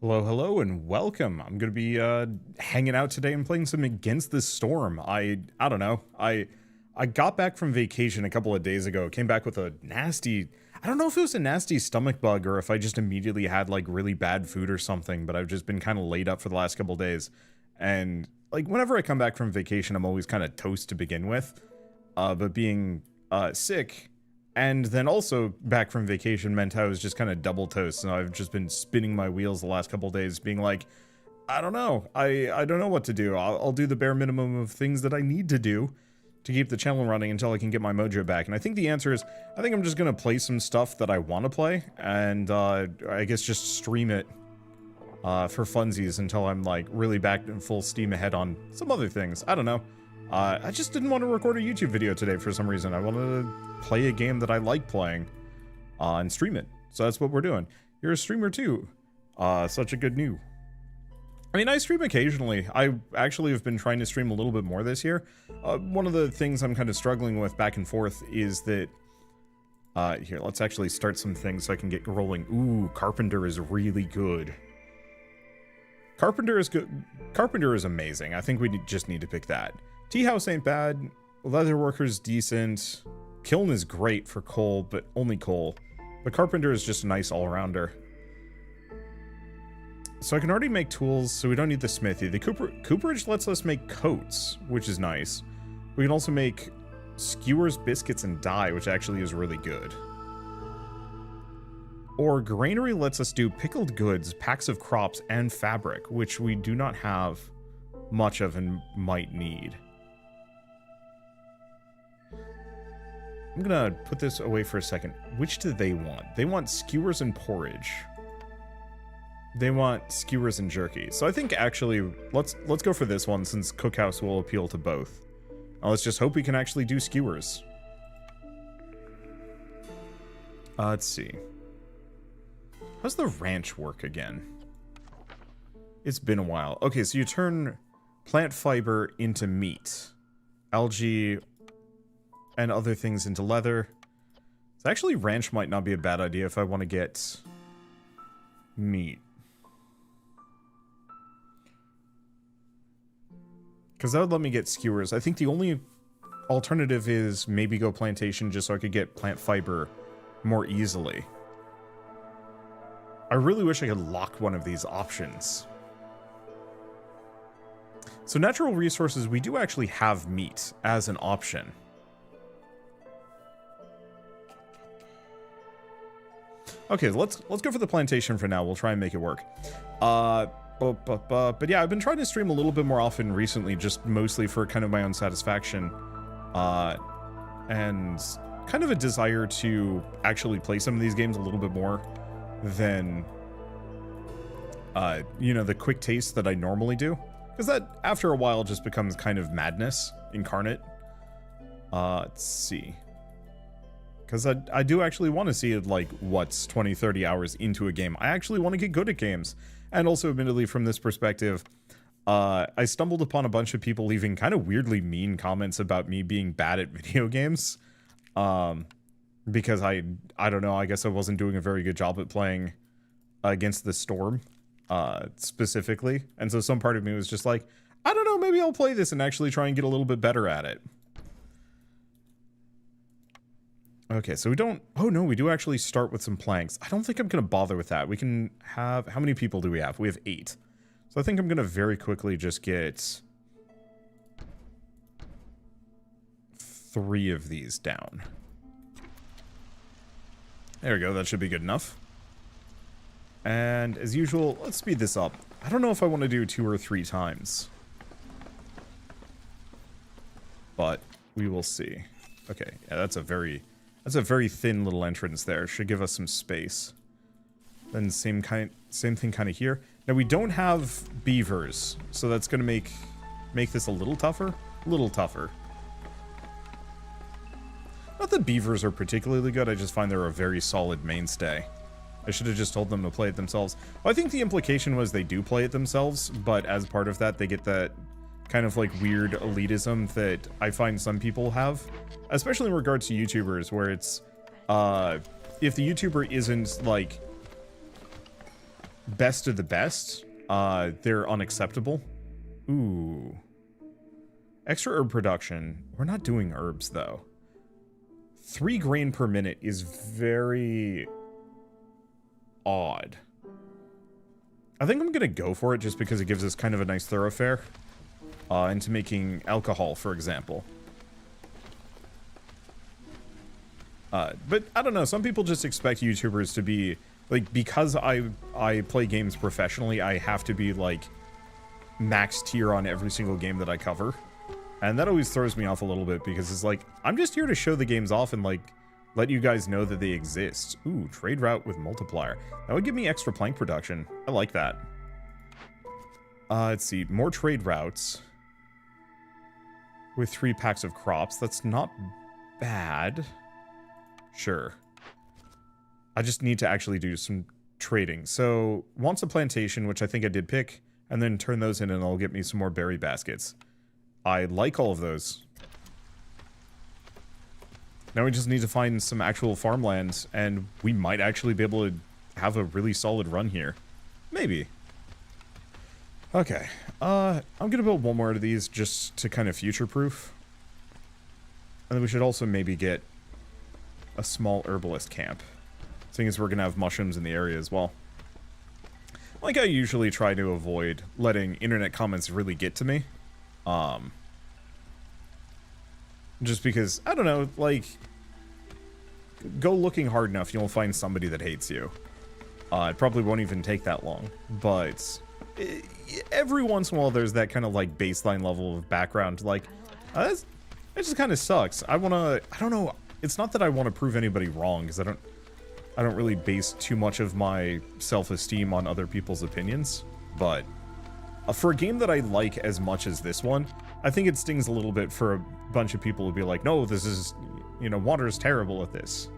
Hello, hello, and welcome. I'm gonna be hanging out today and playing some Against the Storm. I don't know. I got back from vacation a couple of days ago. Came back with a nasty. I don't know if it was a nasty stomach bug or if I just immediately had like really bad food or something. But I've just been kind of laid up for the last couple of days, and like whenever I come back from vacation, I'm always kind of toast to begin with. But being sick. And then also back from vacation meant I was just kind of double toast, and I've just been spinning my wheels the last couple of days, being like, I don't know, I don't know what to do. I'll do the bare minimum of things that I need to do to keep the channel running until I can get my mojo back. And I think the answer is, I think I'm just gonna play some stuff that I want to play, and I guess just stream it for funsies until I'm like really back in full steam ahead on some other things. I don't know. I just didn't want to record a YouTube video today for some reason. I wanted to play a game that I like playing and stream it. So that's what we're doing. You're a streamer too. Such a good new. I mean, I stream occasionally. I actually have been trying to stream a little bit more this year. One of the things I'm kind of struggling with back and forth is that... here, let's actually start some things so I can get rolling. Ooh, Carpenter is really good. Carpenter is good. Carpenter is amazing. I think we just need to pick that. Tea house ain't bad. Leatherworker's decent. Kiln is great for coal, but only coal. But Carpenter is just a nice all-rounder. So I can already make tools, so we don't need the smithy. The cooperage lets us make coats, which is nice. We can also make skewers, biscuits, and dye, which actually is really good. Or granary lets us do pickled goods, packs of crops, and fabric, which we do not have much of and might need. I'm gonna put this away for a second. Which do they want? They want skewers and porridge. They want skewers and jerky. So I think actually, let's go for this one since cookhouse will appeal to both. Now let's just hope we can actually do skewers. Let's see. How's the ranch work again? It's been a while. Okay, so you turn plant fiber into meat. Algae and other things into leather. So actually, ranch might not be a bad idea if I want to get meat. Because that would let me get skewers. I think the only alternative is maybe go plantation just so I could get plant fiber more easily. I really wish I could lock one of these options. So natural resources, we do actually have meat as an option. Okay, let's go for the plantation for now. We'll try and make it work. But yeah, I've been trying to stream a little bit more often recently, just mostly for kind of my own satisfaction. And kind of a desire to actually play some of these games a little bit more than, you know, the quick taste that I normally do. Because that, after a while, just becomes kind of madness incarnate. Let's see. Because I do actually want to see it, like, what's 20, 30 hours into a game. I actually want to get good at games. And also, admittedly, from this perspective, I stumbled upon a bunch of people leaving kind of weirdly mean comments about me being bad at video games. Because I don't know, I guess I wasn't doing a very good job at playing Against the Storm, specifically. And so some part of me was just like, I don't know, maybe I'll play this and actually try and get a little bit better at it. Okay, so we don't... Oh, no, we do actually start with some planks. I don't think I'm going to bother with that. We can have... How many people do we have? We have 8. So I think I'm going to very quickly just get 3 of these down. There we go. That should be good enough. And as usual, let's speed this up. I don't know if I want to do 2 or 3 times. But we will see. Okay, yeah, that's a very thin little entrance there. Should give us some space. Then same thing kind of here. Now we don't have beavers, so that's gonna make this a little tougher. A little tougher. Not that beavers are particularly good, I just find they're a very solid mainstay. I should have just told them to play it themselves. Well, I think the implication was they do play it themselves, but as part of that, they get that kind of like weird elitism that I find some people have, especially in regards to YouTubers, where it's if the YouTuber isn't like best of the best. They're unacceptable. Ooh. Extra herb production. We're not doing herbs, though. 3 grain per minute is very odd. I think I'm going to go for it just because it gives us kind of a nice thoroughfare into making alcohol, for example. But I don't know, some people just expect YouTubers to be, like, because I play games professionally, I have to be, like, max tier on every single game that I cover. And that always throws me off a little bit because it's like, I'm just here to show the games off and, like, let you guys know that they exist. Ooh, trade route with multiplier. That would give me extra plank production. I like that. Let's see, more trade routes with 3 packs of crops. That's not bad. Sure. I just need to actually do some trading. So, wants a plantation, which I think I did pick, and then turn those in and it'll get me some more berry baskets. I like all of those. Now we just need to find some actual farmlands, and we might actually be able to have a really solid run here. Maybe. Okay. I'm gonna build one more of these just to kind of future-proof. And then we should also maybe get a small herbalist camp, seeing as we're gonna have mushrooms in the area as well. Like, I usually try to avoid letting internet comments really get to me. Just because, I don't know, like, go looking hard enough, you'll find somebody that hates you. It probably won't even take that long, but every once in a while there's that kind of, like, baseline level of background, like, that just kind of sucks. I don't know, it's not that I want to prove anybody wrong, because I don't really base too much of my self-esteem on other people's opinions, but for a game that I like as much as this one, I think it stings a little bit for a bunch of people to be like, no, this is, you know, Wander's terrible at this.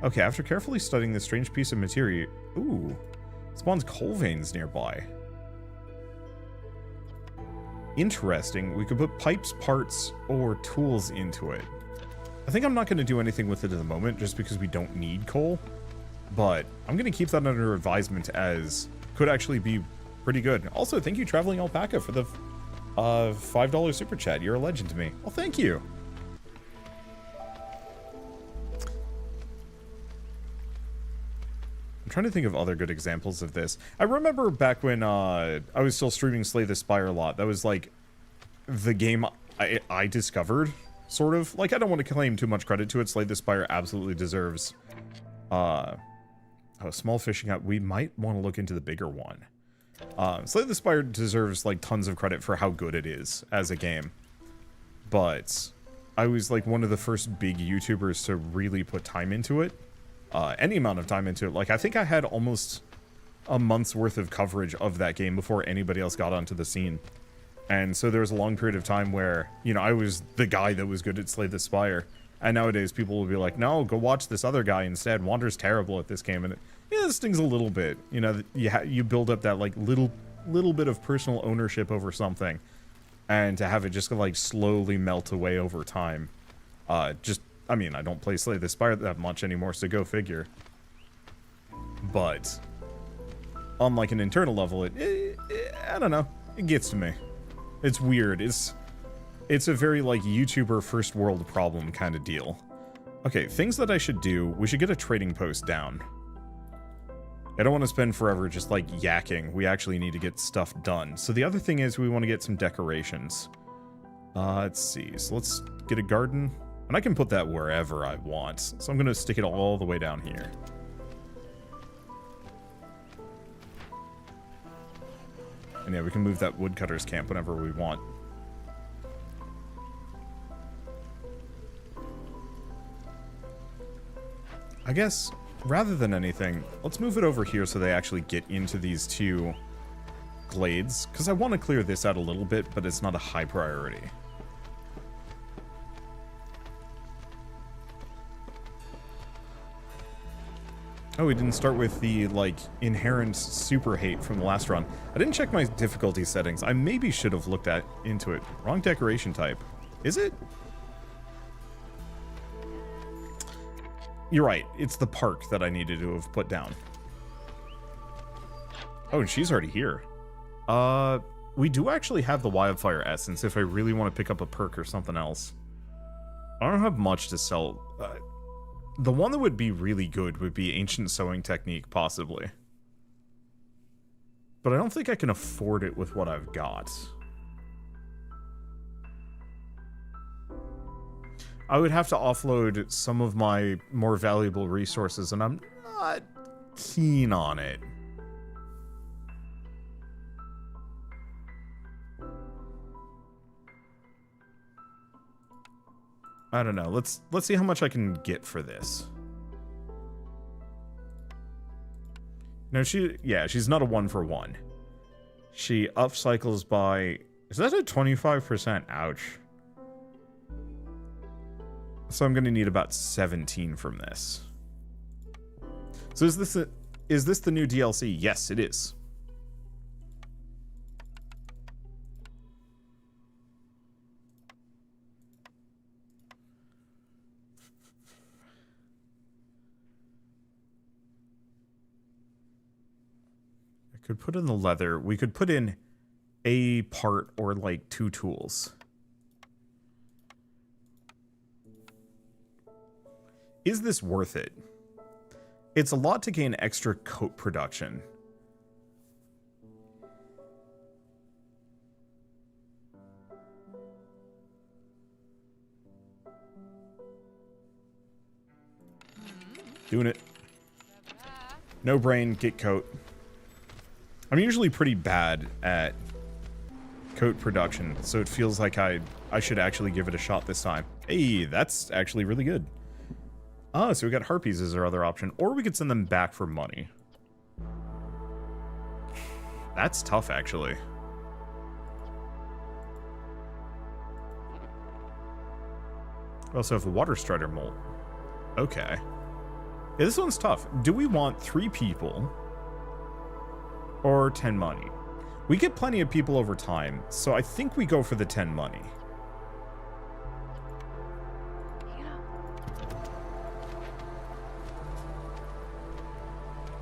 Okay, after carefully studying this strange piece of materia, ooh, spawns coal veins nearby. Interesting, we could put pipes, parts, or tools into it. I think I'm not going to do anything with it at the moment, just because we don't need coal. But I'm going to keep that under advisement, as could actually be pretty good. Also, thank you, Traveling Alpaca, for the $5 super chat. You're a legend to me. Well, thank you. I'm trying to think of other good examples of this. I remember back when I was still streaming Slay the Spire a lot. That was like the game I discovered, sort of. Like, I don't want to claim too much credit to it. Slay the Spire absolutely deserves a small fishing hut. We might want to look into the bigger one. Slay the Spire deserves, like, tons of credit for how good it is as a game. But I was, like, one of the first big YouTubers to really put time into it. Any amount of time into it. Like, I think I had almost a month's worth of coverage of that game before anybody else got onto the scene. And so there was a long period of time where, you know, I was the guy that was good at Slay the Spire. And nowadays people will be like, no, go watch this other guy instead. Wander's terrible at this game. And yeah, this stings a little bit. You know, you build up that, like, little bit of personal ownership over something. And to have it just, like, slowly melt away over time. I mean, I don't play Slay the Spire that much anymore, so go figure. But on, like, an internal level, I don't know. It gets to me. It's weird. It's a very, like, YouTuber first world problem kind of deal. Okay, things that I should do. We should get a trading post down. I don't want to spend forever just, like, yakking. We actually need to get stuff done. So the other thing is we want to get some decorations. Let's see. So let's get a garden. And I can put that wherever I want. So I'm going to stick it all the way down here. And yeah, we can move that woodcutter's camp whenever we want. I guess, rather than anything, let's move it over here so they actually get into these two glades. Because I want to clear this out a little bit, but it's not a high priority. Oh, we didn't start with the, like, inherent super hate from the last run. I didn't check my difficulty settings. I maybe should have looked into it. Wrong decoration type. Is it? You're right. It's the park that I needed to have put down. Oh, and she's already here. We do actually have the wildfire essence if I really want to pick up a perk or something else. I don't have much to sell. The one that would be really good would be ancient sewing technique, possibly. But I don't think I can afford it with what I've got. I would have to offload some of my more valuable resources, and I'm not keen on it. I don't know. Let's see how much I can get for this. No, she's not a 1-for-1. She upcycles by... Is that a 25%? Ouch. So I'm going to need about 17 from this. So is this the new DLC? Yes, it is. Could put in the leather. We could put in a part or like 2 tools. Is this worth it? It's a lot to gain extra coat production. Doing it. No brain, get coat. I'm usually pretty bad at coat production, so it feels like I should actually give it a shot this time. Hey, that's actually really good. Oh, so we got harpies as our other option, or we could send them back for money. That's tough, actually. We also have a water strider molt. Okay. Yeah, this one's tough. Do we want 3 people? Or 10 money? We get plenty of people over time, so I think we go for the 10 money.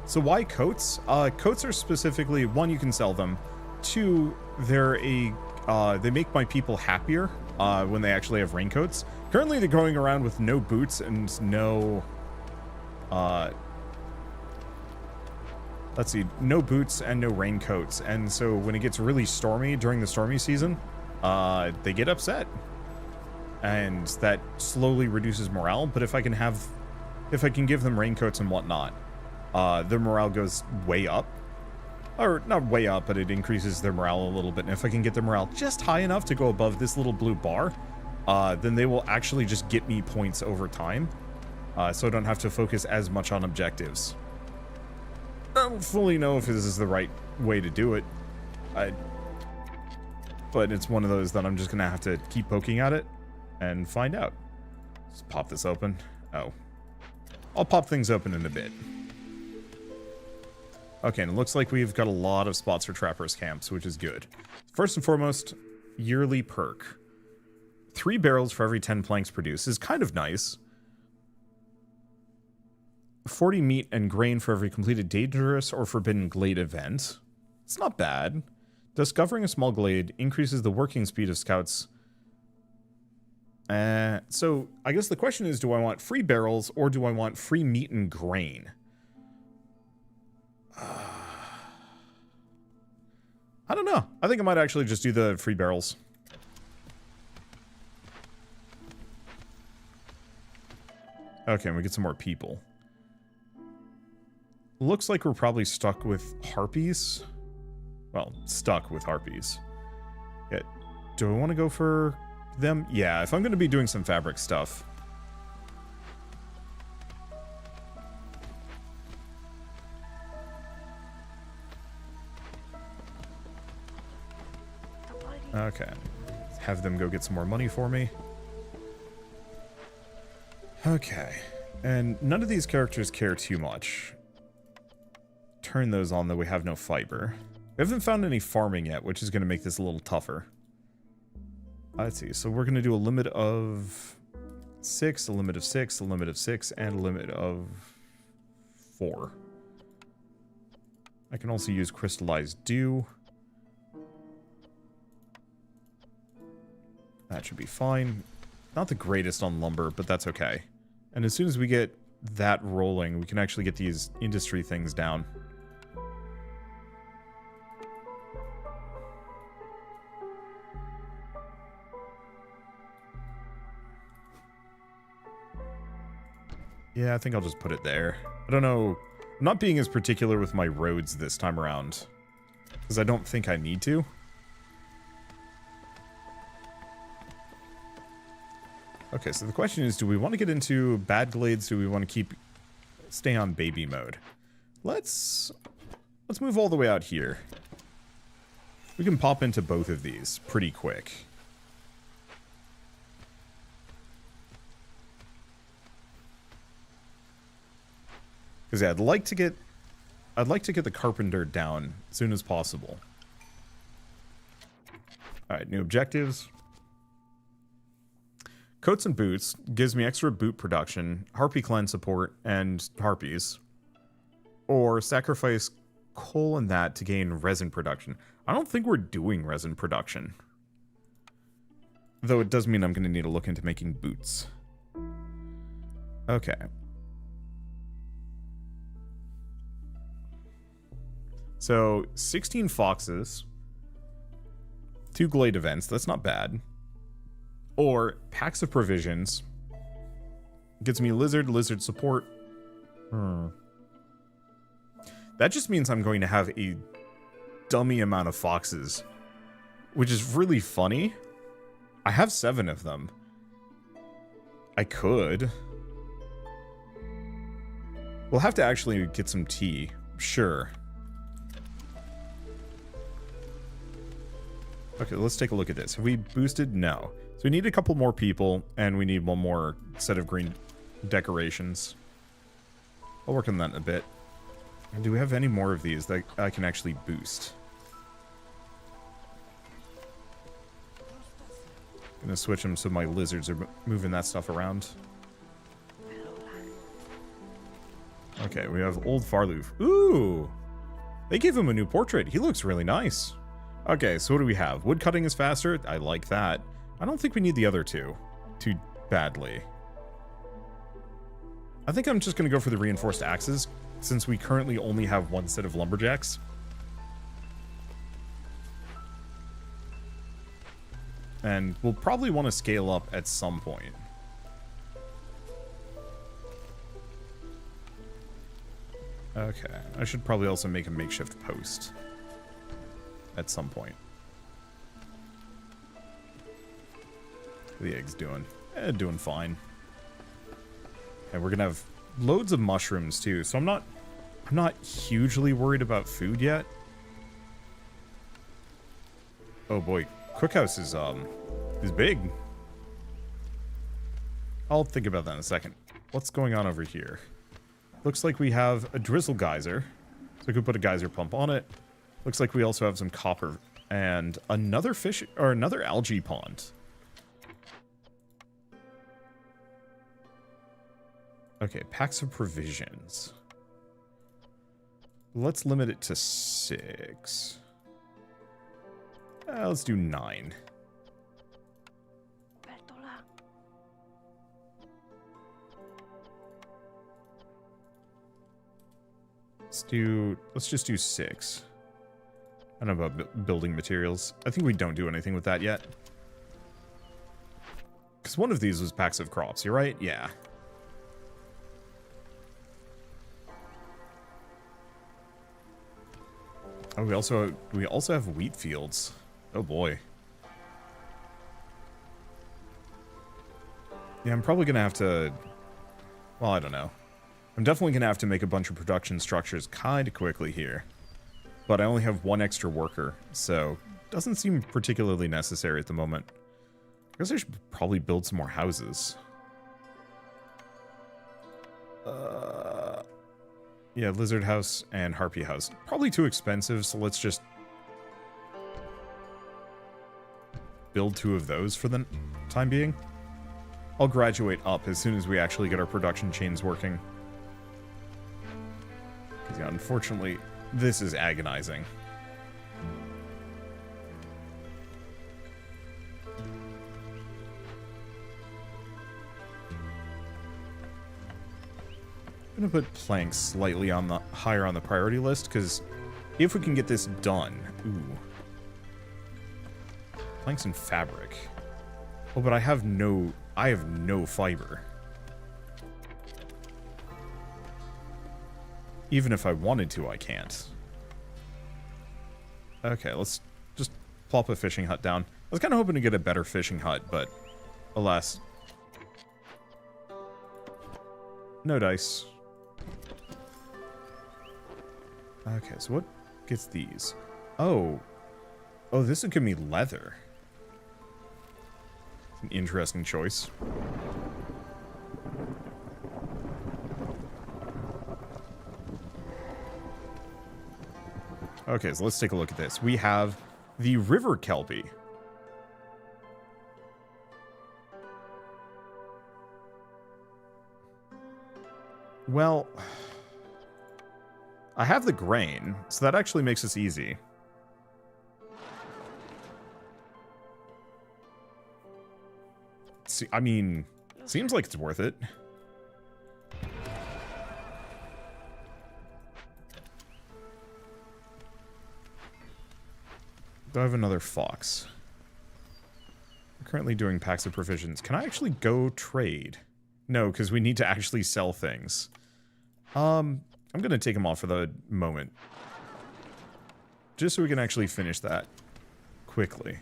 So why coats? Coats are specifically, 1, you can sell them. 2, they make my people happier when they actually have raincoats. Currently they're going around with no boots and no... let's see, no boots and no raincoats. And so when it gets really stormy during the stormy season, they get upset. And that slowly reduces morale. But if I can give them raincoats and whatnot, their morale goes way up. Or not way up, but it increases their morale a little bit. And if I can get their morale just high enough to go above this little blue bar, then they will actually just get me points over time. So I don't have to focus as much on objectives. I don't fully know if this is the right way to do it. But it's one of those that I'm just going to have to keep poking at it and find out. Let's pop this open. Oh. I'll pop things open in a bit. Okay, and it looks like we've got a lot of spots for trappers camps, which is good. First and foremost, yearly perk. 3 barrels for every 10 planks produced is kind of nice. 40 meat and grain for every completed dangerous or forbidden glade event. It's not bad. Discovering a small glade increases the working speed of scouts. So I guess the question is, do I want free barrels or do I want free meat and grain? I don't know. I think I might actually just do the free barrels. Okay, and we get some more people. Looks like we're probably stuck with harpies. Well, stuck with harpies. Yeah. Do I want to go for them? Yeah, if I'm going to be doing some fabric stuff. Okay. Have them go get some more money for me. Okay. And none of these characters care too much. Turn those on, though we have no fiber. We haven't found any farming yet, which is going to make this a little tougher. Let's see. So we're going to do a limit of 6, a limit of 6, a limit of 6, and a limit of 4. I can also use crystallized dew. That should be fine. Not the greatest on lumber, but that's okay. And as soon as we get that rolling, we can actually get these industry things down. Yeah, I think I'll just put it there. I don't know. I'm not being as particular with my roads this time around, because I don't think I need to. Okay, so the question is, do we want to get into bad glades? Do we want to stay on baby mode? Let's move all the way out here. We can pop into both of these pretty quick. Because yeah, I'd like to get the carpenter down as soon as possible. Alright, new objectives. Coats and boots gives me extra boot production, harpy clan support, and harpies. Or sacrifice coal and that to gain resin production. I don't think we're doing resin production. Though it does mean I'm going to need to look into making boots. Okay. So, 16 foxes, 2 glade events, that's not bad. Or, packs of provisions, gets me lizard support. That just means I'm going to have a dummy amount of foxes, which is really funny. I have 7 of them. I could. We'll have to actually get some tea, sure. Okay, let's take a look at this. Have we boosted? No. So we need a couple more people, and we need one more set of green decorations. I'll work on that in a bit. And do we have any more of these that I can actually boost? Gonna switch them so my lizards are moving that stuff around. Okay, we have Old Farloof. Ooh! They gave him a new portrait. He looks really nice. Okay, so what do we have? Wood cutting is faster. I like that. I don't think we need the other two too badly. I think I'm just going to go for the reinforced axes, since we currently only have one set of lumberjacks. And we'll probably want to scale up at some point. Okay, I should probably also make a makeshift post at some point. What are the eggs doing? Doing fine. And we're gonna have loads of mushrooms too, so I'm not hugely worried about food yet. Oh boy, cookhouse is big. I'll think about that in a second. What's going on over here? Looks like we have a drizzle geyser, so we could put a geyser pump on it. Looks like we also have some copper and another fish or another algae pond. Okay, packs of provisions. Let's limit it to 6. Let's do 9. Let's just do 6. I don't know about building materials. I think we don't do anything with that yet. Because one of these was packs of crops, you're right? Yeah. Oh, we also have wheat fields. Oh boy. Yeah, I'm probably gonna have to... Well, I don't know. I'm definitely gonna have to make a bunch of production structures kinda quickly here. But I only have 1 extra worker, so doesn't seem particularly necessary at the moment. I guess I should probably build some more houses. Yeah, lizard house and harpy house. Probably too expensive, so let's just build 2 of those for the time being. I'll graduate up as soon as we actually get our production chains working. Because yeah, unfortunately, This is agonizing. I'm gonna put planks slightly on the higher on the priority list, because if we can get this done, ooh, planks and fabric. Oh, but I have no fiber. Even if I wanted to, I can't. Okay, let's just plop a fishing hut down. I was kind of hoping to get a better fishing hut, but alas. No dice. Okay, so what gets these? Oh. Oh, this would give me leather. It's an interesting choice. Okay, so let's take a look at this. We have the river kelpie. Well, I have the grain, so that actually makes this easy. See, I mean, seems like it's worth it. Do I have another fox? I'm currently doing packs of provisions. Can I actually go trade? No, because we need to actually sell things. I'm going to take them off for the moment. Just so we can actually finish that quickly.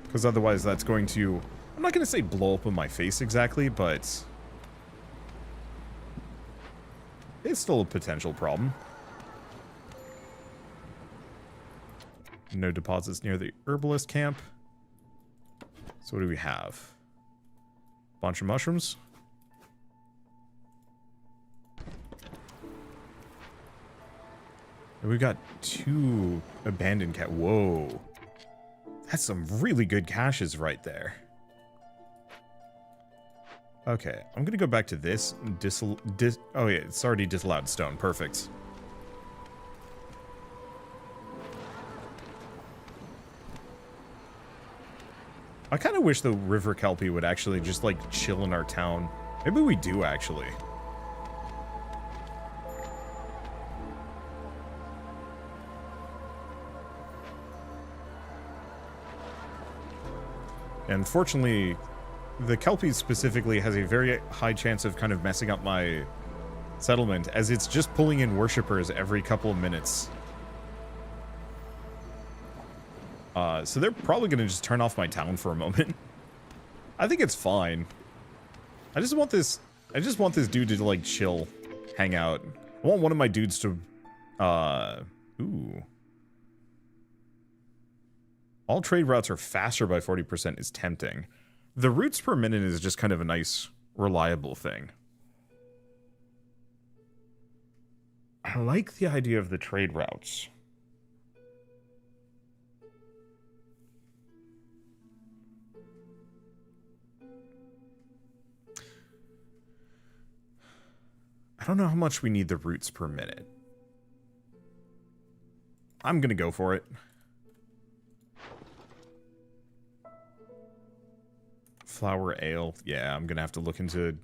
Because otherwise that's going to... I'm not going to say blow up in my face exactly, but... it's still a potential problem. No deposits near the herbalist camp. So what do we have? Bunch of mushrooms. And we've got 2 abandoned cat. Whoa. That's some really good caches right there. Okay, I'm gonna go back to this. Oh yeah, it's already disallowed stone. Perfect. I kind of wish the river kelpie would actually just, like, chill in our town. Maybe we do, actually. And fortunately, the kelpie specifically has a very high chance of kind of messing up my settlement, as it's just pulling in worshippers every couple of minutes. So they're probably going to just turn off my town for a moment. I think it's fine. I just want this dude to, like, chill, hang out. I want one of my dudes to, ooh. All trade routes are faster by 40% is tempting. The routes per minute is just kind of a nice, reliable thing. I like the idea of the trade routes. I don't know how much we need the routes per minute. I'm gonna go for it. Flour ale. Yeah, I'm gonna have to look into...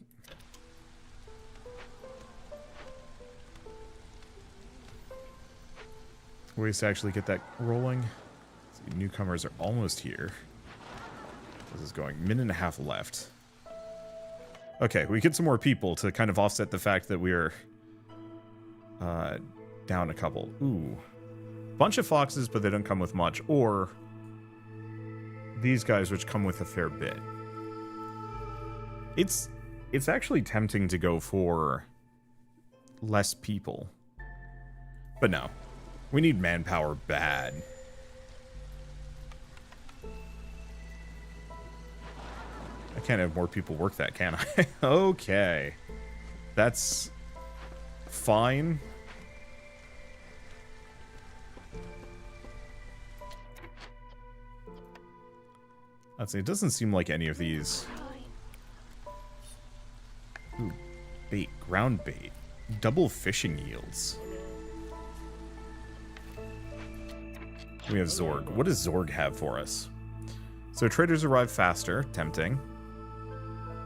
ways to actually get that rolling. See, newcomers are almost here. This is going minute and a half left. Okay, we get some more people to kind of offset the fact that we're down a couple. Ooh. Bunch of foxes, but they don't come with much. Or these guys, which come with a fair bit. It's actually tempting to go for less people. But no. We need manpower bad. I can't have more people work that, can I? Okay. That's fine. Let's see, it doesn't seem like any of these... Ooh, bait. Ground bait. Double fishing yields. We have Zorg. What does Zorg have for us? So traders arrive faster. Tempting.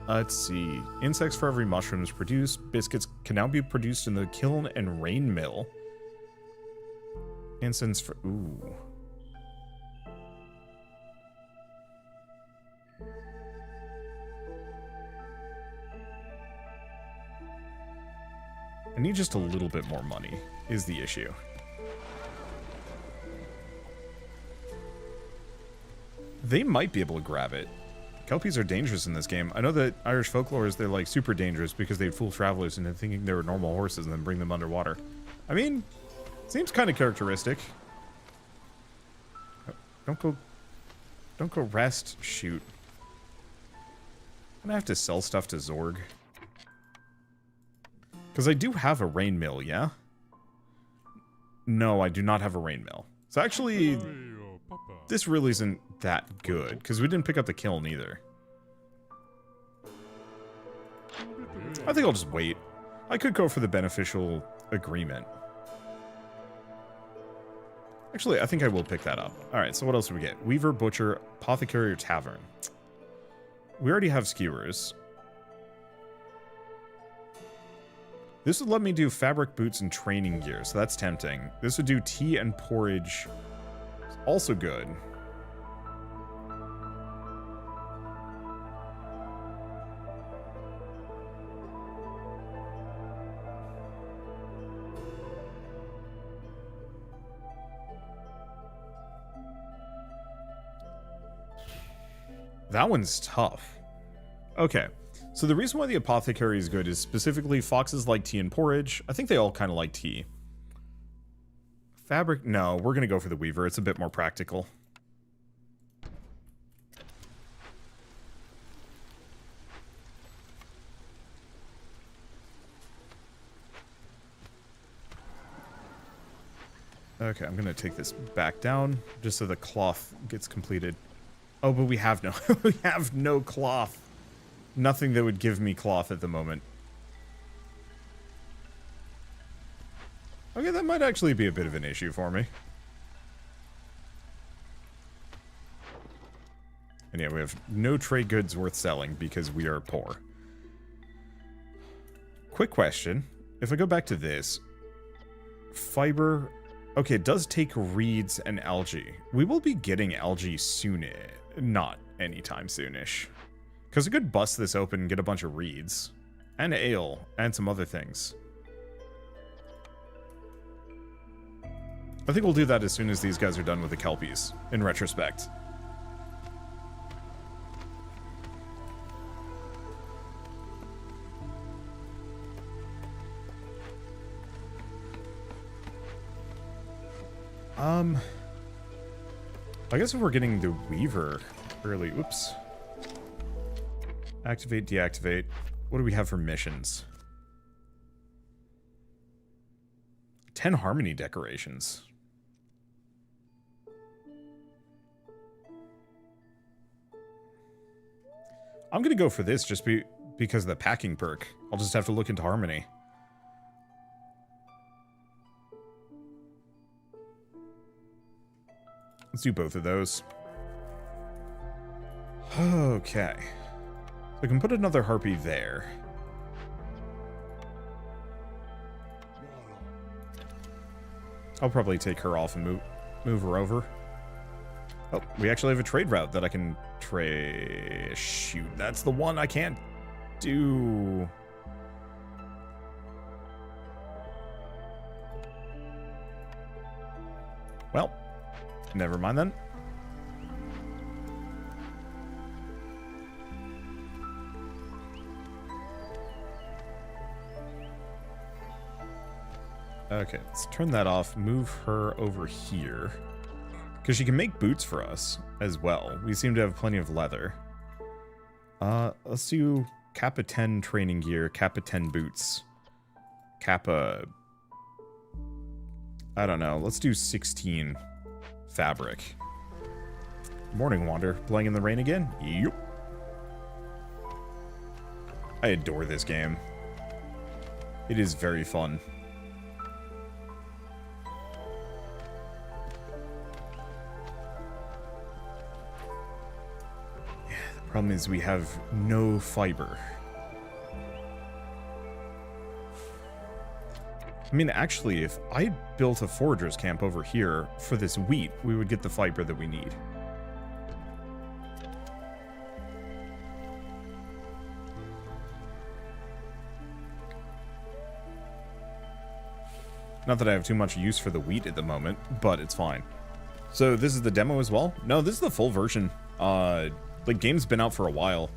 Let's see. Insects for every mushrooms produced. Biscuits can now be produced in the kiln and rain mill. Incense for... Ooh. I need just a little bit more money, is the issue. They might be able to grab it. Kelpies are dangerous in this game. I know that Irish folklore is they're like super dangerous because they'd fool travelers into thinking they were normal horses and then bring them underwater. I mean, seems kind of characteristic. Don't go rest. Shoot. I'm gonna have to sell stuff to Zorg. Because I do have a rain mill, yeah? No, I do not have a rain mill. So actually, this really isn't that good, because we didn't pick up the kiln either. I think I'll just wait. I could go for the beneficial agreement. Actually, I think I will pick that up. Alright, so what else do we get? Weaver, Butcher, Apothecary, or Tavern. We already have Skewers. This would let me do fabric boots and training gear, so that's tempting. This would do tea and porridge. Also good. That one's tough. Okay. So the reason why the apothecary is good is specifically foxes like tea and porridge. I think they all kind of like tea. Fabric? No, we're going to go for the weaver. It's a bit more practical. Okay, I'm going to take this back down just so the cloth gets completed. Oh, but we have no we have no cloth. Nothing that would give me cloth at the moment. Okay, that might actually be a bit of an issue for me. And yeah, we have no trade goods worth selling because we are poor. Quick question. If I go back to this, fiber... Okay, it does take reeds and algae. We will be getting algae soon. Not anytime soonish. Because I could bust this open and get a bunch of reeds. And ale. And some other things. I think we'll do that as soon as these guys are done with the kelpies. In retrospect. I guess if we're getting the Weaver early... Oops. Activate, deactivate. What do we have for missions? 10 harmony decorations. I'm gonna go for this just because of the packing perk. I'll just have to look into harmony. Let's do both of those. Okay. So I can put another harpy there. I'll probably take her off and move her over. Oh, we actually have a trade route that I can trade. Shoot, that's the one I can't do. Well, never mind then. Okay, let's turn that off, move her over here. Because she can make boots for us as well. We seem to have plenty of leather. Let's do Kappa 10 training gear, Kappa 10 boots. Kappa... I don't know, let's do 16 fabric. Morning Wander, playing in the rain again? Yup. I adore this game. It is very fun. Yeah, the problem is we have no fiber. I mean, actually, if I built a forager's camp over here for this wheat, we would get the fiber that we need. Not that I have too much use for the wheat at the moment, but it's fine. So this is the demo as well? No, this is the full version. The game's been out for a while.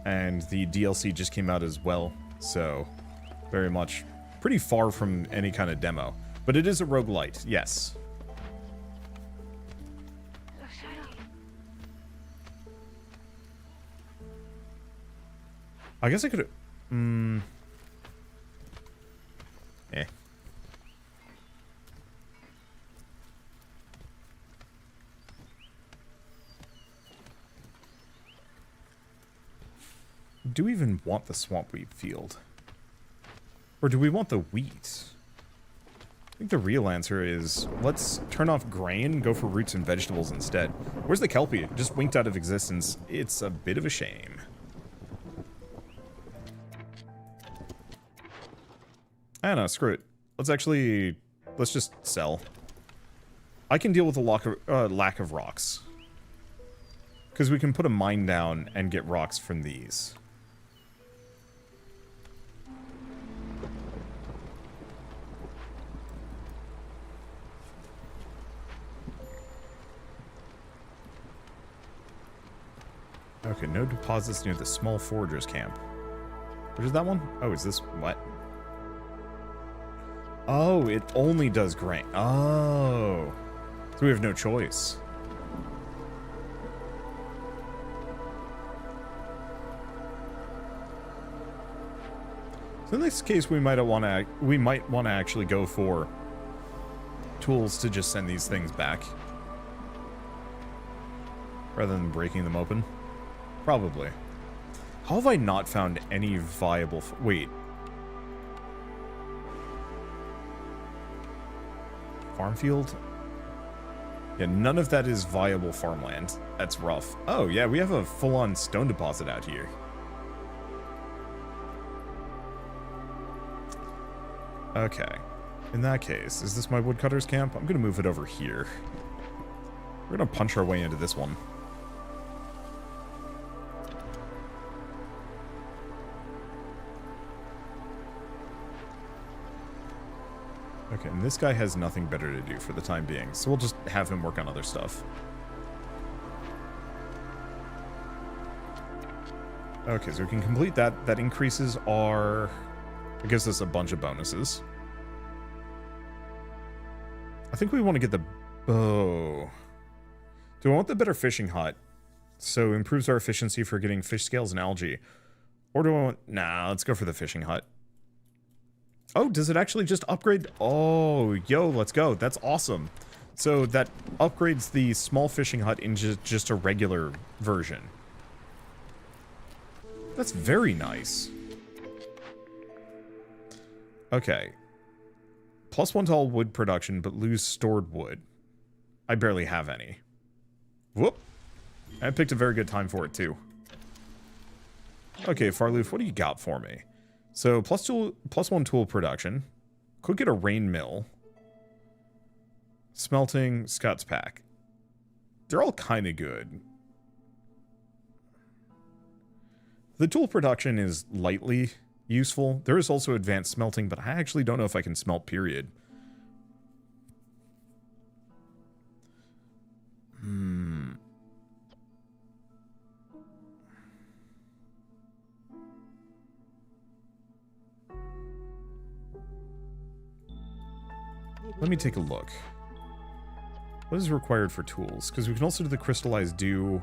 And the DLC just came out as well, so very much pretty far from any kind of demo. But it is a roguelite, yes. I guess I could... Eh. Do we even want the swamp wheat field? Or do we want the wheat? I think the real answer is, let's turn off grain and go for roots and vegetables instead. Where's the Kelpie? It just winked out of existence. It's a bit of a shame. I don't know, screw it. Let's just sell. I can deal with the lack of rocks. Because we can put a mine down and get rocks from these. Okay, no deposits near the small foragers camp. What is that one? Oh, is this what? Oh, it only does grain. Oh. So we have no choice. So in this case, we might want to actually go for tools to just send these things back. Rather than breaking them open. Probably. How have I not found any viable... Wait. Farm field? Yeah, none of that is viable farmland. That's rough. Oh, yeah, we have a full-on stone deposit out here. Okay. In that case, is this my woodcutter's camp? I'm going to move it over here. We're going to punch our way into this one. Okay, and this guy has nothing better to do for the time being, so we'll just have him work on other stuff. Okay, so we can complete that. That increases our... It gives us a bunch of bonuses. I think we want to get the bow. Do I want the better fishing hut? So improves our efficiency for getting fish scales and algae. Or do I want... Nah, let's go for the fishing hut. Oh, does it actually just upgrade? Oh, yo, let's go. That's awesome. So that upgrades the small fishing hut into just a regular version. That's very nice. Okay. +1 to all wood production, but lose stored wood. I barely have any. Whoop. I picked a very good time for it, too. Okay, Farloof, what do you got for me? So, +1 tool production. Could get a rain mill. Smelting, Scott's pack. They're all kind of good. The tool production is lightly useful. There is also advanced smelting, but I actually don't know if I can smelt, period. Let me take a look. What is required for tools? Because we can also do the crystallized dew.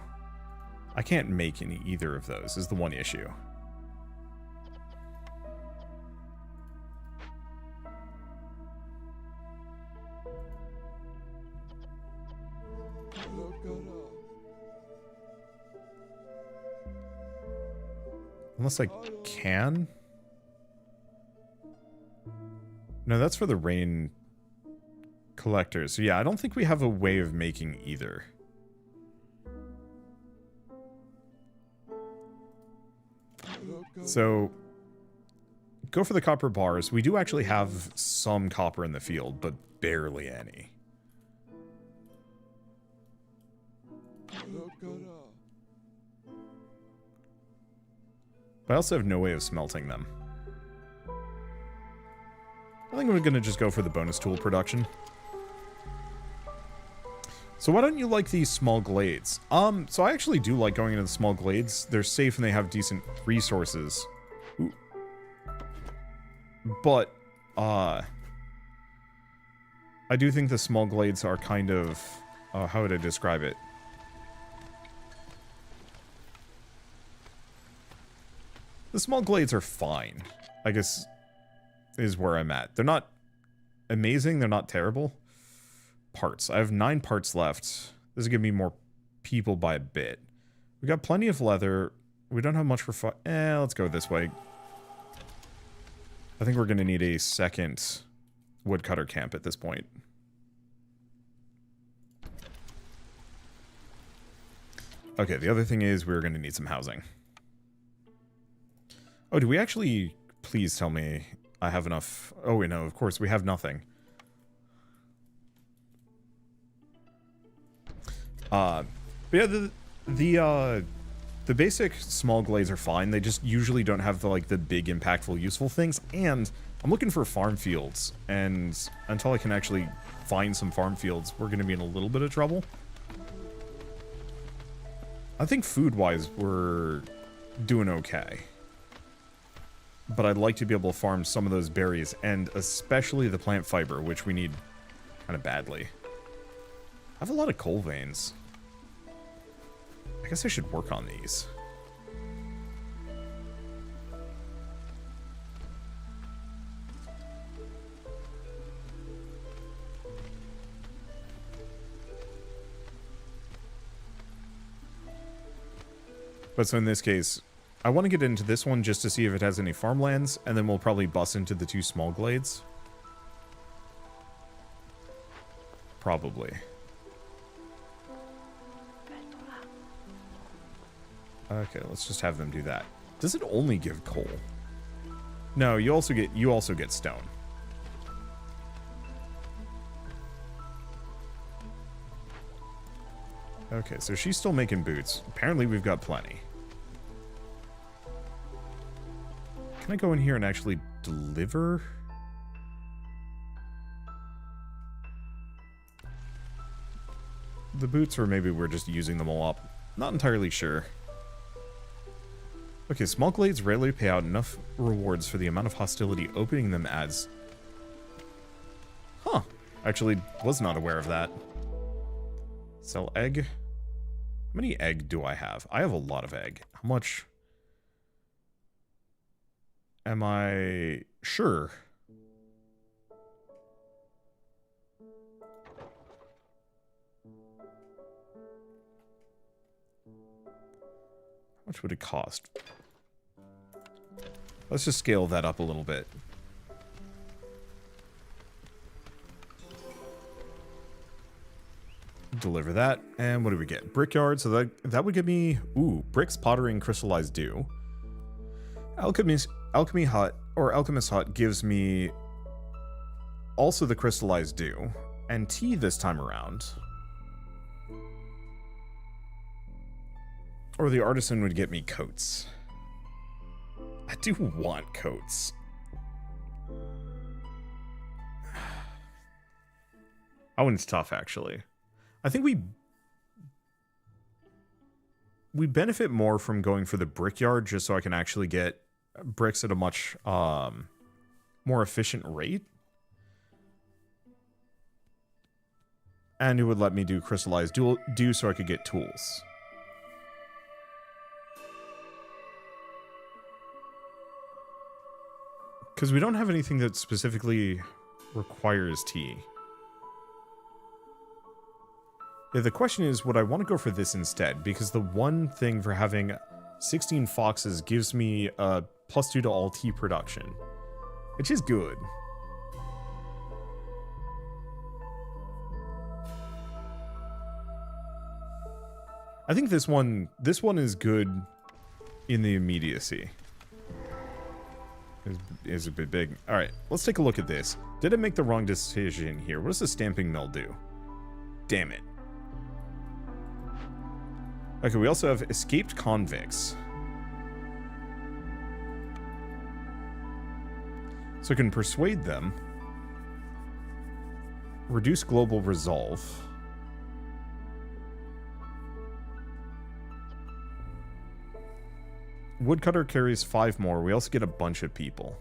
I can't make any either of those, is the one issue. Unless I can? No, that's for the rain collector. So yeah, I don't think we have a way of making either. So, go for the copper bars. We do actually have some copper in the field, but barely any. But I also have no way of smelting them. I think we're going to just go for the bonus tool production. So why don't you like these small glades? So I actually do like going into the small glades. They're safe and they have decent resources. Ooh. But, I do think the small glades are kind of, how would I describe it? The small glades are fine, I guess, is where I'm at. They're not amazing, they're not terrible. Parts. I have 9 parts left. This is gonna be more people by a bit. We got plenty of leather. We don't have much for let's go this way. I think we're gonna need a second woodcutter camp at this point. Okay, the other thing is we're gonna need some housing. Oh, do we actually... Please tell me I have enough... Oh, wait, no, of course, we have nothing. But yeah, the basic small glades are fine. They just usually don't have the big, impactful, useful things. And I'm looking for farm fields. And until I can actually find some farm fields, we're going to be in a little bit of trouble. I think food-wise, we're doing okay. But I'd like to be able to farm some of those berries, and especially the plant fiber, which we need kind of badly. I have a lot of coal veins. I guess I should work on these. But so in this case, I want to get into this one just to see if it has any farmlands, and then we'll probably bust into the 2 small glades. Probably. Okay, let's just have them do that. Does it only give coal? No, you also get stone. Okay, so she's still making boots. Apparently we've got plenty. Can I go in here and actually deliver? The boots, or maybe we're just using them all up. Not entirely sure. Okay, small glades rarely pay out enough rewards for the amount of hostility opening them adds. Huh. Actually, was not aware of that. Sell egg. How many egg do I have? I have a lot of egg. How much? Am I sure? How much would it cost? Let's just scale that up a little bit. Deliver that. And what do we get? Brickyard. So that would give me... Ooh, bricks, pottery, and crystallized dew. Alchemy hut, or alchemist hut, gives me also the crystallized dew. And tea this time around. Or the artisan would get me coats. I do want coats. That one's tough, actually. I think we benefit more from going for the brickyard, just so I can actually get bricks at a much more efficient rate. And it would let me do crystallized dew so I could get tools. Because we don't have anything that specifically requires tea. Yeah, the question is, would I want to go for this instead? Because the one thing for having 16 foxes gives me a +2 to all tea production. Which is good. I think this one is good in the immediacy. Is a bit big. All right, let's take a look at this. Did I make the wrong decision here? What does the stamping mill do? Damn it. Okay, we also have escaped convicts. So I can persuade them. Reduce global resolve. Woodcutter carries 5 more. We also get a bunch of people.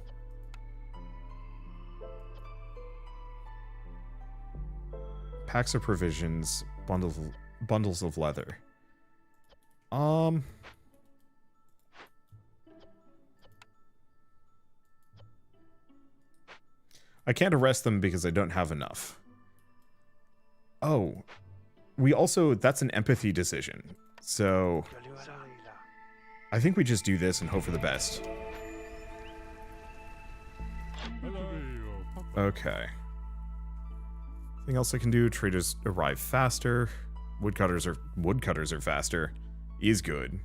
Packs of provisions, bundles of leather. I can't arrest them because I don't have enough. Oh, we also, that's an empathy decision. So I think we just do this and hope for the best. Okay. Anything else I can do? Traders arrive faster. Woodcutters are faster. Is good.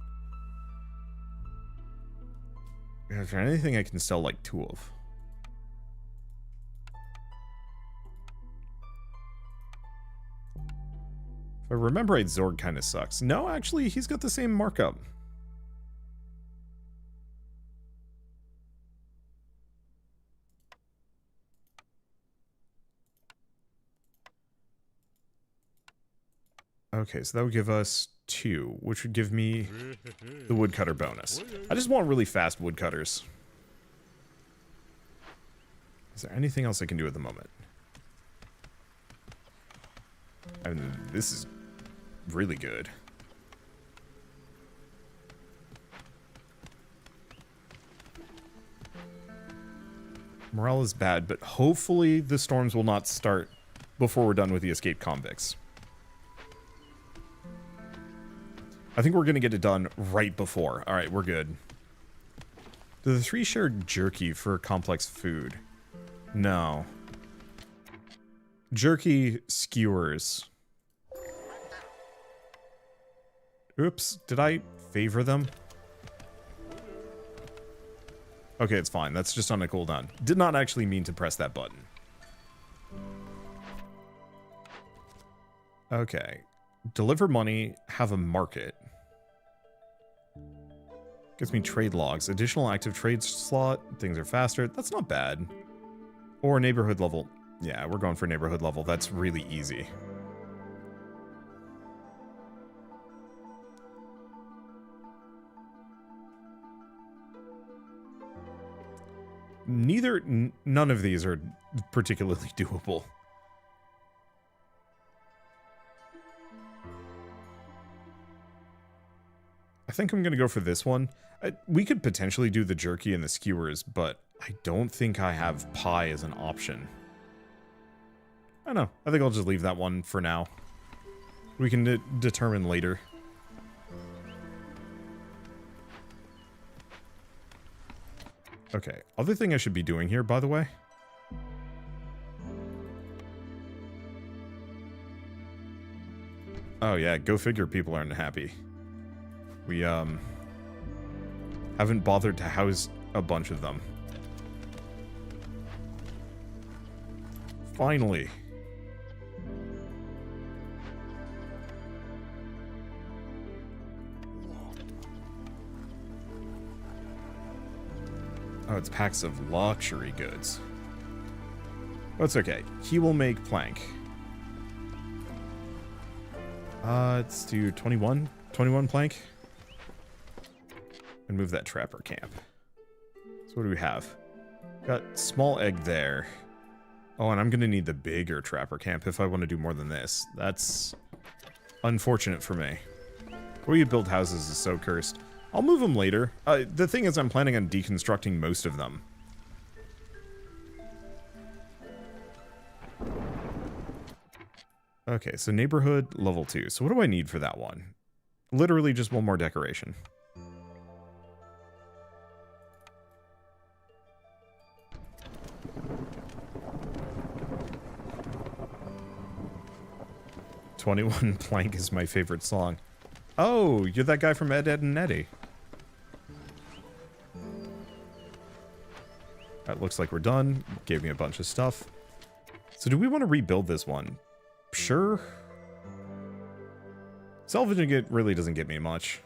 Is there anything I can sell like 2 of? If I remember right, Zorg kind of sucks. No, actually, he's got the same markup. Okay, so that would give us 2, which would give me the woodcutter bonus. I just want really fast woodcutters. Is there anything else I can do at the moment? I mean, this is really good. Morale is bad, but hopefully the storms will not start before we're done with the escaped convicts. I think we're going to get it done right before. Alright, we're good. Do the 3 share jerky for complex food? No. Jerky skewers. Oops, did I favor them? Okay, it's fine. That's just on a cooldown. Did not actually mean to press that button. Okay. Deliver money, have a market. Gives me trade logs. Additional active trade slot. Things are faster. That's not bad. Or neighborhood level. Yeah, we're going for neighborhood level. That's really easy. None of these are particularly doable. I think I'm going to go for this one. We could potentially do the jerky and the skewers, but I don't think I have pie as an option. I don't know. I think I'll just leave that one for now. We can determine later. Okay, other thing I should be doing here, by the way. Oh yeah, go figure people aren't happy. We, haven't bothered to house a bunch of them. Finally. Oh, it's packs of luxury goods. Oh, it's okay. He will make plank. Let's do 21 plank. And move that trapper camp. So what do we have? Got small egg there. Oh, and I'm gonna need the bigger trapper camp if I want to do more than this. That's unfortunate for me. The way you build houses is so cursed. I'll move them later. The thing is, I'm planning on deconstructing most of them. Okay, so neighborhood level 2. So what do I need for that one? Literally just one more decoration. "21 Plank" is my favorite song. Oh, you're that guy from Ed, Ed, and Eddie. That looks like we're done. Gave me a bunch of stuff. So do we want to rebuild this one? Sure. Salvaging it really doesn't get me much.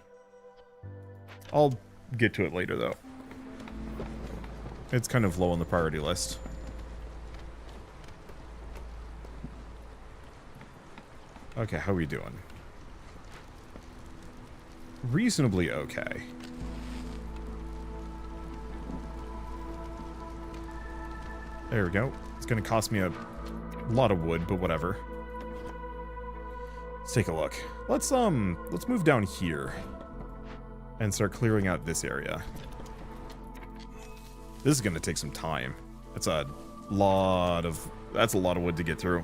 I'll get to it later, though. It's kind of low on the priority list. Okay, how are we doing? Reasonably okay. There we go. It's going to cost me a lot of wood, but whatever. Let's take a look. Let's move down here and start clearing out this area. This is going to take some time. That's a lot of wood to get through.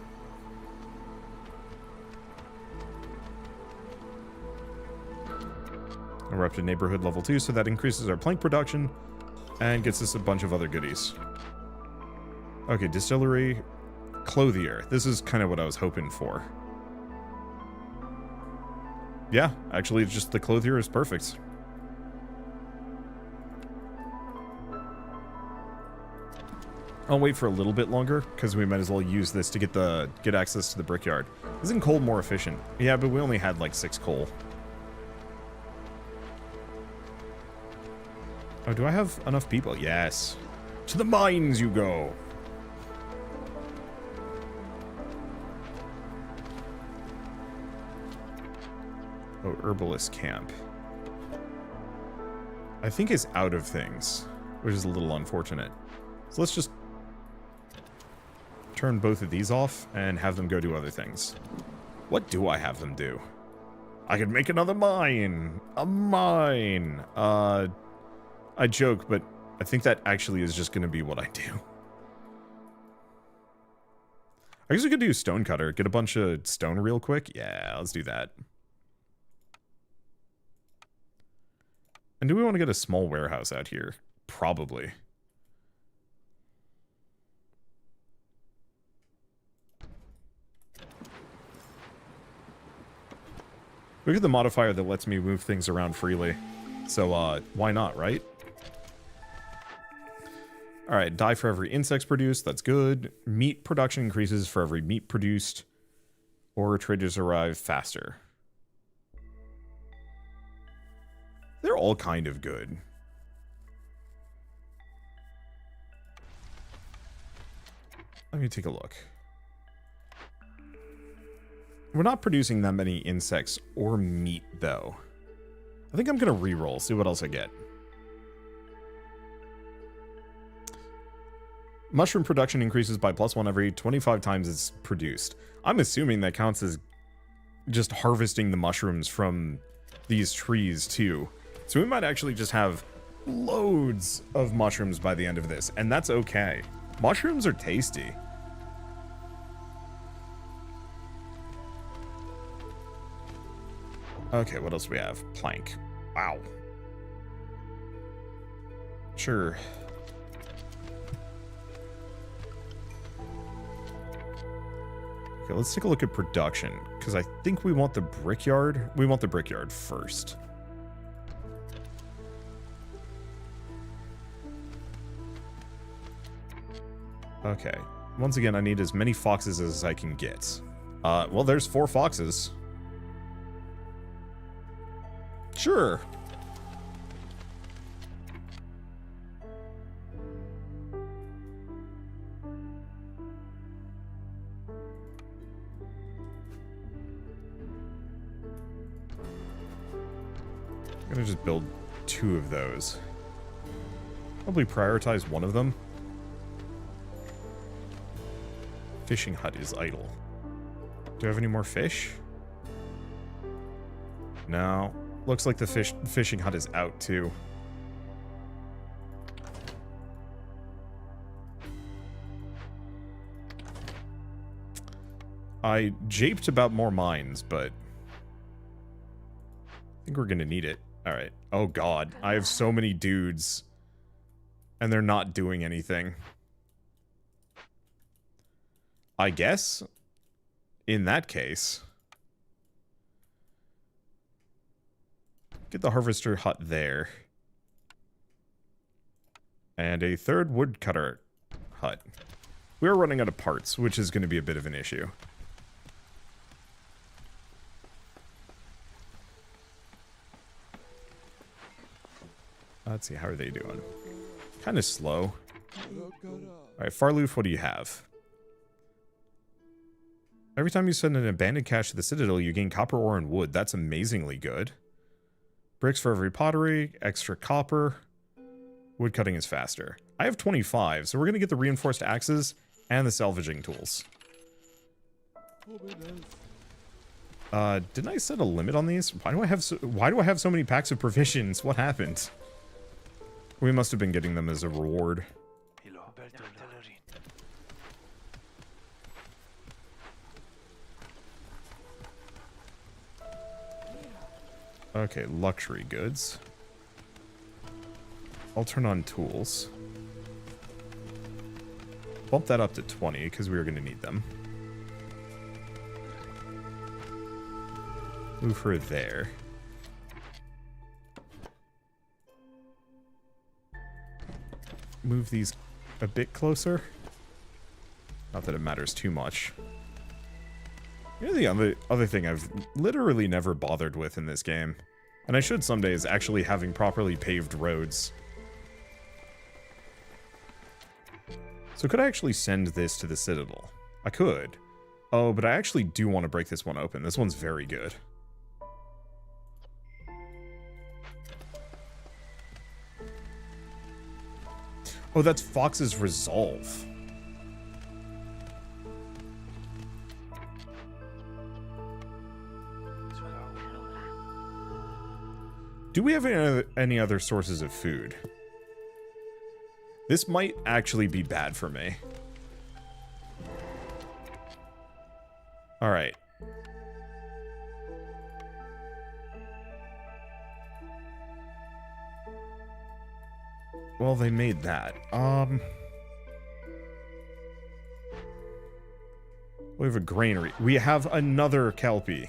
We're up to neighborhood level 2, so that increases our plank production and gets us a bunch of other goodies. Okay, distillery, clothier. This is kind of what I was hoping for. Yeah, actually, it's just the clothier is perfect. I'll wait for a little bit longer, because we might as well use this to get access to the brickyard. Isn't coal more efficient? Yeah, but we only had like 6 coal. Oh, do I have enough people? Yes. To the mines you go! Oh, herbalist camp. I think it's out of things, which is a little unfortunate. So let's just turn both of these off and have them go do other things. What do I have them do? I could make another mine! A mine! I joke, but I think that actually is just going to be what I do. I guess we could do stonecutter. Get a bunch of stone real quick. Yeah, let's do that. And do we want to get a small warehouse out here? Probably. Look at the modifier that lets me move things around freely. So, why not, right? Alright, dye for every insects produced, that's good. Meat production increases for every meat produced. Or traders arrive faster. They're all kind of good. Let me take a look. We're not producing that many insects or meat, though. I think I'm going to reroll, see what else I get. Mushroom production increases by +1 every 25 times it's produced. I'm assuming that counts as just harvesting the mushrooms from these trees, too. So we might actually just have loads of mushrooms by the end of this, and that's okay. Mushrooms are tasty. Okay, what else do we have? Plank. Wow. Sure. Okay, let's take a look at production, because I think we want the brickyard. We want the brickyard first. Okay. Once again, I need as many foxes as I can get. Well, there's 4 foxes. Sure. I'm gonna just build 2 of those. Probably prioritize one of them. Fishing hut is idle. Do I have any more fish? No. Looks like the fishing hut is out too. I japed about more mines, but I think we're gonna need it. Alright. Oh god. I have so many dudes. And they're not doing anything. I guess, in that case, get the harvester hut there. And a third woodcutter hut. We're running out of parts, which is going to be a bit of an issue. Let's see, how are they doing? Kind of slow. Alright, Farloof, what do you have? Every time you send an abandoned cache to the Citadel, you gain copper ore and wood. That's amazingly good. Bricks for every pottery, extra copper. Wood cutting is faster. I have 25, so we're going to get the reinforced axes and the salvaging tools. Didn't I set a limit on these? Why do I have so many packs of provisions? What happened? We must have been getting them as a reward. Okay, luxury goods. I'll turn on tools. Bump that up to 20, because we were going to need them. Move her there. Move these a bit closer. Not that it matters too much. You know, the other thing I've literally never bothered with in this game, and I should someday, is actually having properly paved roads. So could I actually send this to the Citadel? I could. Oh, but I actually do want to break this one open. This one's very good. Oh, that's Fox's Resolve. Do we have any other sources of food? This might actually be bad for me. Alright. Well, they made that. We have a granary. We have another Kelpie.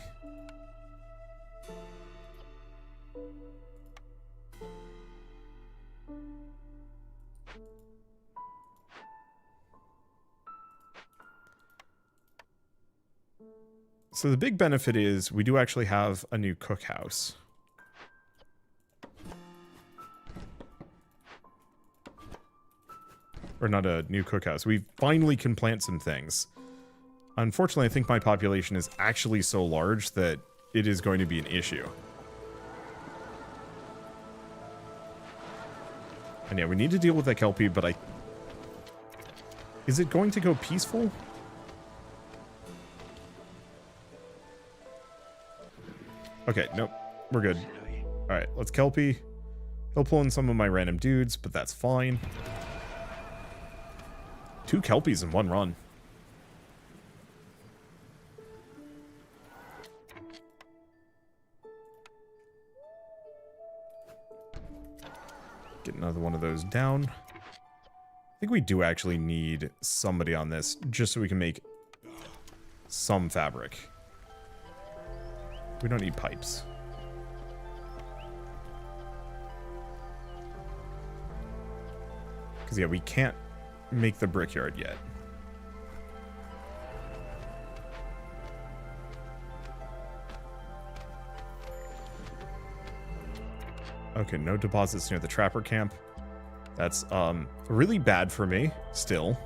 So the big benefit is we do actually have a new cookhouse. Or not a new cookhouse. We finally can plant some things. Unfortunately, I think my population is actually so large that it is going to be an issue. And yeah, we need to deal with that Kelpie, but is it going to go peaceful? Okay, nope. We're good. Alright, let's Kelpie. He'll pull in some of my random dudes, but that's fine. 2 Kelpies in one run. Get another one of those down. I think we do actually need somebody on this, just so we can make some fabric. We don't need pipes. Because, yeah, we can't make the brickyard yet. Okay, no deposits near the trapper camp. That's really bad for me, still.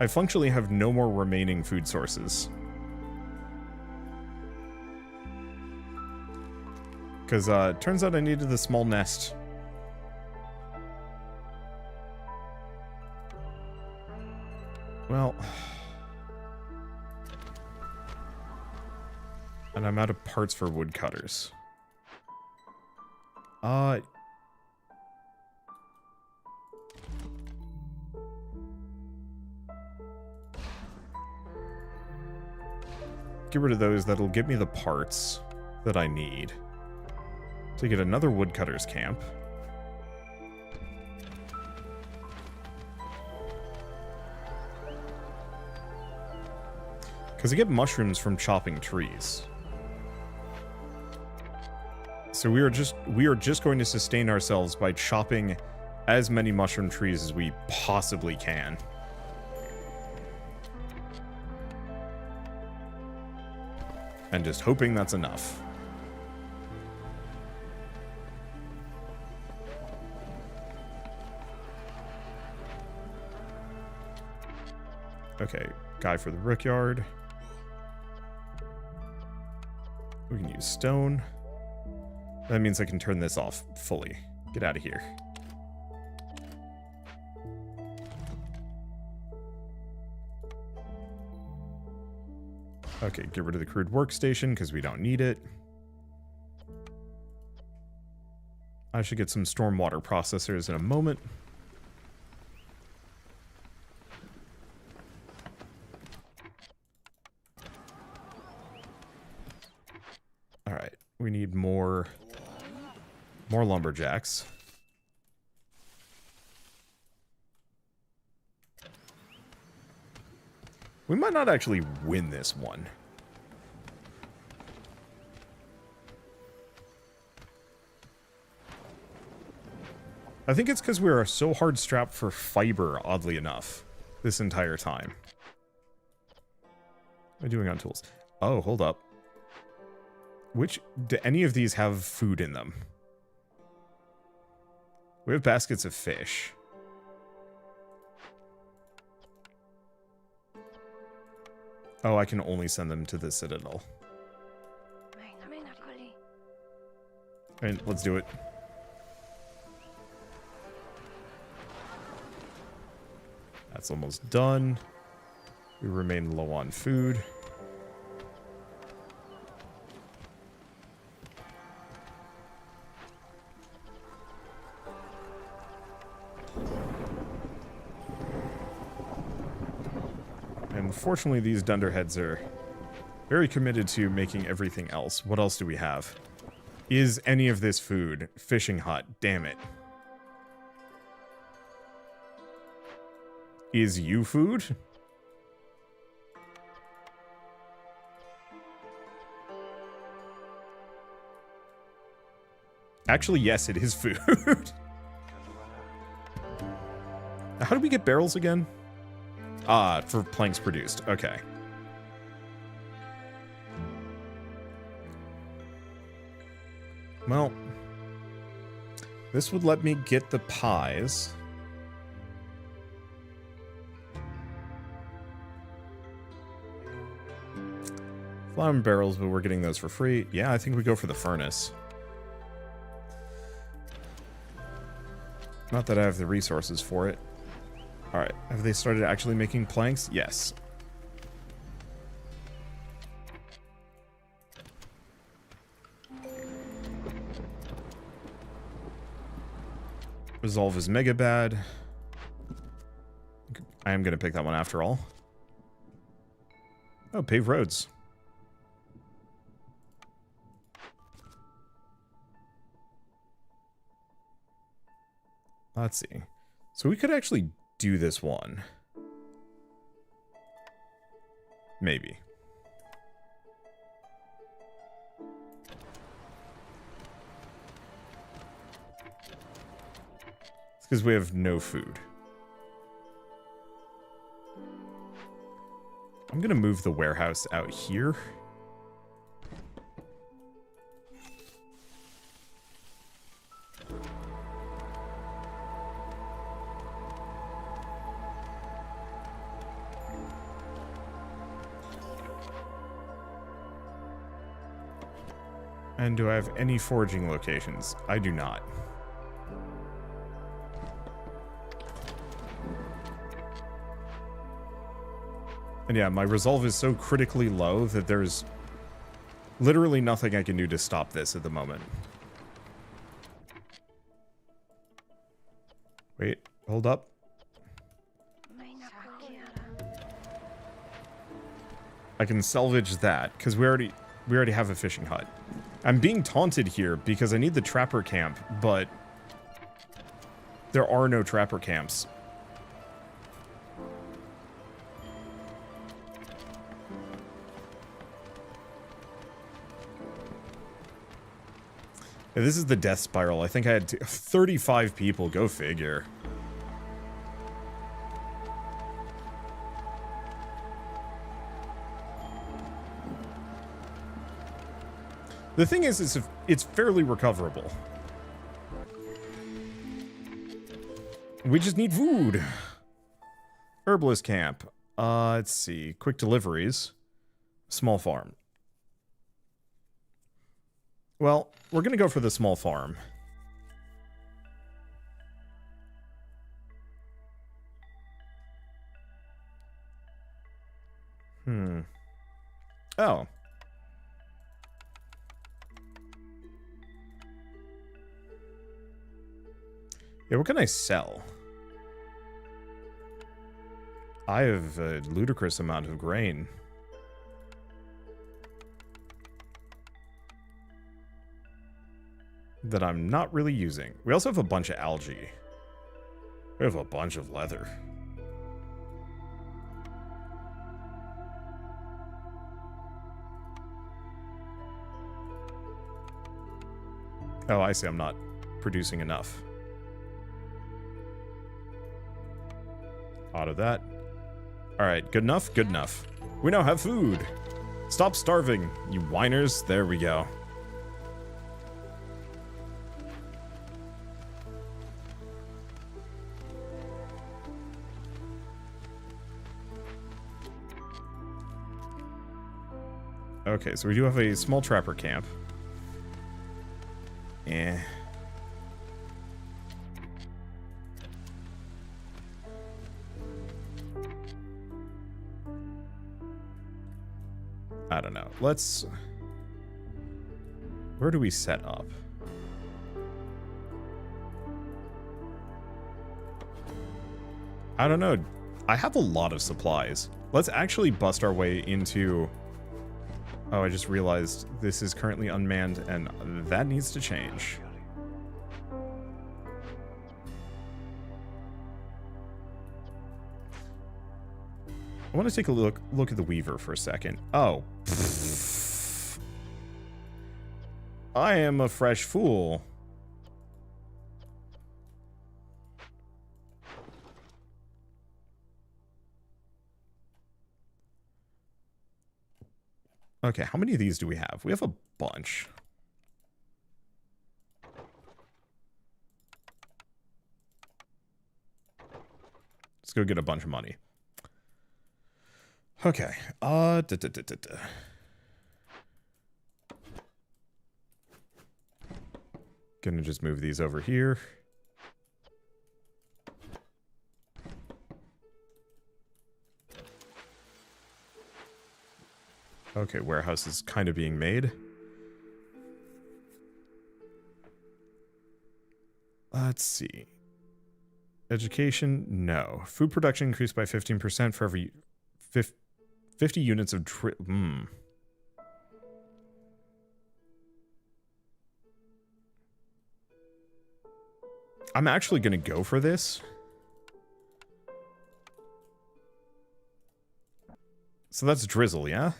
I functionally have no more remaining food sources. Because it turns out I needed the small nest. Well... And I'm out of parts for woodcutters. Get rid of those. That'll give me the parts that I need to get another woodcutter's camp. Because I get mushrooms from chopping trees. So we are just going to sustain ourselves by chopping as many mushroom trees as we possibly can. And just hoping that's enough. Okay, guy for the brickyard. We can use stone. That means I can turn this off fully. Get out of here. Okay, get rid of the crude workstation because we don't need it. I should get some stormwater processors in a moment. Alright, we need more lumberjacks. We might not actually win this one. I think it's because we are so hard strapped for fiber, oddly enough, this entire time. What am I doing on tools? Oh, hold up. Do any of these have food in them? We have baskets of fish. Oh, I can only send them to the Citadel. Alright, let's do it. That's almost done. We remain low on food. Unfortunately, these dunderheads are very committed to making everything else. What else do we have? Is any of this food? Fishing hut. Damn it. Is you food? Actually, yes, it is food. How do we get barrels again? Ah, for planks produced. Okay. Well, this would let me get the pies. Flour and barrels, but we're getting those for free. Yeah, I think we go for the furnace. Not that I have the resources for it. Alright, have they started actually making planks? Yes. Resolve is mega bad. I am going to pick that one after all. Oh, paved roads. Let's see. So we could actually do this one. Maybe. It's because we have no food. I'm gonna move the warehouse out here. And do I have any foraging locations? I do not. And yeah, my resolve is so critically low that there's literally nothing I can do to stop this at the moment. Wait, hold up. I can salvage that, because we already have a fishing hut. I'm being taunted here because I need the trapper camp, but there are no trapper camps. Yeah, this is the death spiral. I think I had 35 people. Go figure. The thing is it's fairly recoverable. We just need food. Herbalist camp. Let's see. Quick deliveries. Small farm. Well, we're gonna go for the small farm. Oh. Yeah, what can I sell? I have a ludicrous amount of grain. That I'm not really using. We also have a bunch of algae. We have a bunch of leather. Oh, I see. I'm not producing enough. Out of that. Alright, good enough? Good enough. We now have food. Stop starving, you whiners. There we go. Okay, so we do have a small trapper camp. Eh. I don't know. Let's... Where do we set up? I don't know. I have a lot of supplies. Let's actually bust our way into... Oh, I just realized this is currently unmanned, and that needs to change. I want to take a look at the Weaver for a second. Oh. I am a fresh fool. Okay, how many of these do we have? We have a bunch. Let's go get a bunch of money. Okay. Gonna just move these over here. Okay, warehouse is kind of being made. Let's see. Education, no. Food production increased by 15% for every 50 units of I'm actually going to go for this. So that's drizzle, yeah?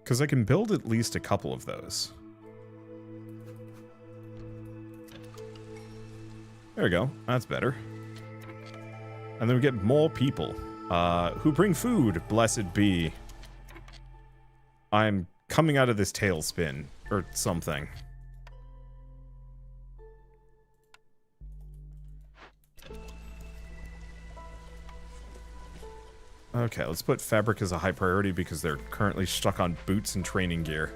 Because I can build at least a couple of those. There we go. That's better. And then we get more people who bring food, blessed be. I'm coming out of this tailspin or something. Okay, let's put fabric as a high priority because they're currently stuck on boots and training gear.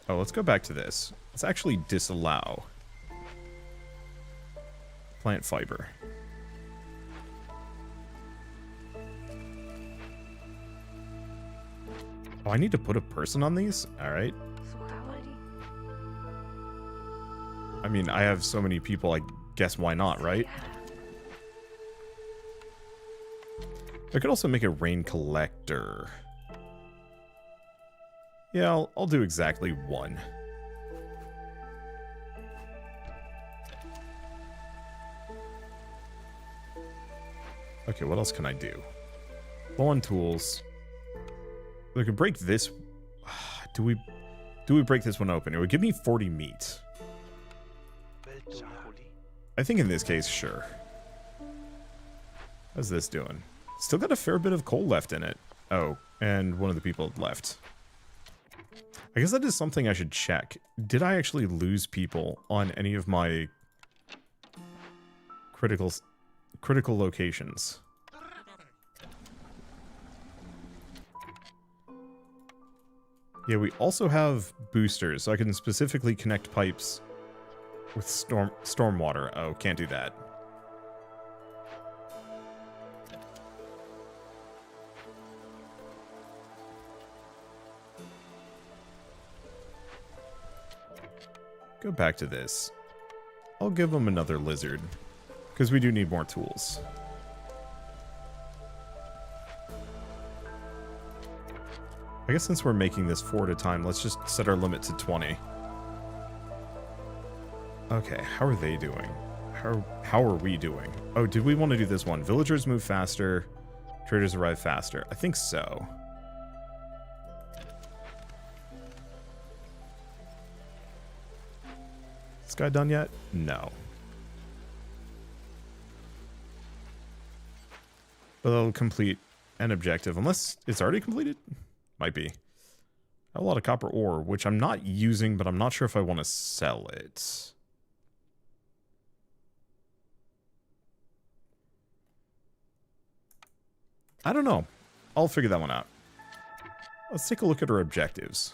Oh, let's go back to this. Let's actually disallow plant fiber. Oh, I need to put a person on these? Alright. I mean, I have so many people, I guess why not, right? I could also make a rain collector. Yeah, I'll do exactly one. Okay, what else can I do? Low on tools. We could break this. Do we break this one open? It would give me 40 meat. I think in this case, sure. How's this doing? Still got a fair bit of coal left in it. Oh, and one of the people left. I guess that is something I should check. Did I actually lose people on any of my critical locations? Yeah, we also have boosters, so I can specifically connect pipes with stormwater. Oh, can't do that. Go back to this. I'll give them another lizard, because we do need more tools. I guess since we're making this 4 at a time, let's just set our limit to 20. Okay, how are they doing? How are we doing? Oh, did we want to do this one? Villagers move faster, traders arrive faster. I think so. This guy done yet? No. But it'll complete an objective, unless it's already completed? Might be. I have a lot of copper ore, which I'm not using, but I'm not sure if I want to sell it. I don't know. I'll figure that one out. Let's take a look at our objectives.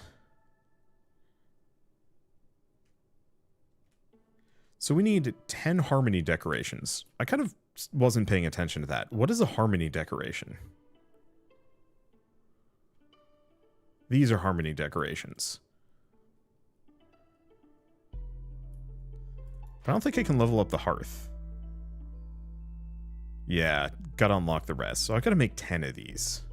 So we need 10 harmony decorations. I kind of wasn't paying attention to that. What is a harmony decoration? These are harmony decorations. But I don't think I can level up the hearth. Yeah, gotta unlock the rest. So I gotta make 10 of these.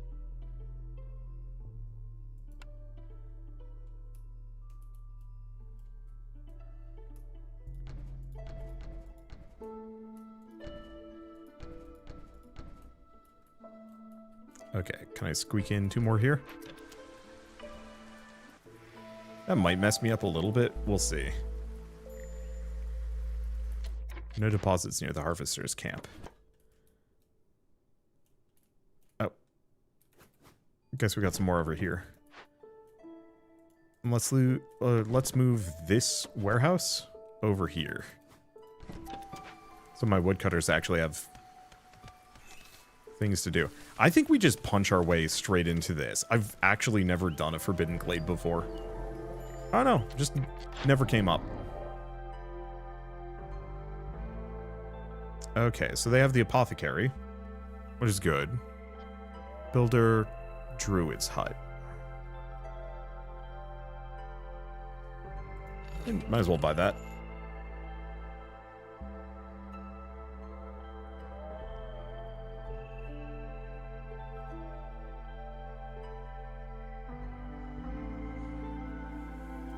Okay, can I squeak in 2 more here? That might mess me up a little bit. We'll see. No deposits near the harvester's camp. Oh. Guess we got some more over here. And let's move this warehouse over here. So my woodcutters actually have things to do. I think we just punch our way straight into this. I've actually never done a Forbidden Glade before. I don't know, just never came up. Okay, so they have the apothecary, which is good. Builder, druid's hut. Might as well buy that.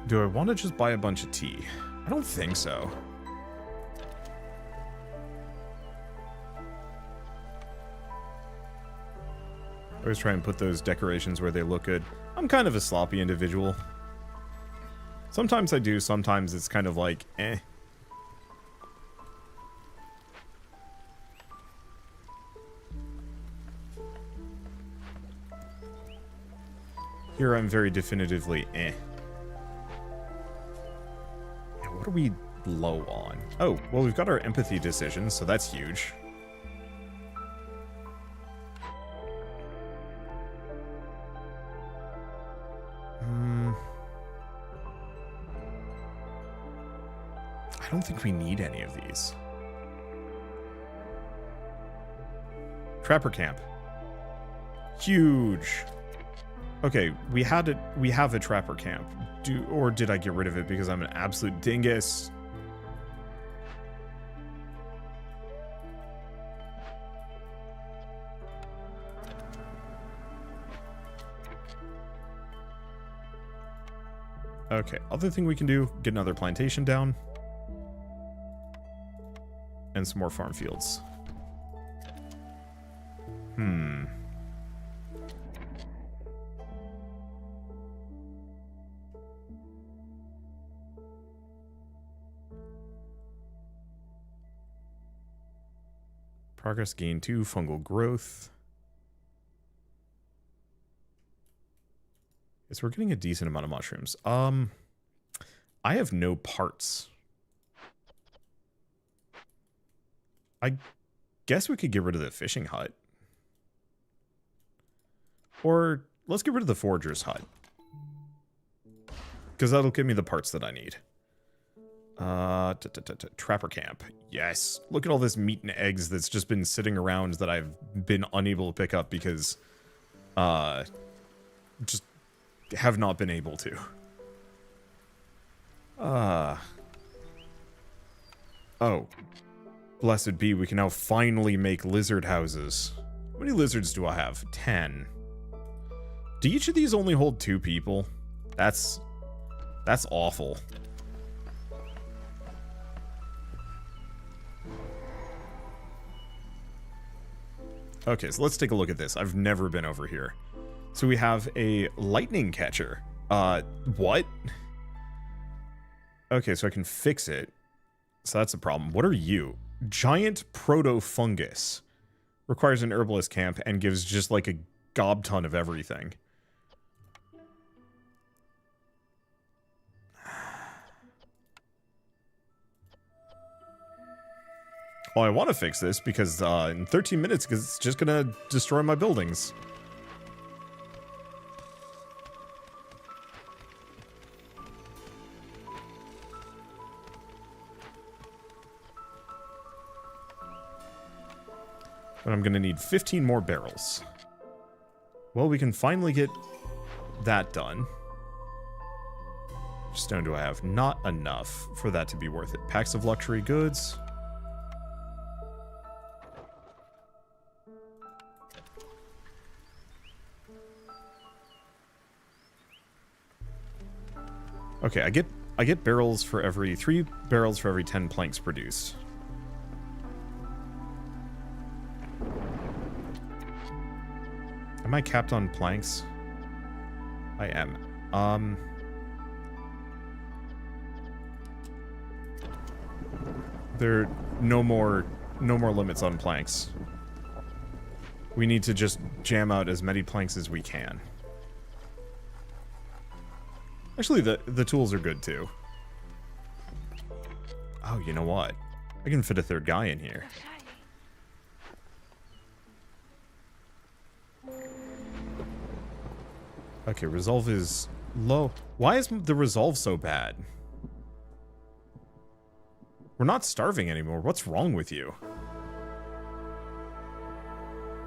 Do I want to just buy a bunch of tea? I don't think so. I always try and put those decorations where they look good. I'm kind of a sloppy individual. Sometimes I do, sometimes it's kind of like, eh. Here I'm very definitively, eh. What are we low on? Oh, well, we've got our empathy decisions, so that's huge. I don't think we need any of these. Trapper camp. Huge. Okay, we have a trapper camp. Or did I get rid of it because I'm an absolute dingus? Okay, other thing we can do, get another plantation down. And some more farm fields. Hmm. Progress gain 2, fungal growth. Yes, we're getting a decent amount of mushrooms. I have no parts. I guess we could get rid of the fishing hut. Or let's get rid of the forager's hut. Because that'll give me the parts that I need. Trapper camp. Yes. Look at all this meat and eggs that's just been sitting around that I've been unable to pick up because just have not been able to. Oh. Blessed be, we can now finally make lizard houses. How many lizards do I have? 10. Do each of these only hold 2 people? That's awful. Okay, so let's take a look at this. I've never been over here. So we have a lightning catcher. What? Okay, so I can fix it. So that's a problem. What are you? Giant proto-fungus. Requires an herbalist camp and gives just like a gob ton of everything. Well, I want to fix this because in 13 minutes, because it's just going to destroy my buildings. But I'm going to need 15 more barrels. Well, we can finally get that done. Stone do I have? Not enough for that to be worth it. Packs of luxury goods. Okay, I get barrels for every 3 barrels for every 10 planks produced. Am I capped on planks? I am. There are no more limits on planks. We need to just jam out as many planks as we can. Actually, the tools are good, too. Oh, you know what? I can fit a 3rd guy in here. Okay, resolve is low. Why is the resolve so bad? We're not starving anymore. What's wrong with you?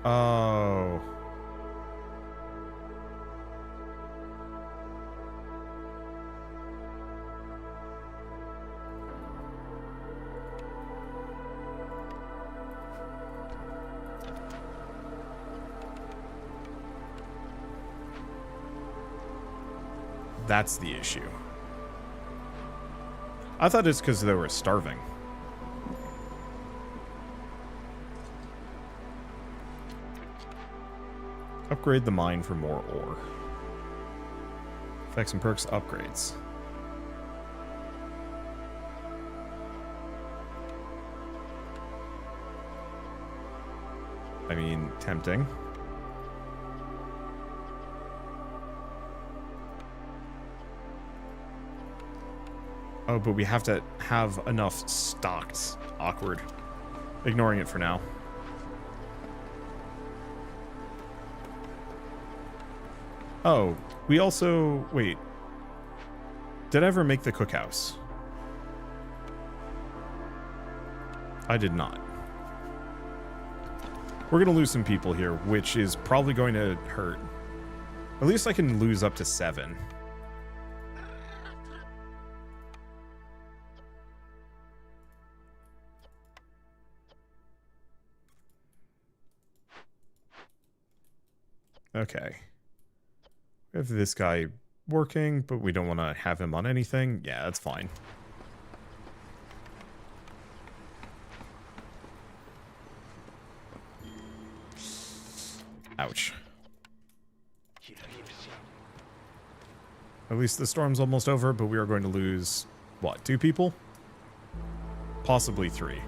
Oh... That's the issue. I thought it's because they were starving. Upgrade the mine for more ore. Effects and perks upgrades. I mean, tempting. Oh, but we have to have enough stocked. Awkward. Ignoring it for now. Oh, we also... Wait. Did I ever make the cookhouse? I did not. We're going to lose some people here, which is probably going to hurt. At least I can lose up to 7. Okay. We have this guy working, but we don't want to have him on anything. Yeah, that's fine. Ouch. At least the storm's almost over, but we are going to lose, what, 2 people? Possibly 3.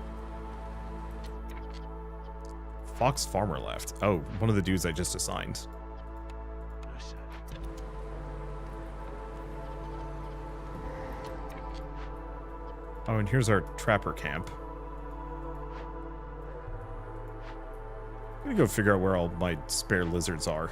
Fox Farmer left. Oh, one of the dudes I just assigned. Oh, and here's our trapper camp. I'm gonna go figure out where all my spare lizards are.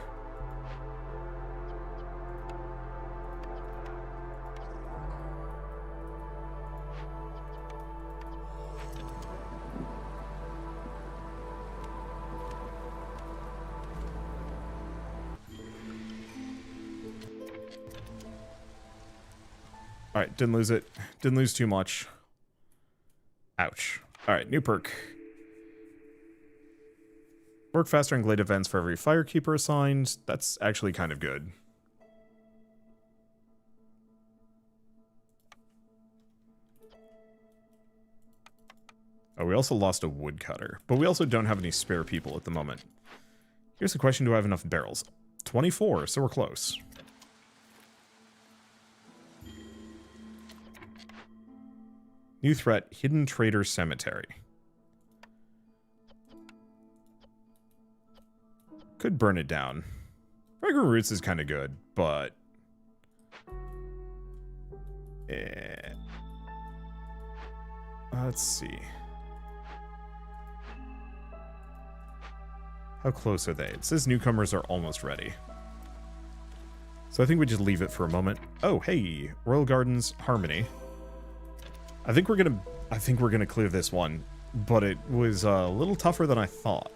Alright, didn't lose it. Didn't lose too much. Ouch. Alright, new perk. Work faster in glade events for every firekeeper assigned. That's actually kind of good. Oh, we also lost a woodcutter. But we also don't have any spare people at the moment. Here's the question, do I have enough barrels? 24, so we're close. New threat, Hidden Trader Cemetery. Could burn it down. Regular Roots is kind of good, but... Let's see. How close are they? It says newcomers are almost ready. So I think we just leave it for a moment. Oh, hey! Royal Gardens Harmony. I think we're gonna clear this one, but it was a little tougher than I thought.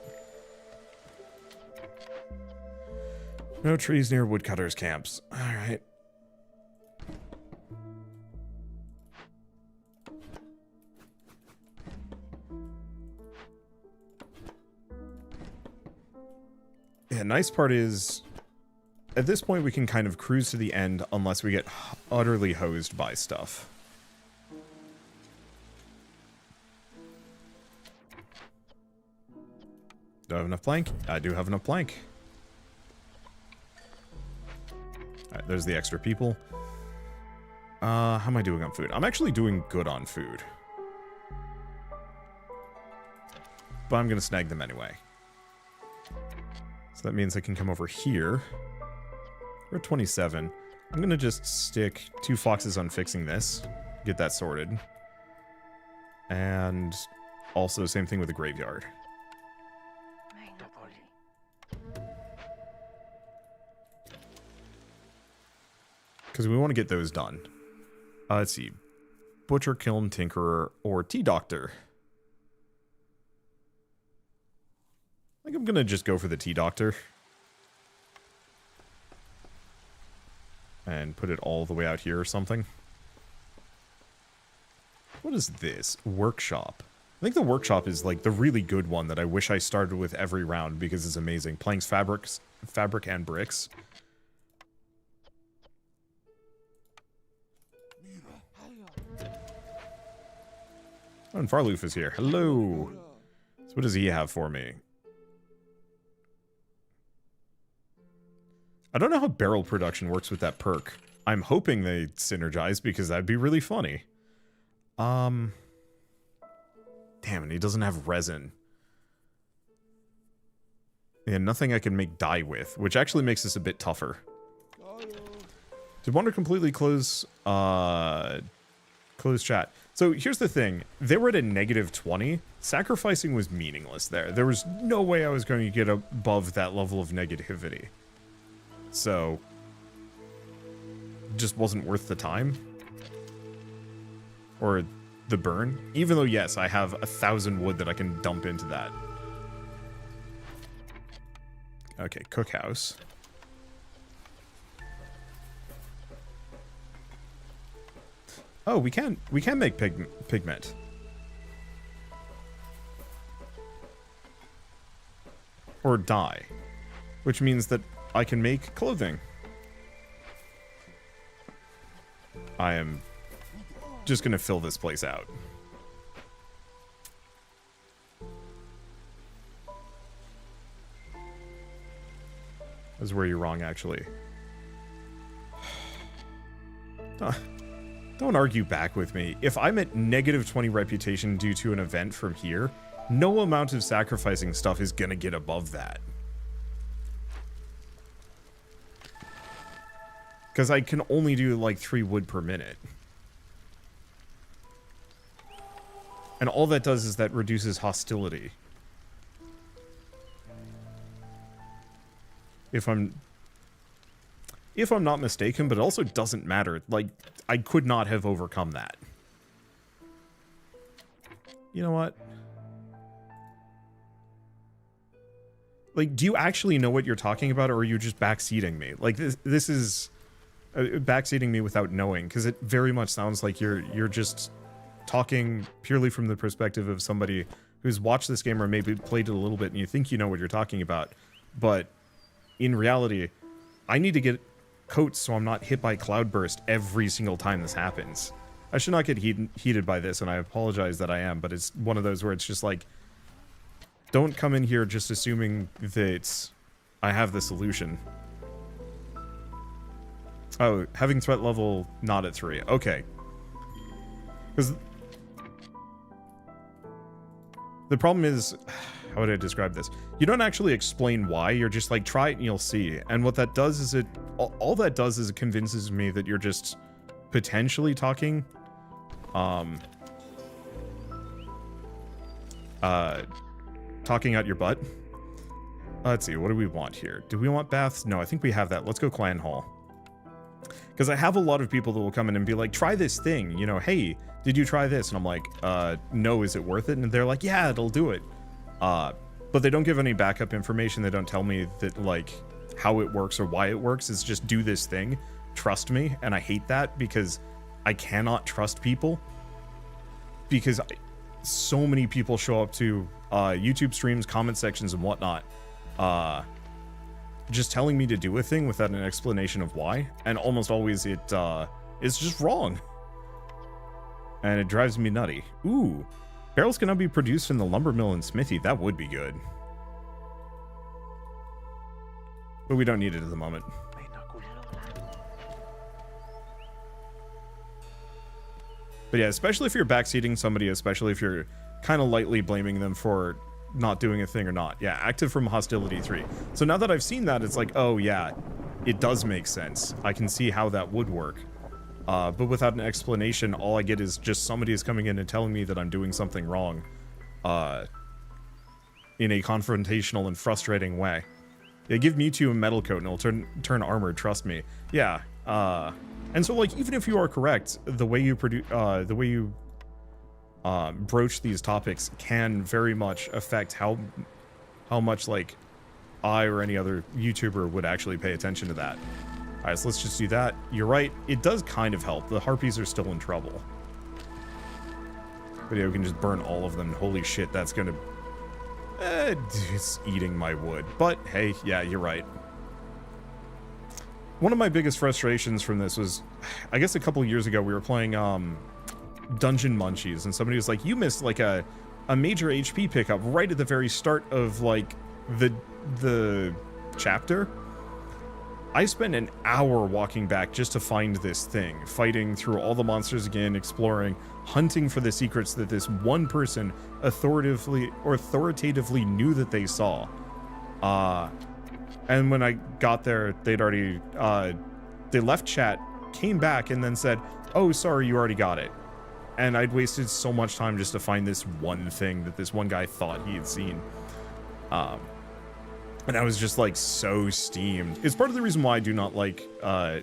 No trees near woodcutters' camps. Alright. Yeah, nice part is, at this point we can kind of cruise to the end unless we get utterly hosed by stuff. Do I have enough plank? I do have enough plank. Alright, there's the extra people. How am I doing on food? I'm actually doing good on food. But I'm gonna snag them anyway. So that means I can come over here. We're at 27. I'm gonna just stick 2 foxes on fixing this. Get that sorted. And also same thing with the graveyard. Because we want to get those done. Let's see. Butcher, Kiln, Tinkerer, or Tea Doctor. I think I'm going to just go for the Tea Doctor. And put it all the way out here or something. What is this? Workshop. I think the workshop is like the really good one that I wish I started with every round because it's amazing. Planks, fabric, and bricks. Oh, and Farloof is here. Hello. So what does he have for me? I don't know how barrel production works with that perk. I'm hoping they synergize because that'd be really funny. Damn, and he doesn't have resin. Yeah, nothing I can make dye with, which actually makes this a bit tougher. Did Wander completely close chat? So here's the thing. They were at a -20. Sacrificing was meaningless there. There was no way I was going to get above that level of negativity. So, just wasn't worth the time. Or the burn. Even though, yes, I have 1,000 wood that I can dump into that. Okay, cookhouse. Oh, we can make pigment. Or dye. Which means that I can make clothing. I am just gonna fill this place out. That's where you're wrong, actually. Don't argue back with me. If I'm at -20 reputation due to an event from here, no amount of sacrificing stuff is gonna get above that. Because I can only do like 3 wood per minute. And all that does is that reduces hostility. If I'm not mistaken, but it also doesn't matter. Like, I could not have overcome that. You know what? Like, do you actually know what you're talking about, or are you just backseating me? Like, this is backseating me without knowing, because it very much sounds like you're just talking purely from the perspective of somebody who's watched this game or maybe played it a little bit, and you think you know what you're talking about. But in reality, I need to get coats so I'm not hit by cloudburst every single time this happens. I should not get heated by this, and I apologize that I am, but it's one of those where it's just like, don't come in here just assuming that I have the solution. Oh, having threat level not at 3. Okay. Because the problem is, how would I describe this? You don't actually explain why, you're just like, try it and you'll see. And what that does is all that does is it convinces me that you're just potentially talking, talking out your butt. Let's see, what do we want here? Do we want baths? No, I think we have that. Let's go clan hall. Because I have a lot of people that will come in and be like, try this thing, you know, hey, did you try this? And I'm like, no, is it worth it? And they're like, yeah, it'll do it. But they don't give any backup information. They don't tell me that, like, how it works or why it works. It's just do this thing, trust me. And I hate that because I cannot trust people. Because so many people show up to YouTube streams, comment sections, and whatnot, just telling me to do a thing without an explanation of why. And almost always it's just wrong. And it drives me nutty. Ooh, barrels can now be produced in the lumber mill and smithy. That would be good. But we don't need it at the moment. But yeah, especially if you're backseating somebody, especially if you're kind of lightly blaming them for not doing a thing or not. Yeah, active from hostility 3. So now that I've seen that, it's like, oh yeah, it does make sense. I can see how that would work. But without an explanation, all I get is just somebody is coming in and telling me that I'm doing something wrong, in a confrontational and frustrating way. Yeah, give Mewtwo a metal coat and it'll turn armored, trust me. Yeah, and so, like, even if you are correct, the way you broach these topics can very much affect how much, like, I or any other YouTuber would actually pay attention to that. Alright, so let's just do that. You're right, it does kind of help. The harpies are still in trouble. But yeah, we can just burn all of them. Holy shit, that's gonna... it's eating my wood. But, hey, yeah, you're right. One of my biggest frustrations from this was, I guess a couple years ago, we were playing, Dungeon Munchies, and somebody was like, you missed, like, a major HP pickup right at the very start of, like, the chapter. I spent an hour walking back just to find this thing, fighting through all the monsters again, exploring, hunting for the secrets that this one person authoritatively knew that they saw. And when I got there, they'd already, they left chat, came back, and then said, oh, sorry, you already got it. And I'd wasted so much time just to find this one thing that this one guy thought he had seen. And I was just, like, so steamed. It's part of the reason why I do not like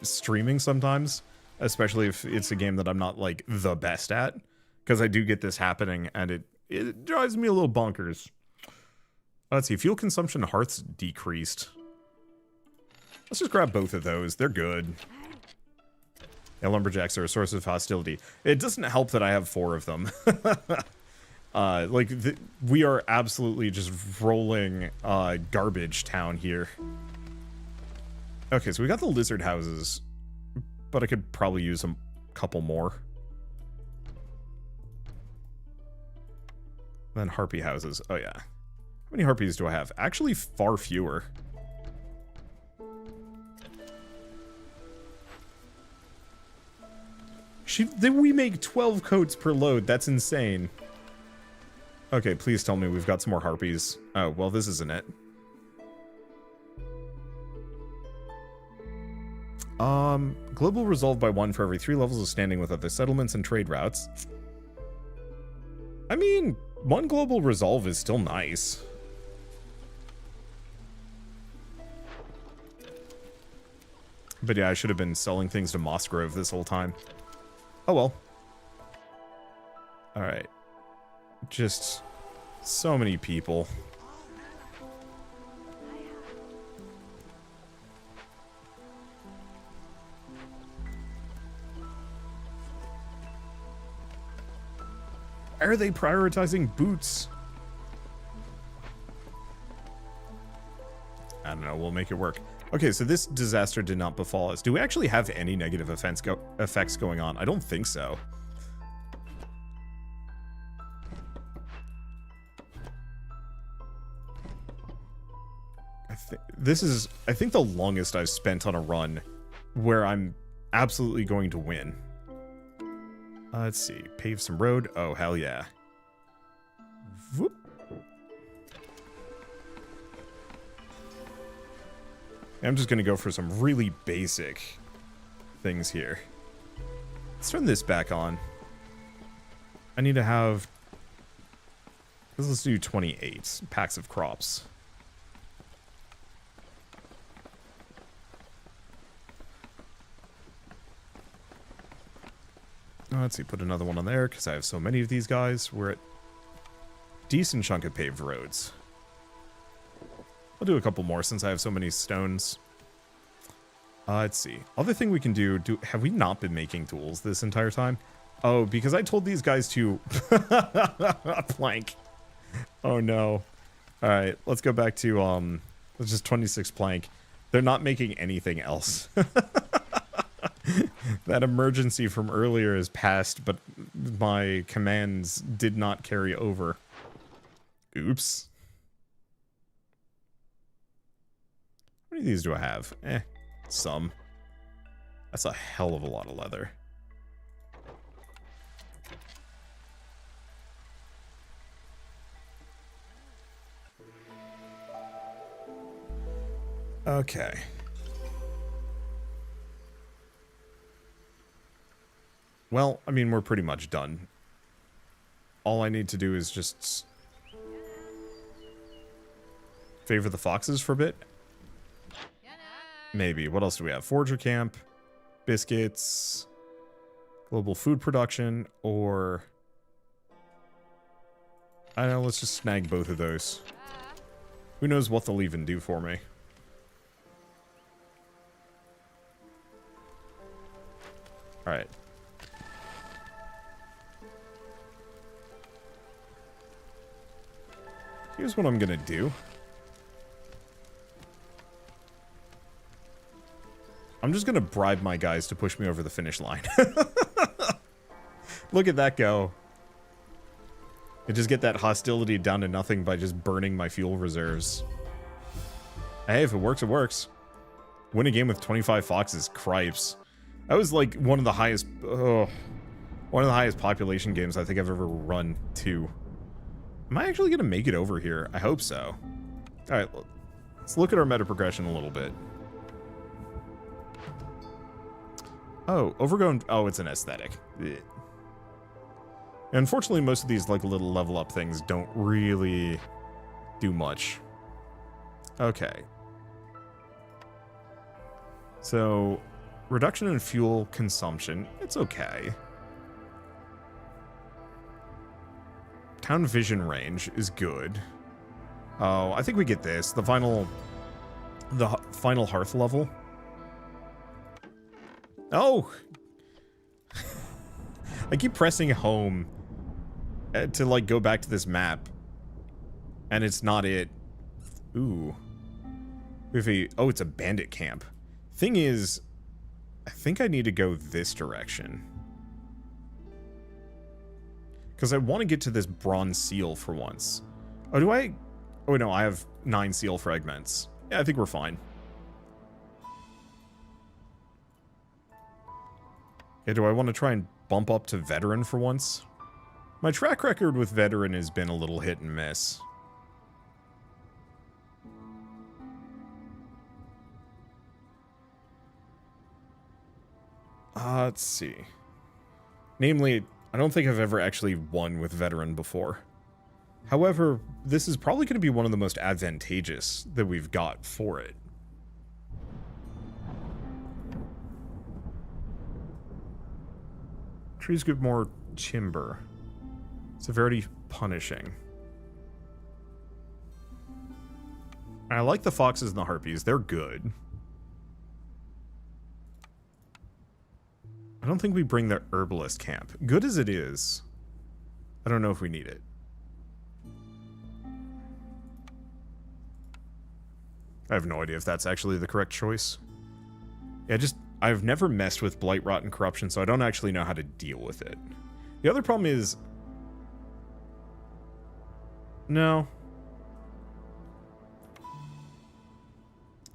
streaming sometimes, especially if it's a game that I'm not, like, the best at. Because I do get this happening, and it drives me a little bonkers. Let's see, fuel consumption hearts decreased. Let's just grab both of those. They're good. Yeah, lumberjacks are a source of hostility. It doesn't help that I have 4 of them. We are absolutely just rolling garbage town here. Okay, so we got the lizard houses, but I could probably use a couple more. Then harpy houses. Oh yeah. How many harpies do I have? Actually, far fewer. We make 12 coats per load. That's insane. Okay, please tell me we've got some more harpies. Oh, well, this isn't it. Global resolve by 1 for every 3 levels of standing with other settlements and trade routes. I mean, 1 global resolve is still nice. But yeah, I should have been selling things to Mossgrove this whole time. Oh well. Alright. Just so many people. Why are they prioritizing boots? I don't know, we'll make it work. Okay, so this disaster did not befall us. Do we actually have any negative effects going on? I don't think so. I think the longest I've spent on a run where I'm absolutely going to win. Let's see, pave some road. Oh, hell yeah. Whoop. I'm just going to go for some really basic things here. Let's turn this back on. I need to have... Let's do 28 packs of crops. Let's see, put another one on there because I have so many of these guys. We're at decent chunk of paved roads. I'll do a couple more since I have so many stones. Let's see. Other thing we can do, have we not been making tools this entire time? Oh, because I told these guys to plank. Oh no. Alright, let's go back to let's just 26 plank. They're not making anything else. That emergency from earlier is past, but my commands did not carry over. Oops. How many of these do I have? Some. That's a hell of a lot of leather. Okay. Well, I mean, we're pretty much done. All I need to do is just favor the foxes for a bit. Maybe. What else do we have? Forger camp, biscuits, global food production, or... I don't know, let's just snag both of those. Who knows what they'll even do for me. Alright. Here's what I'm gonna do. I'm just gonna bribe my guys to push me over the finish line. Look at that go. And just get that hostility down to nothing by just burning my fuel reserves. Hey, if it works, it works. Win a game with 25 foxes, cripes. That was like one of the highest population games I think I've ever run too. Am I actually gonna make it over here? I hope so. Alright, let's look at our meta progression a little bit. Oh, overgrown. Oh, it's an aesthetic. Ugh. Unfortunately, most of these like little level up things don't really do much. Okay. So, reduction in fuel consumption. It's okay. Town vision range is good. Oh, I think we get this. The final hearth level. Oh! I keep pressing home to, like, go back to this map. And it's not it. Ooh. We have a... Oh, it's a bandit camp. Thing is, I think I need to go this direction. Because I want to get to this bronze seal for once. Oh, do I... Oh, no, I have 9 seal fragments. Yeah, I think we're fine. Yeah, do I want to try and bump up to veteran for once? My track record with veteran has been a little hit and miss. Let's see. Namely, I don't think I've ever actually won with veteran before. However, this is probably going to be one of the most advantageous that we've got for it. Trees give more timber. Severity punishing. I like the foxes and the harpies. They're good. I don't think we bring the herbalist camp. Good as it is, I don't know if we need it. I have no idea if that's actually the correct choice. Yeah, I've never messed with blight, rot, and corruption, so I don't actually know how to deal with it. The other problem is... No.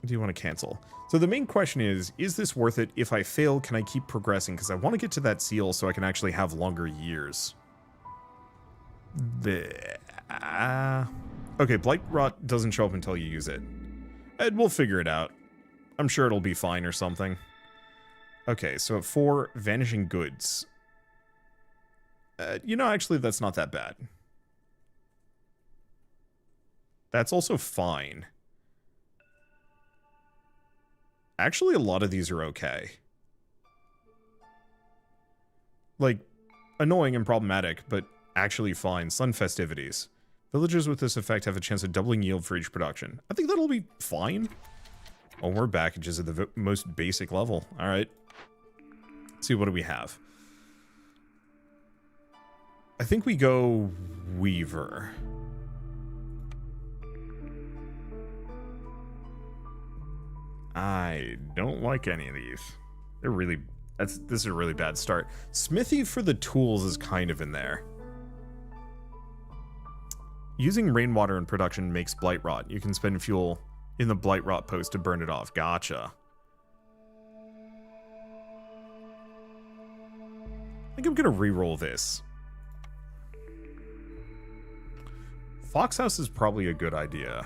Do you want to cancel? So the main question is this worth it? If I fail, can I keep progressing? Because I want to get to that seal so I can actually have longer years. Okay, blight, rot doesn't show up until you use it. And we'll figure it out. I'm sure it'll be fine or something. Okay, so at 4, vanishing goods. You know, actually, that's not that bad. That's also fine. Actually, a lot of these are okay. Like, annoying and problematic, but actually fine. Sun festivities. Villagers with this effect have a chance of doubling yield for each production. I think that'll be fine. Oh, we're back just at the most basic level. Alright. Let's see, what do we have? I think we go Weaver. I don't like any of these. They're really... this is a really bad start. Smithy for the tools is kind of in there. Using rainwater in production makes blight rot. You can spend fuel in the blight rot post to burn it off. Gotcha. I think I'm gonna re-roll this. Foxhouse is probably a good idea.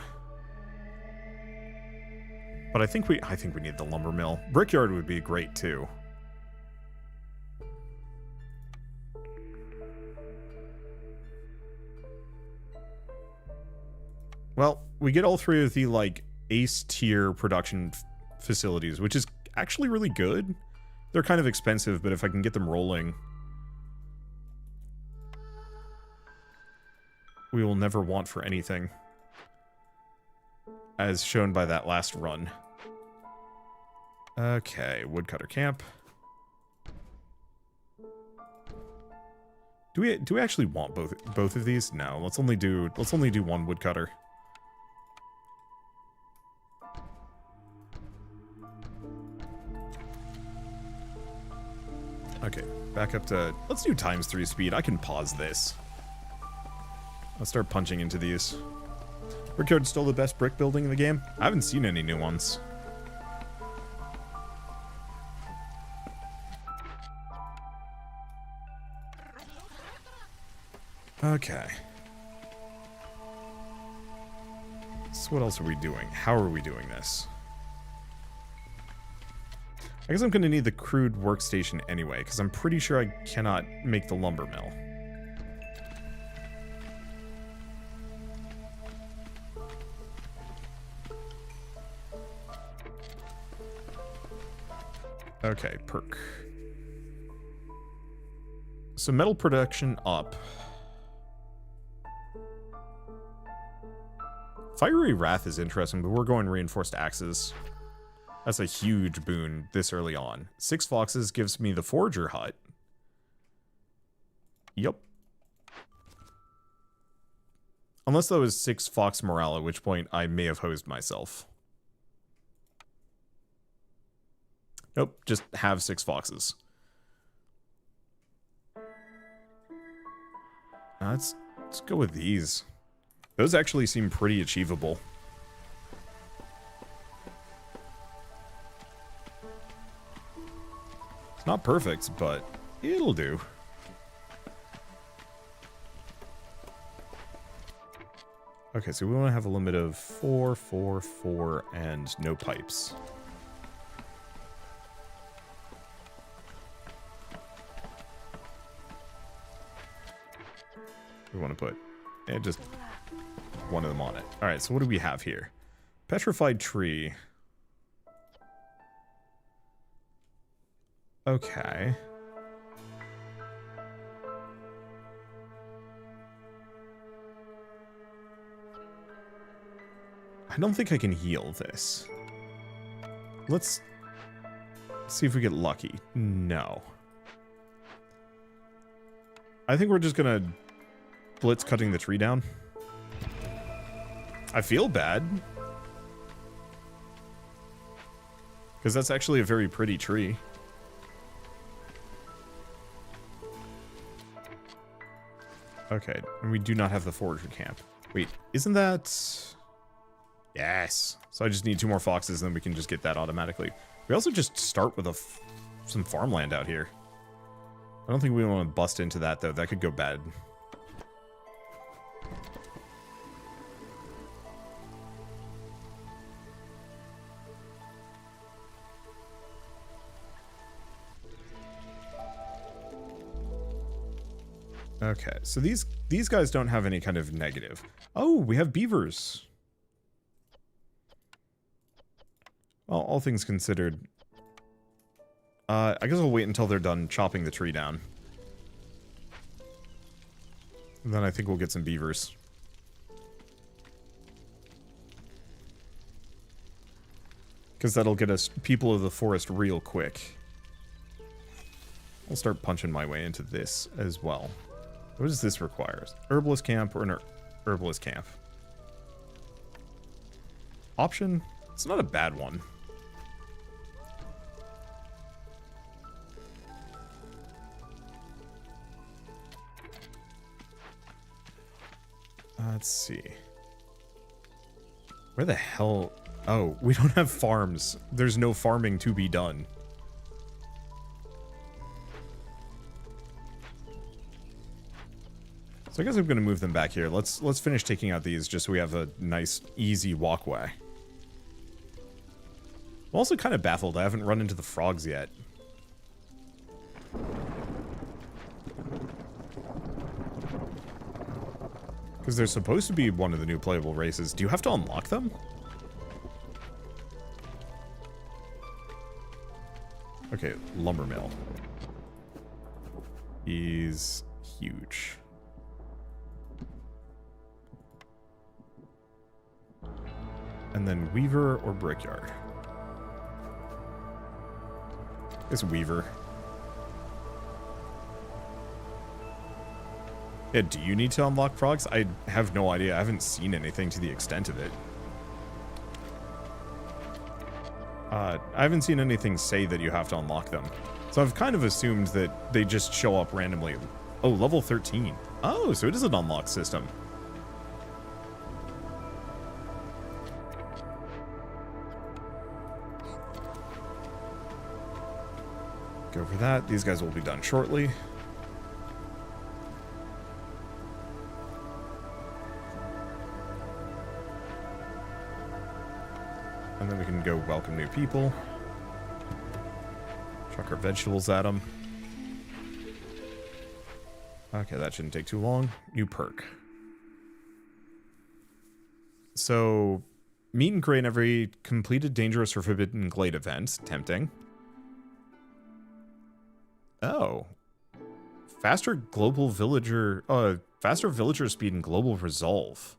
But I think we need the lumber mill. Brickyard would be great too. Well, we get all three of the, like, ace tier production facilities, which is actually really good. They're kind of expensive, but if I can get them rolling, we will never want for anything. As shown by that last run. Okay, woodcutter camp. Do we actually want both of these? No, let's only do one woodcutter. Okay, back up to... Let's do ×3 speed. I can pause this. Let's start punching into these. Brickyard's still the best brick building in the game? I haven't seen any new ones. Okay. So what else are we doing? How are we doing this? I guess I'm going to need the crude workstation anyway, because I'm pretty sure I cannot make the lumber mill. Okay, perk. So metal production up. Fiery Wrath is interesting, but we're going reinforced axes. That's a huge boon this early on. 6 foxes gives me the forager hut. Yep. Unless that was 6 fox morale, at which point I may have hosed myself. Nope, just have 6 foxes. Let's go with these. Those actually seem pretty achievable. It's not perfect, but it'll do. Okay, so we want to have a limit of 4, 4, 4, and no pipes. We want to put just one of them on it. All right, so what do we have here? Petrified tree. Okay. I don't think I can heal this. Let's see if we get lucky. No. I think we're just gonna blitz cutting the tree down. I feel bad. Because that's actually a very pretty tree. Okay, and we do not have the forager camp. Wait, isn't that... Yes. So I just need 2 more foxes, and then we can just get that automatically. We also just start with some farmland out here. I don't think we want to bust into that, though. That could go bad. Okay, so these guys don't have any kind of negative. Oh, we have beavers. Well, all things considered, I guess I'll wait until they're done chopping the tree down. And then I think we'll get some beavers. Because that'll get us people of the forest real quick. I'll start punching my way into this as well. What does this require? Herbalist camp or an herbalist camp? Option? It's not a bad one. Let's see. Where the hell... Oh, we don't have farms. There's no farming to be done. So I guess I'm going to move them back here. Let's finish taking out these just so we have a nice, easy walkway. I'm also kind of baffled. I haven't run into the frogs yet. Because they're supposed to be one of the new playable races. Do you have to unlock them? Okay, lumber mill. He's huge. And then weaver or brickyard. It's weaver. Yeah, do you need to unlock frogs? I have no idea. I haven't seen anything to the extent of it. I haven't seen anything say that you have to unlock them. So I've kind of assumed that they just show up randomly. Oh, level 13. Oh, so it is an unlock system. Go for that. These guys will be done shortly. And then we can go welcome new people. Chuck our vegetables at them. Okay, that shouldn't take too long. New perk. So, meet and grain every completed dangerous or forbidden glade event. Tempting. Oh. Faster global villager... faster villager speed and global resolve.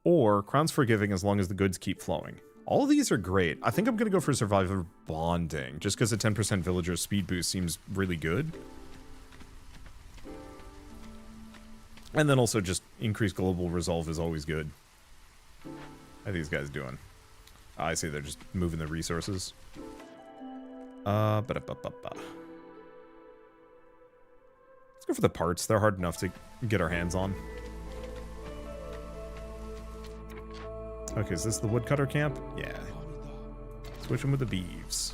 Or crowns forgiving as long as the goods keep flowing. All of these are great. I think I'm going to go for survivor bonding, just because a 10% villager speed boost seems really good. And then also just increased global resolve is always good. How are these guys doing? I see they're just moving the resources. Let's go for the parts. They're hard enough to get our hands on. Okay, is this the woodcutter camp? Yeah. Switching with the beeves.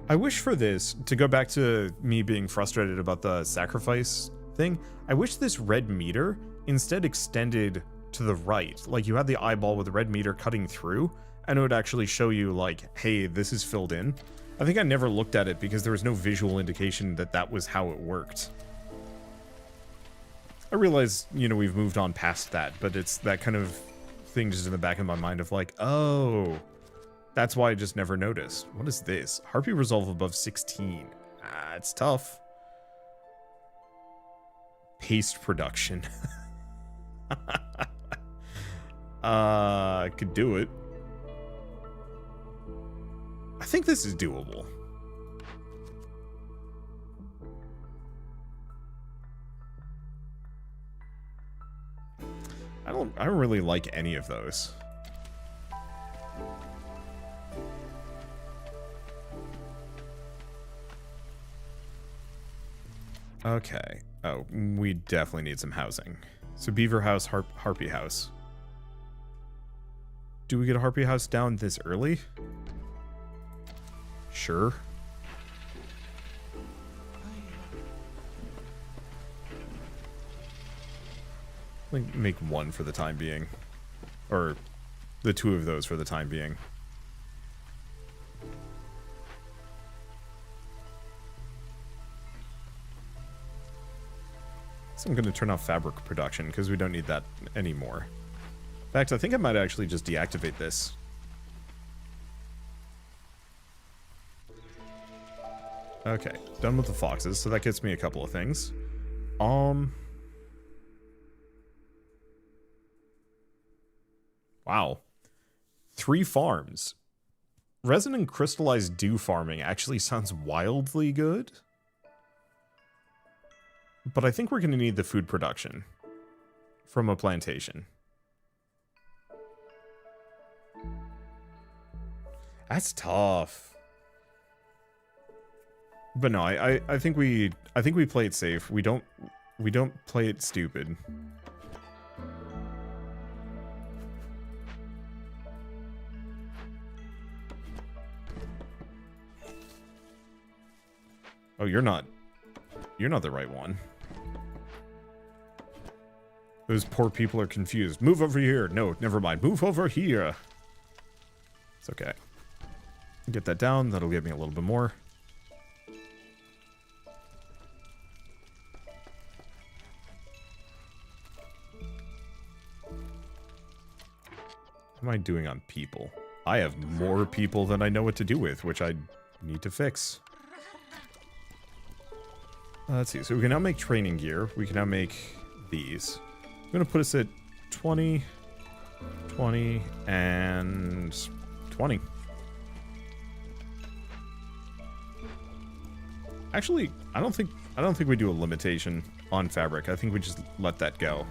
I wish for this, to go back to me being frustrated about the sacrifice thing, I wish this red meter instead extended to the right. Like, you had the eyeball with the red meter cutting through, and it would actually show you, like, hey, this is filled in. I think I never looked at it because there was no visual indication that that was how it worked. I realize, you know, we've moved on past that, but it's that kind of thing just in the back of my mind of like, oh... That's why I just never noticed. What is this? Harpy resolve above 16. Ah, it's tough. Paste production. I could do it. I think this is doable. I don't really like any of those. Okay. Oh, we definitely need some housing. So beaver house, harpy house. Do we get a harpy house down this early? Sure. Like, make one for the time being. Or the two of those for the time being. So I'm going to turn off fabric production because we don't need that anymore. In fact, I think I might actually just deactivate this. Okay, done with the foxes, so that gets me a couple of things. Wow. 3 farms. Resin and crystallized dew farming actually sounds wildly good. But I think we're going to need the food production from a plantation. That's tough. But no, I think we play it safe. We don't play it stupid. Oh, you're not the right one. Those poor people are confused. Move over here. No, never mind. Move over here. It's okay. Get that down. That'll give me a little bit more. What am I doing on people? I have more people than I know what to do with, which I need to fix. Let's see. So we can now make training gear. We can now make these. I'm going to put us at 20, 20, and 20. Actually, I don't think we do a limitation on fabric. I think we just let that go.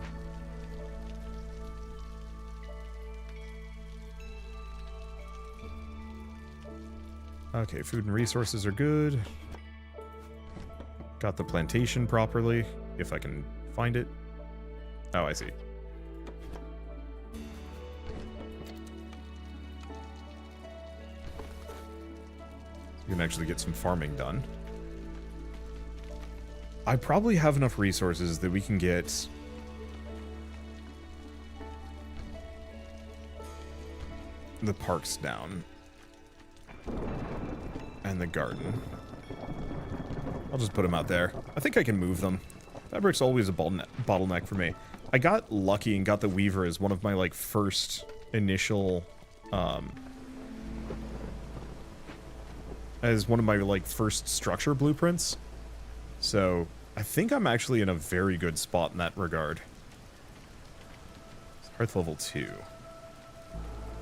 Okay, food and resources are good. Got the plantation properly, if I can find it. Oh, I see. You can actually get some farming done. I probably have enough resources that we can get the parks down. And the garden. I'll just put them out there. I think I can move them. Fabric's always a bottleneck for me. I got lucky and got the weaver as one of my, like, first initial, as one of my, like, first structure blueprints. So, I think I'm actually in a very good spot in that regard. Hearth level 2.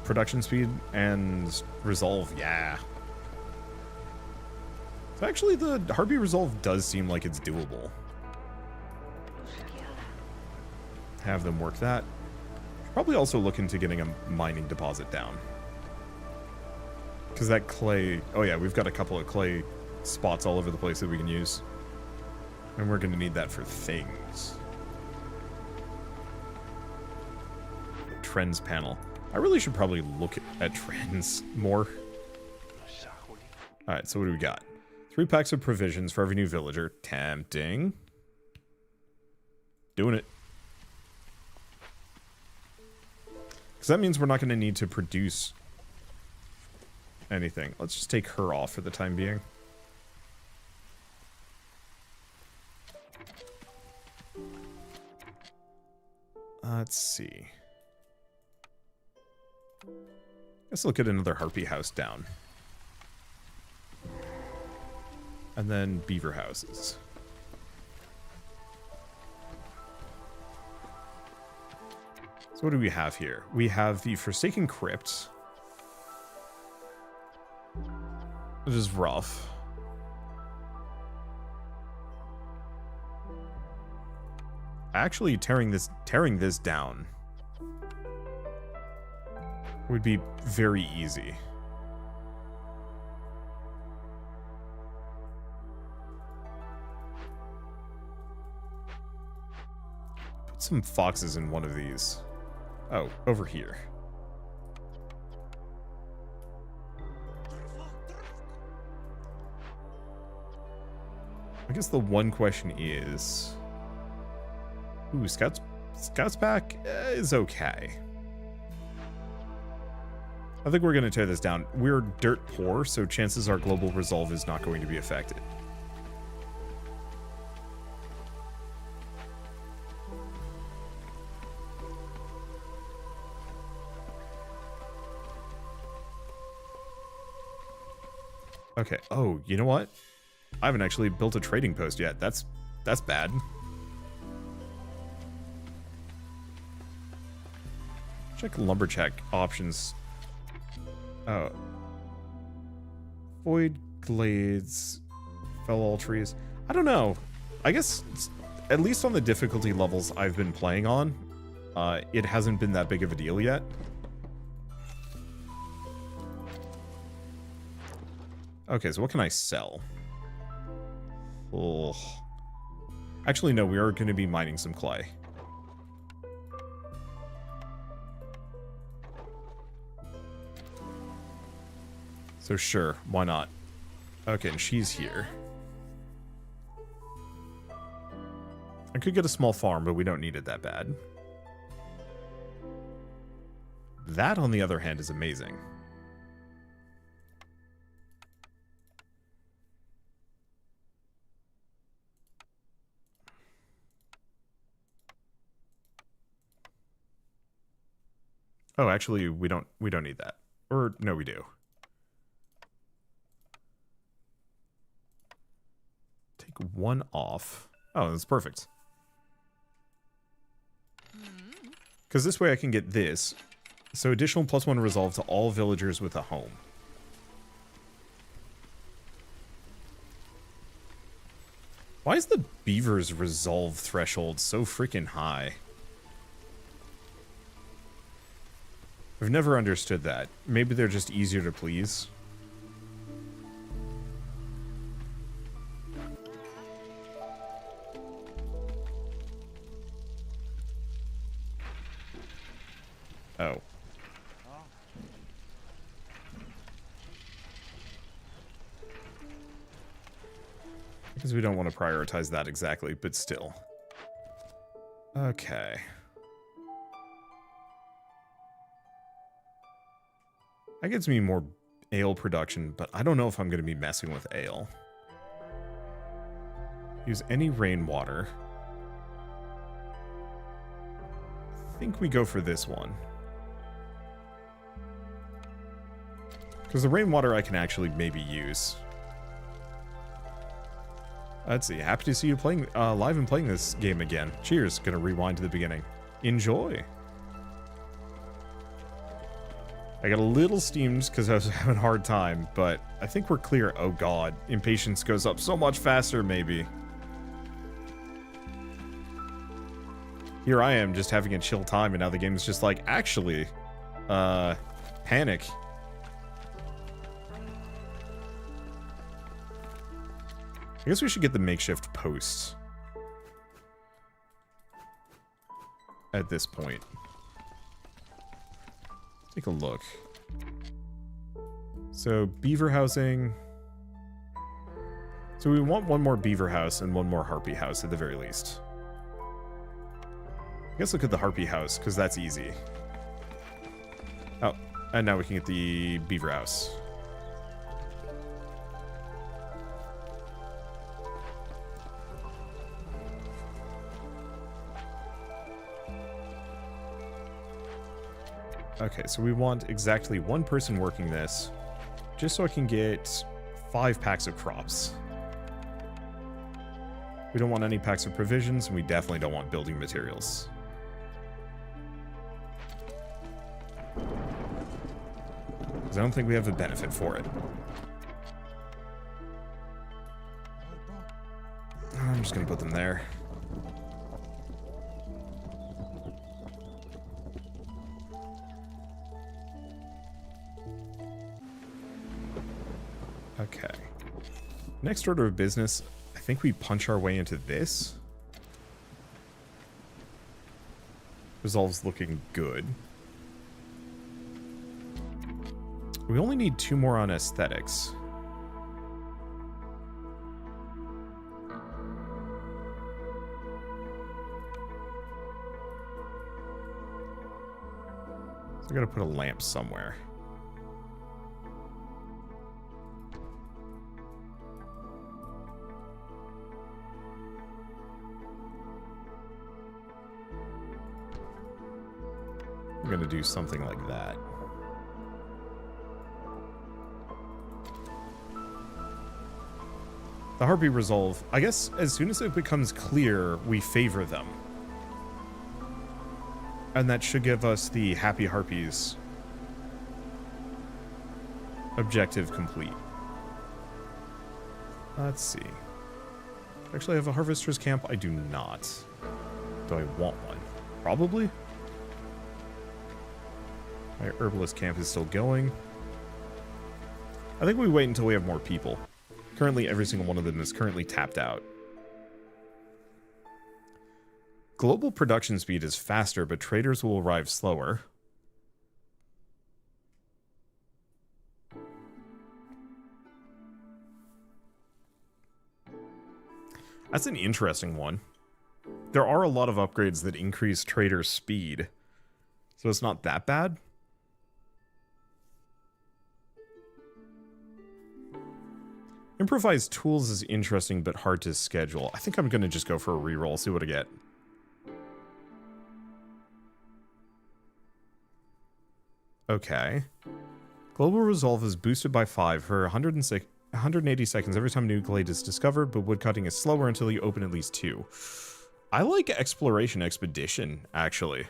Production speed and resolve, yeah. So actually, the Harpy resolve does seem like it's doable. Have them work that. Probably also look into getting a mining deposit down. Because that clay... Oh yeah, we've got a couple of clay spots all over the place that we can use. And we're going to need that for things. Trends panel. I really should probably look at trends more. Alright, so what do we got? 3 packs of provisions for every new villager. Tempting. Doing it. Because that means we're not going to need to produce anything. Let's just take her off for the time being. Let's see. Let's look at another harpy house down. And then beaver houses. So what do we have here? We have the Forsaken Crypt. Which is rough. Actually, tearing this down would be very easy. Put some foxes in one of these. Oh, over here. I guess the one question is... Ooh, Scouts pack is okay. I think we're going to tear this down. We're dirt poor, so chances are global resolve is not going to be affected. Okay. Oh, you know what? I haven't actually built a trading post yet. That's bad. Check lumberjack options. Oh. Void glades. Fell all trees. I don't know. I guess, at least on the difficulty levels I've been playing on, it hasn't been that big of a deal yet. Okay, so what can I sell? Oh. Actually, no, we are going to be mining some clay. So sure, why not? Okay, and she's here. I could get a small farm, but we don't need it that bad. That, on the other hand, is amazing. Oh, actually, we don't need that. Or no, we do. Take one off. Oh, that's perfect. Because this way I can get this. So additional +1 resolve to all villagers with a home. Why is the beavers resolve threshold so freaking high? I've never understood that. Maybe they're just easier to please. Oh. Because we don't want to prioritize that exactly, but still. Okay. That gets me more ale production, but I don't know if I'm going to be messing with ale. Use any rainwater. I think we go for this one. Because the rainwater I can actually maybe use. Let's see. Happy to see you playing live and playing this game again. Cheers. Gonna rewind to the beginning. Enjoy. I got a little steamed because I was having a hard time, but I think we're clear. Oh god, impatience goes up so much faster, maybe. Here I am just having a chill time, and now the game is just like, actually, panic. I guess we should get the makeshift posts. at this point. Take a look. So, beaver housing. So we want one more beaver house and one more harpy house at the very least. I guess look at the harpy house, because that's easy. Oh, and now we can get the beaver house. Okay, so we want exactly one person working this, just so I can get 5 packs of crops. We don't want any packs of provisions, and we definitely don't want building materials. Because I don't think we have a benefit for it. I'm just going to put them there. Okay. Next order of business, I think we punch our way into this. Resolve's looking good. We only need 2 more on aesthetics. So I gotta put a lamp somewhere. I'm gonna do something like that. The Harpy Resolve, I guess as soon as it becomes clear, we favor them. And that should give us the Happy Harpies objective complete. Let's see. Actually, I have a Harvester's Camp? I do not. Do I want one? Probably. My Herbalist Camp is still going. I think we wait until we have more people. Currently, every single one of them is currently tapped out. Global production speed is faster, but traders will arrive slower. That's an interesting one. There are a lot of upgrades that increase trader speed, so it's not that bad. Improvised tools is interesting, but hard to schedule. I think I'm going to just go for a reroll, see what I get. Okay. Global Resolve is boosted by 5 for 180 seconds every time a new glade is discovered, but woodcutting is slower until you open at least 2. I like Exploration Expedition, actually.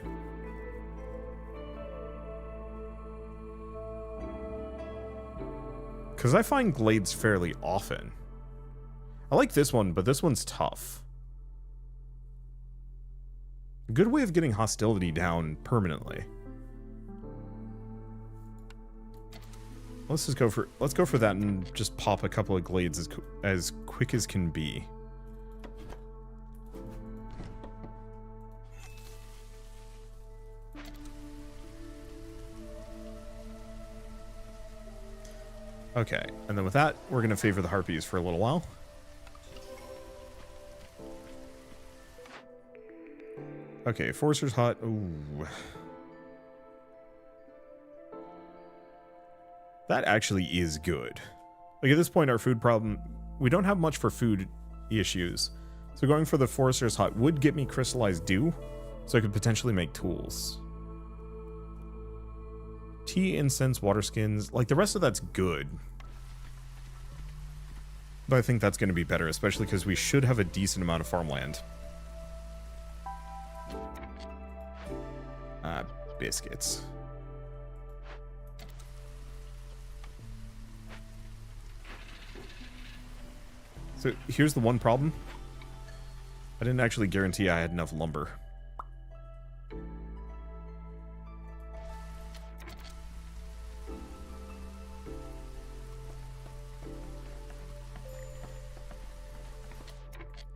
Because I find glades fairly often. I like this one, but this one's tough. A good way of getting hostility down permanently. Let's go for that and just pop a couple of glades as quick as can be. Okay, and then with that, we're going to favor the Harpies for a little while. Okay, Forester's Hut. Ooh. That actually is good. Like, at this point, our food problem... We don't have much for food issues. So going for the Forester's Hut would get me crystallized dew, so I could potentially make tools. Tea, incense, water skins. Like, the rest of that's good. But I think that's going to be better, especially because we should have a decent amount of farmland. Biscuits. So here's the one problem. I didn't actually guarantee I had enough lumber.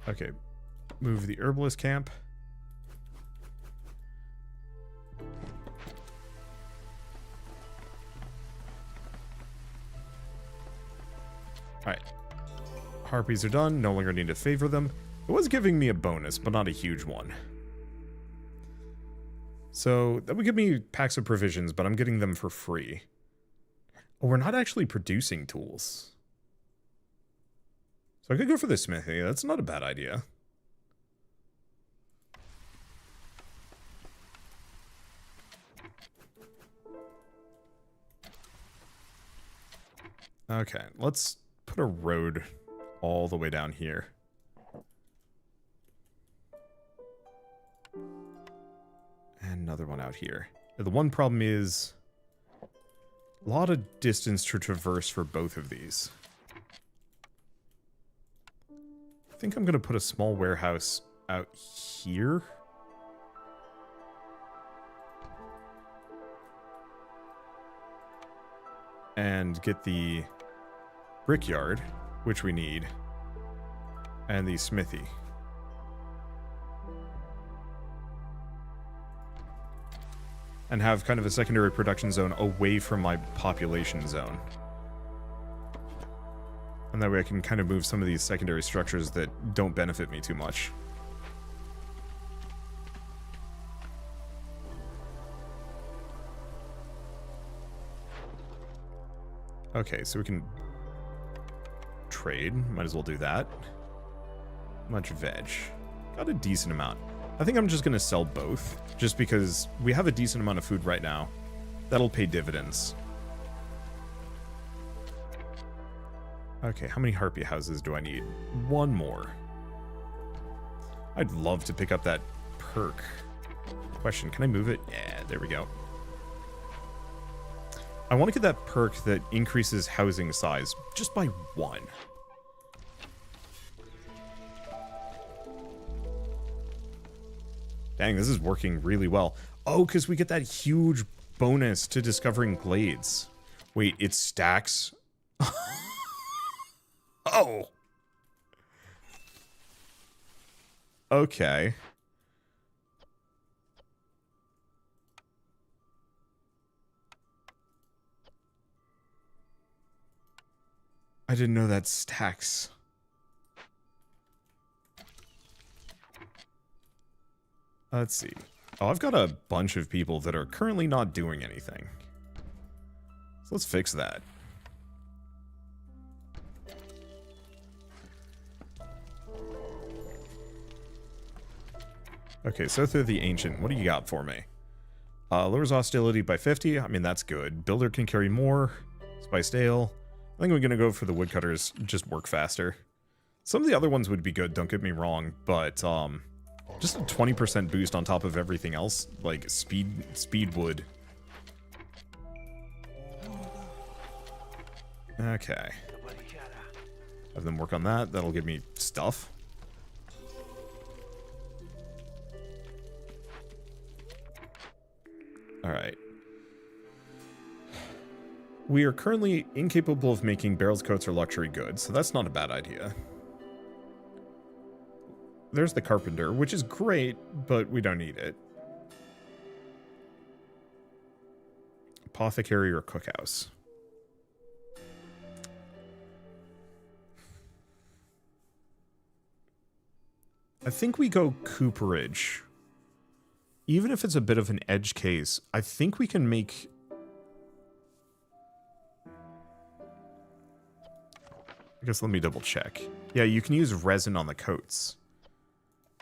Okay, move the herbalist camp. Harpies are done. No longer need to favor them. It was giving me a bonus, but not a huge one. So that would give me packs of provisions, but I'm getting them for free. Oh, we're not actually producing tools. So I could go for the smithy. That's not a bad idea. Okay, let's put a road all the way down here. And another one out here. The one problem is a lot of distance to traverse for both of these. I think I'm going to put a small warehouse out here. And get the brickyard, which we need, and the smithy. And have kind of a secondary production zone away from my population zone. And that way I can kind of move some of these secondary structures that don't benefit me too much. Okay, so we can trade. Might as well do that. Much veg. Got a decent amount. I think I'm just going to sell both, just because we have a decent amount of food right now. That'll pay dividends. Okay, how many harpy houses do I need? One more. I'd love to pick up that perk. Question, can I move it? Yeah, there we go. I want to get that perk that increases housing size just by 1. Dang, this is working really well. Oh, because we get that huge bonus to discovering glades. Wait, it stacks? Oh! Okay. I didn't know that stacks. Let's see. Oh, I've got a bunch of people that are currently not doing anything. So let's fix that. Okay, so through the ancient, what do you got for me? Lowers hostility by 50. I mean, that's good. Builder can carry more. Spiced ale. I think we're going to go for the woodcutters, just work faster. Some of the other ones would be good, don't get me wrong, but just a 20% boost on top of everything else, like speed wood. Okay. Have them work on that, that'll give me stuff. Alright. We are currently incapable of making barrels, coats, or luxury goods, so that's not a bad idea. There's the carpenter, which is great, but we don't need it. Apothecary or cookhouse. I think we go cooperage. Even if it's a bit of an edge case, I think we can make... I guess let me double check. Yeah, you can use resin on the coats.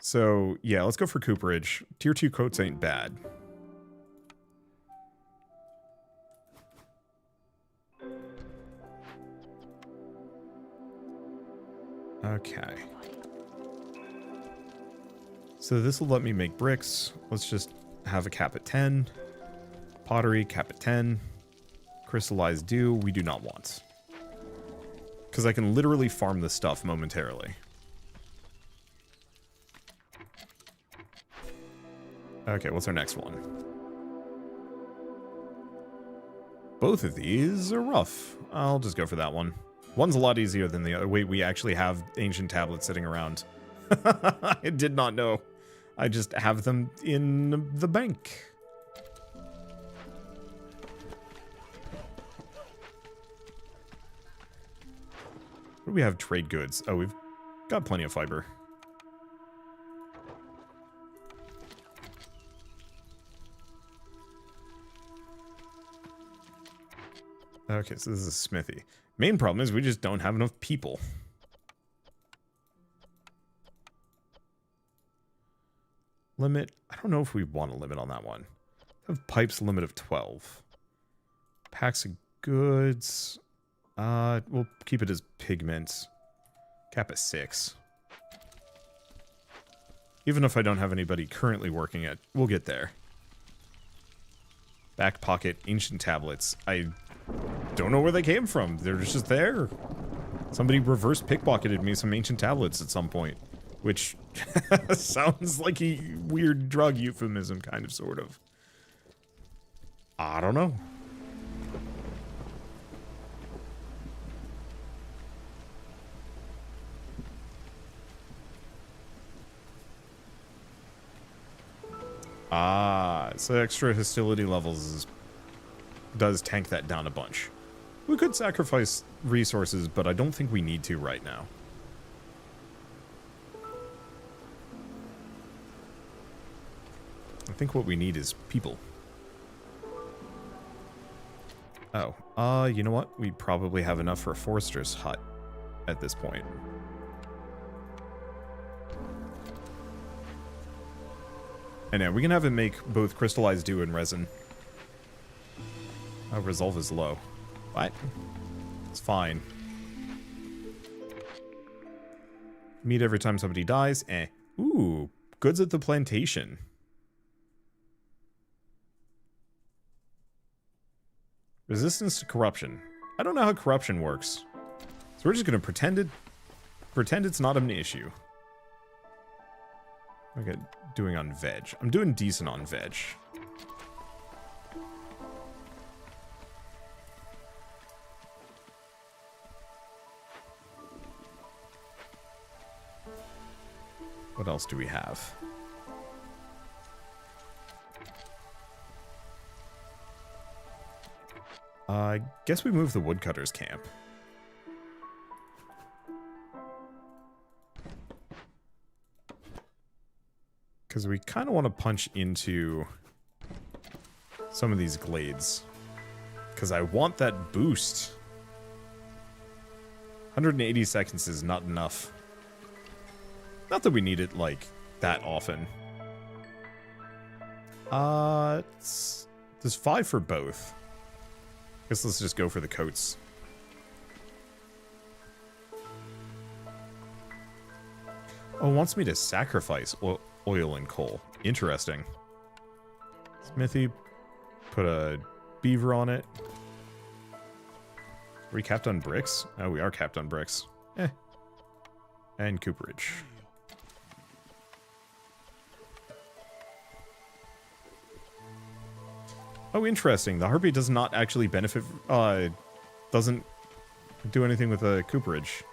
So, yeah, let's go for cooperage. Tier 2 coats ain't bad. Okay. So this will let me make bricks. Let's just have a cap at 10. Pottery, cap at 10. Crystallized dew, we do not want. Because I can literally farm this stuff momentarily. Okay, what's our next one? Both of these are rough. I'll just go for that one. One's a lot easier than the other. Wait, we actually have ancient tablets sitting around. I did not know. I just have them in the bank. What do we have? Trade goods. Oh, we've got plenty of fiber. Okay, so this is a smithy. Main problem is we just don't have enough people. Limit. I don't know if we want a limit on that one. Have pipes limit of 12. Packs of goods. We'll keep it as pigment. Cap at 6. Even if I don't have anybody currently working it, we'll get there. Back pocket, ancient tablets. I don't know where they came from. They're just there. Somebody reverse pickpocketed me some ancient tablets at some point. Which sounds like a weird drug euphemism, kind of, sort of. I don't know. So extra hostility levels does tank that down a bunch. We could sacrifice resources, but I don't think we need to right now. I think what we need is people. Oh, you know what? We probably have enough for a forester's hut at this point. And yeah, we can have him make both crystallized dew and resin. Oh, resolve is low. What? It's fine. Meat every time somebody dies? Eh. Ooh, goods at the plantation. Resistance to corruption. I don't know how corruption works. So we're just gonna pretend it's not an issue. What am I doing on veg? I'm doing decent on veg. What else do we have? I guess we move the woodcutter's camp. Because we kind of want to punch into some of these glades. Because I want that boost. 180 seconds is not enough. Not that we need it, like, that often. There's 5 for both. Guess let's just go for the coats. Oh, it wants me to sacrifice oil and coal. Interesting. Smithy, put a beaver on it. Are we capped on bricks? Oh, we are capped on bricks. Eh. And cooperage. Oh, interesting. The harpy does not actually benefit, doesn't do anything with the cooperage.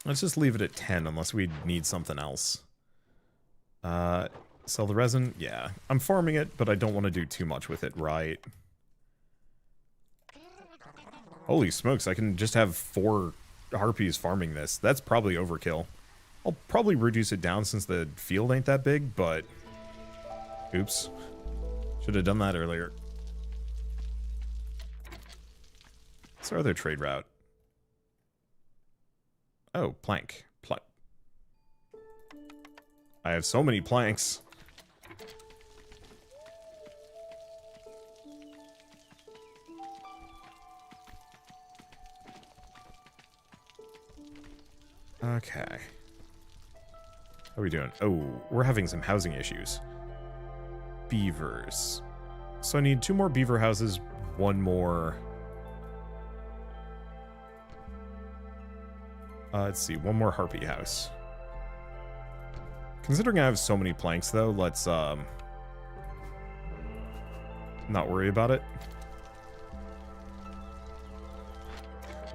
Let's just leave it at 10 unless we need something else. Sell the resin? Yeah. I'm farming it, but I don't want to do too much with it, right? Holy smokes, I can just have 4 harpies farming this. That's probably overkill. I'll probably reduce it down since the field ain't that big, but... Oops. Should have done that earlier. What's our other trade route? Oh, plank. I have so many planks. Okay. How are we doing? Oh, we're having some housing issues. Beavers. So I need 2 more beaver houses, 1 more... let's see, 1 more harpy house. Considering I have so many planks, though, let's, not worry about it.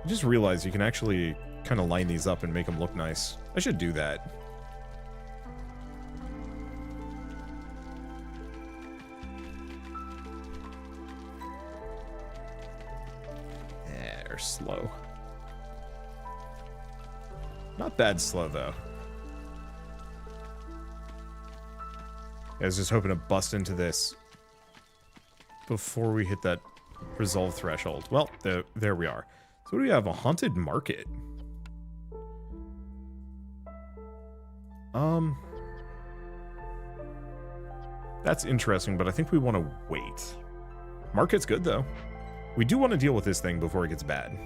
I just realized you can actually kind of line these up and make them look nice. I should do that. slow. Not bad slow, though. I was just hoping to bust into this before we hit that resolve threshold. Well, there we are. So what do we have? A haunted market. That's interesting, but I think we want to wait. Market's good, though. We do want to deal with this thing before it gets bad.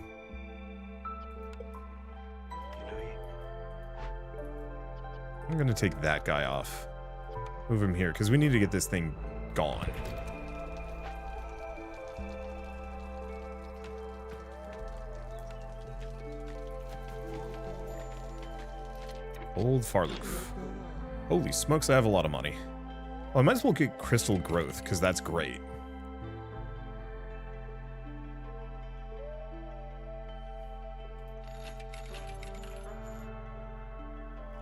I'm going to take that guy off. Move him here, because we need to get this thing gone. Old Farloof. Holy smokes, I have a lot of money. Well, I might as well get crystal growth, because that's great.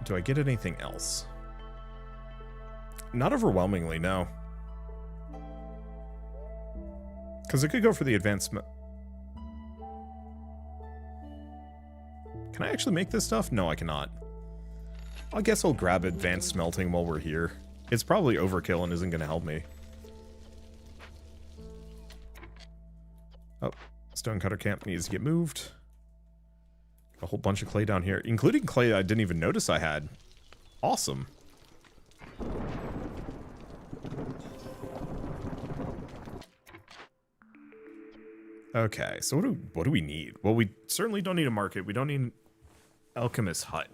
Do I get anything else? Not overwhelmingly, no. Because I could go for the advanced... Can I actually make this stuff? No, I cannot. I guess I'll grab advanced smelting while we're here. It's probably overkill and isn't going to help me. Oh, stonecutter camp needs to get moved. A whole bunch of clay down here, including clay I didn't even notice I had. Awesome. Okay, so what do we need? Well, we certainly don't need a market. We don't need an alchemist's hut.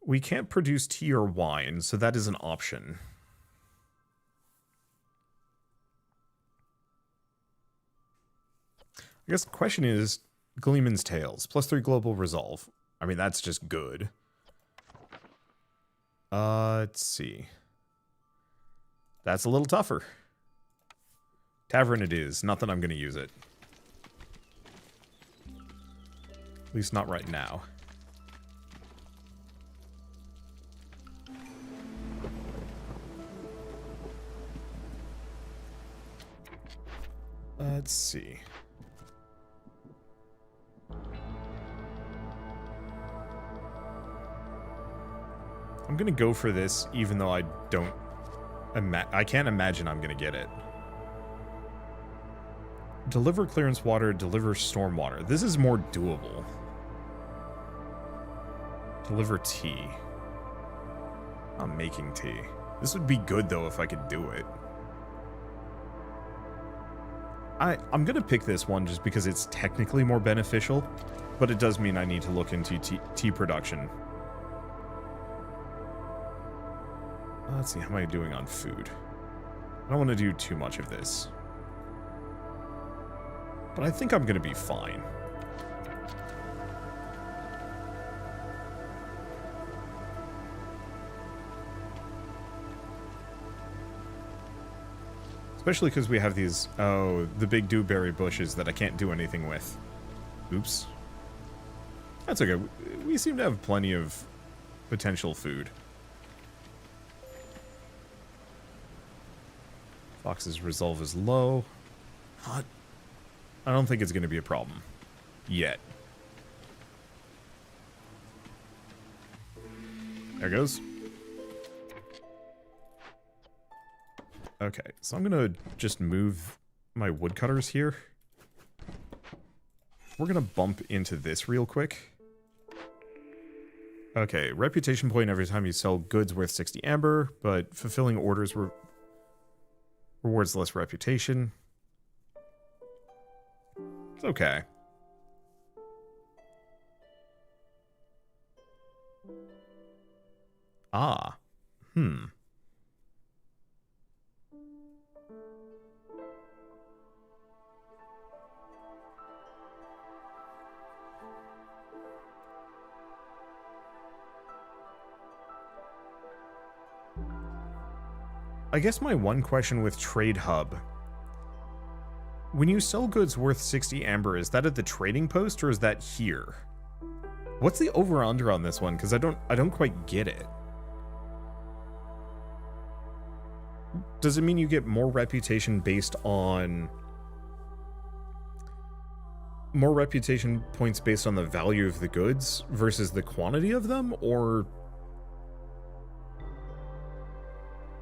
We can't produce tea or wine, so that is an option. I guess the question is, Gleeman's Tales, +3 global resolve. I mean, that's just good. Let's see. That's a little tougher. Tavern it is. Not that I'm going to use it. At least not right now. Let's see. I'm gonna go for this, even though I don't... I can't imagine I'm gonna get it. Deliver clearance water, deliver storm water. This is more doable. Deliver tea. I'm making tea. This would be good, though, if I could do it. I'm gonna pick this one just because it's technically more beneficial, but it does mean I need to look into tea production. Let's see, how am I doing on food? I don't want to do too much of this. But I think I'm gonna be fine. Especially because we have these, oh, the big dewberry bushes that I can't do anything with. Oops. That's okay. We seem to have plenty of potential food. Fox's resolve is low. I don't think it's going to be a problem. Yet. There goes. Okay, so I'm gonna just move my woodcutters here. We're gonna bump into this real quick. Okay, reputation point every time you sell goods worth 60 amber, but fulfilling orders rewards less reputation. It's okay. Ah. I guess my one question with Trade Hub, when you sell goods worth 60 amber, is that at the trading post or is that here? What's the over-under on this one? Because I don't quite get it. Does it mean you get more reputation based on more reputation points based on the value of the goods versus the quantity of them, or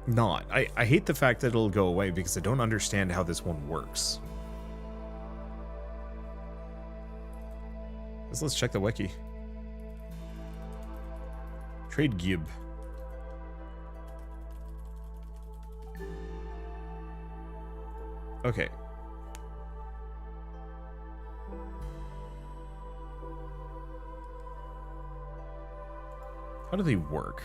not? I hate the fact that it'll go away because I don't understand how this one works. Let's check the wiki. Trade Gib. Okay. How do they work?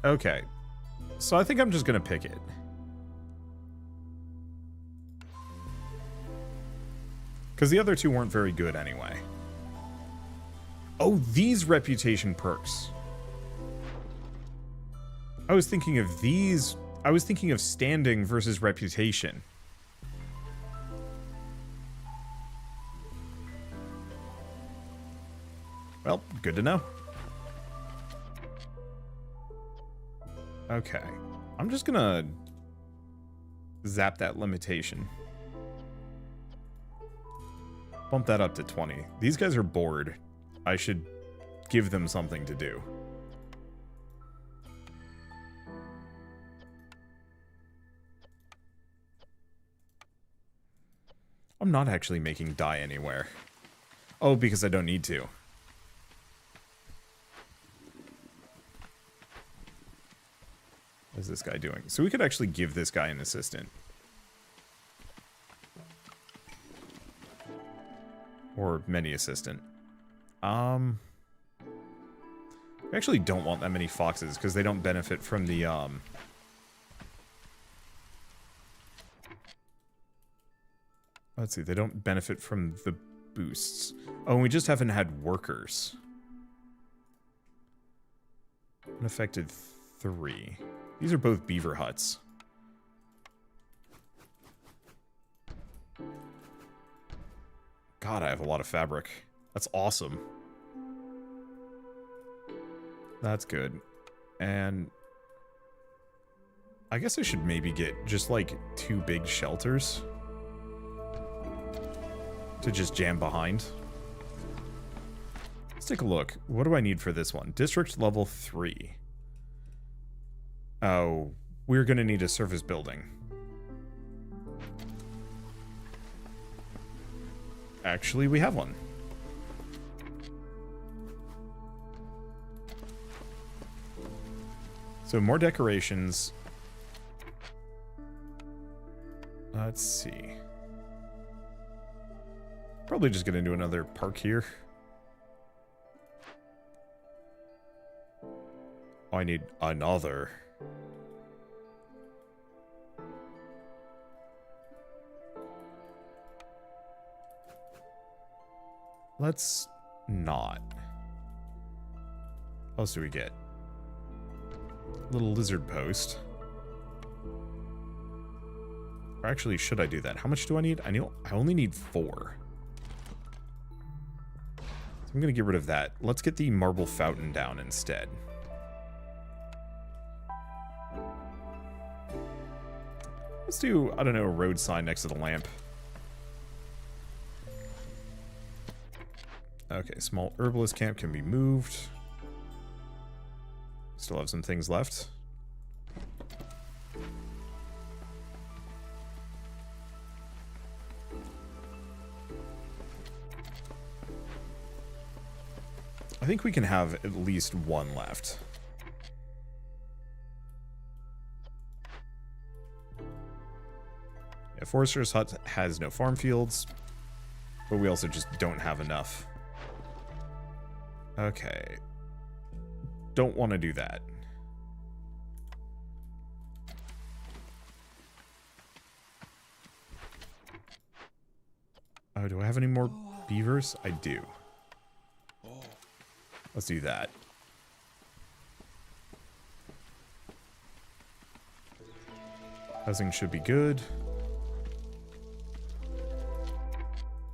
Okay. So I think I'm just gonna pick it. Because the other two weren't very good anyway. Oh, these reputation perks. I was thinking of these. I was thinking of standing versus reputation. Well, good to know. Okay. I'm just gonna zap that limitation. Bump that up to 20. These guys are bored. I should give them something to do. I'm not actually making dye anywhere. Oh, because I don't need to. What is this guy doing? So we could actually give this guy an assistant. Or mini assistant. We actually don't want that many foxes because they don't benefit from the let's see, they don't benefit from the boosts. Oh, and we just haven't had workers. Unaffected 3. These are both beaver huts. God, I have a lot of fabric. That's awesome. That's good. And I guess I should maybe get just like 2 big shelters to just jam behind. Let's take a look. What do I need for this one? District level 3. Oh, we're gonna need a service building. Actually, we have one. So more decorations. Let's see. Probably just gonna do another park here. Oh, I need another. Let's not. What else do we get? Little lizard post. Or actually, should I do that? How much do I need? I only need 4. So I'm gonna get rid of that. Let's get the marble fountain down instead. Let's do, I don't know, a road sign next to the lamp. Okay, small herbalist camp can be moved. Still have some things left. I think we can have at least 1 left. Yeah, Forester's Hut has no farm fields, but we also just don't have enough. Okay. Don't want to do that. Oh, do I have any more beavers? I do. Let's do that. Housing should be good.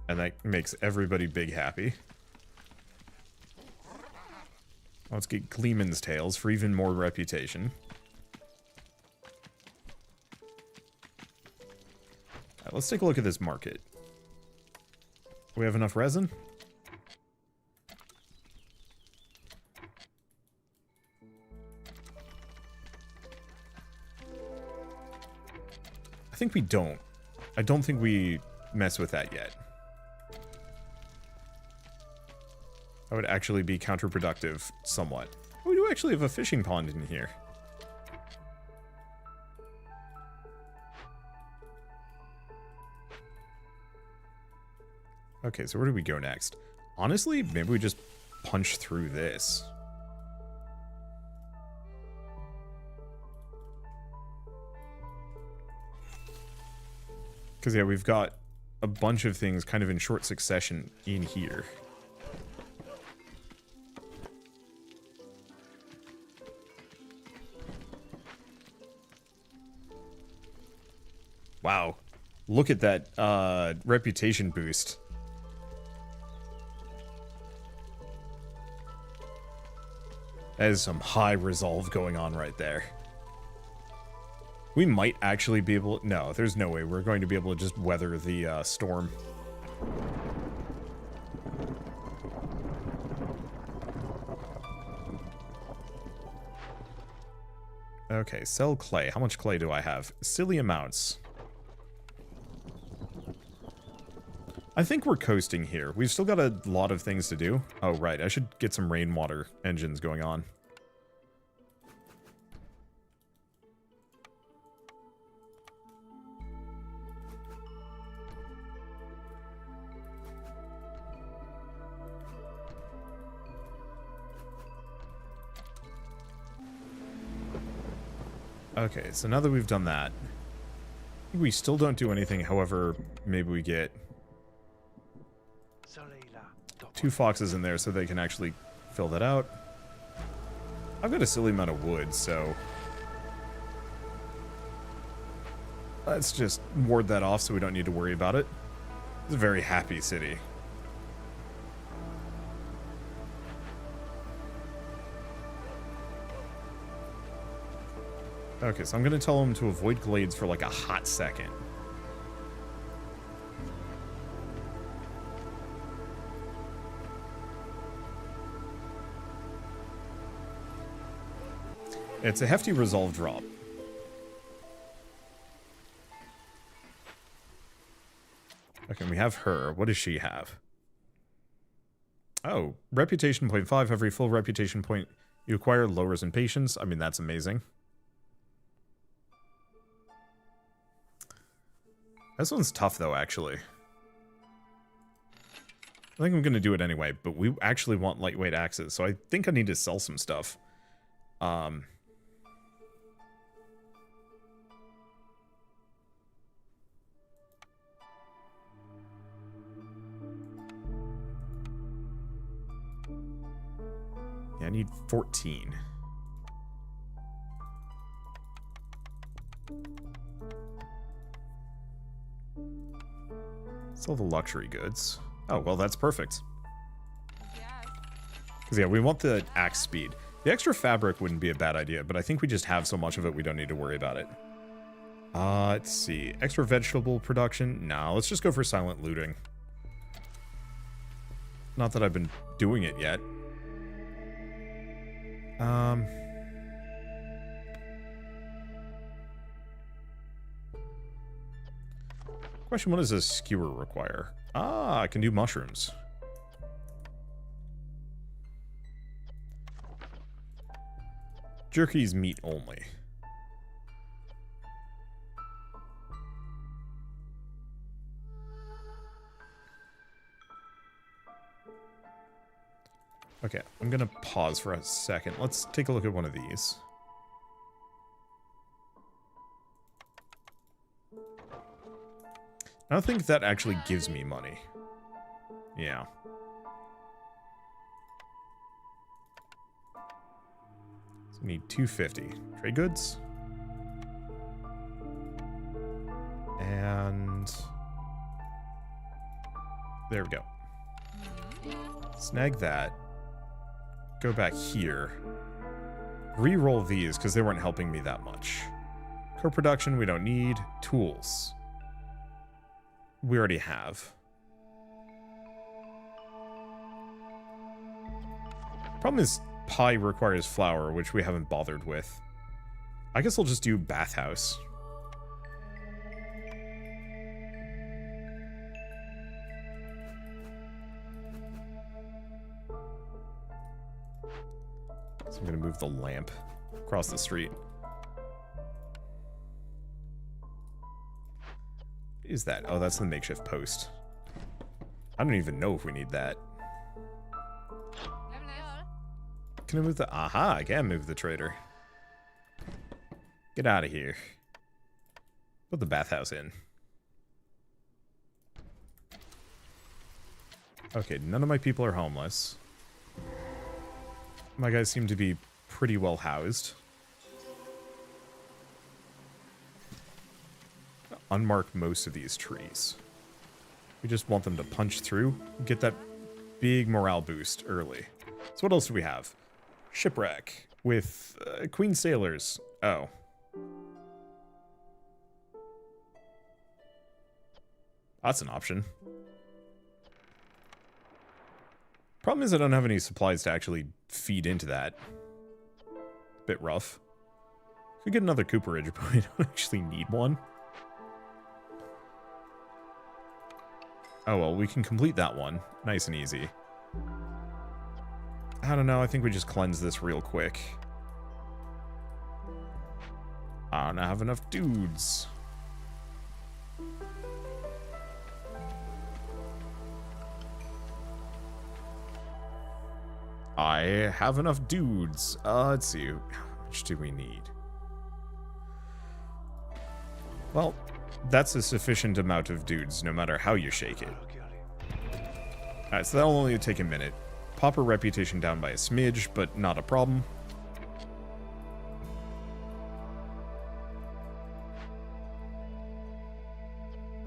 And that makes everybody big happy. Let's get Gleeman's Tails for even more reputation. Alright, let's take a look at this market. Do we have enough resin? I think we don't. I don't think we mess with that yet. That would actually be counterproductive somewhat. Oh, we do actually have a fishing pond in here. Okay, so where do we go next? Honestly, maybe we just punch through this. Because, yeah, we've got a bunch of things kind of in short succession in here. Wow. Look at that reputation boost. That is some high resolve going on right there. We might actually be able... No, there's no way we're going to be able to just weather the storm. Okay, sell clay. How much clay do I have? Silly amounts. I think we're coasting here. We've still got a lot of things to do. Oh, right. I should get some rainwater engines going on. Okay, so now that we've done that, I think we still don't do anything. However, maybe we get 2 foxes in there so they can actually fill that out. I've got a silly amount of wood, so let's just ward that off so we don't need to worry about it. It's a very happy city. Okay, so I'm going to tell them to avoid glades for like a hot second. It's a hefty resolve drop. Okay, we have her. What does she have? Oh, reputation point 5. Every full reputation point you acquire lowers in patience. I mean, that's amazing. This one's tough, though, actually. I think I'm going to do it anyway, but we actually want lightweight axes, so I think I need to sell some stuff. Yeah, I need 14. Sell the luxury goods. Oh, well, that's perfect. Because, yeah, we want the axe speed. The extra fabric wouldn't be a bad idea, but I think we just have so much of it we don't need to worry about it. Let's see. Extra vegetable production? No, let's just go for silent looting. Not that I've been doing it yet. Question, what does a skewer require? Ah, I can do mushrooms. Jerky's meat only. Okay, I'm gonna pause for a second. Let's take a look at one of these. I don't think that actually gives me money. Yeah. So we need 250. Trade goods. And there we go. Snag that. go back here. Re-roll these, because they weren't helping me that much. Co-production, we don't need. Tools. We already have. Problem is, pie requires flour, which we haven't bothered with. I guess I'll just do bathhouse. So I'm going to move the lamp across the street. What is that? Oh, that's the makeshift post. I don't even know if we need that. Can I move the... Aha, I can move the trader. Get out of here. Put the bathhouse in. Okay, none of my people are homeless. My guys seem to be pretty well housed. Unmark most of these trees. We just want them to punch through, get that big morale boost early. So what else do we have? Shipwreck with Queen Sailors. Oh. That's an option. Problem is I don't have any supplies to actually feed into that. Bit rough. Could get another cooperage, but we don't actually need one. Oh well, we can complete that one. Nice and easy. I don't know, I think we just cleanse this real quick. I don't have enough dudes. I have enough dudes. Let's see. How much do we need? Well, that's a sufficient amount of dudes, no matter how you shake it. Alright, so that'll only take a minute. Pop her reputation down by a smidge, but not a problem.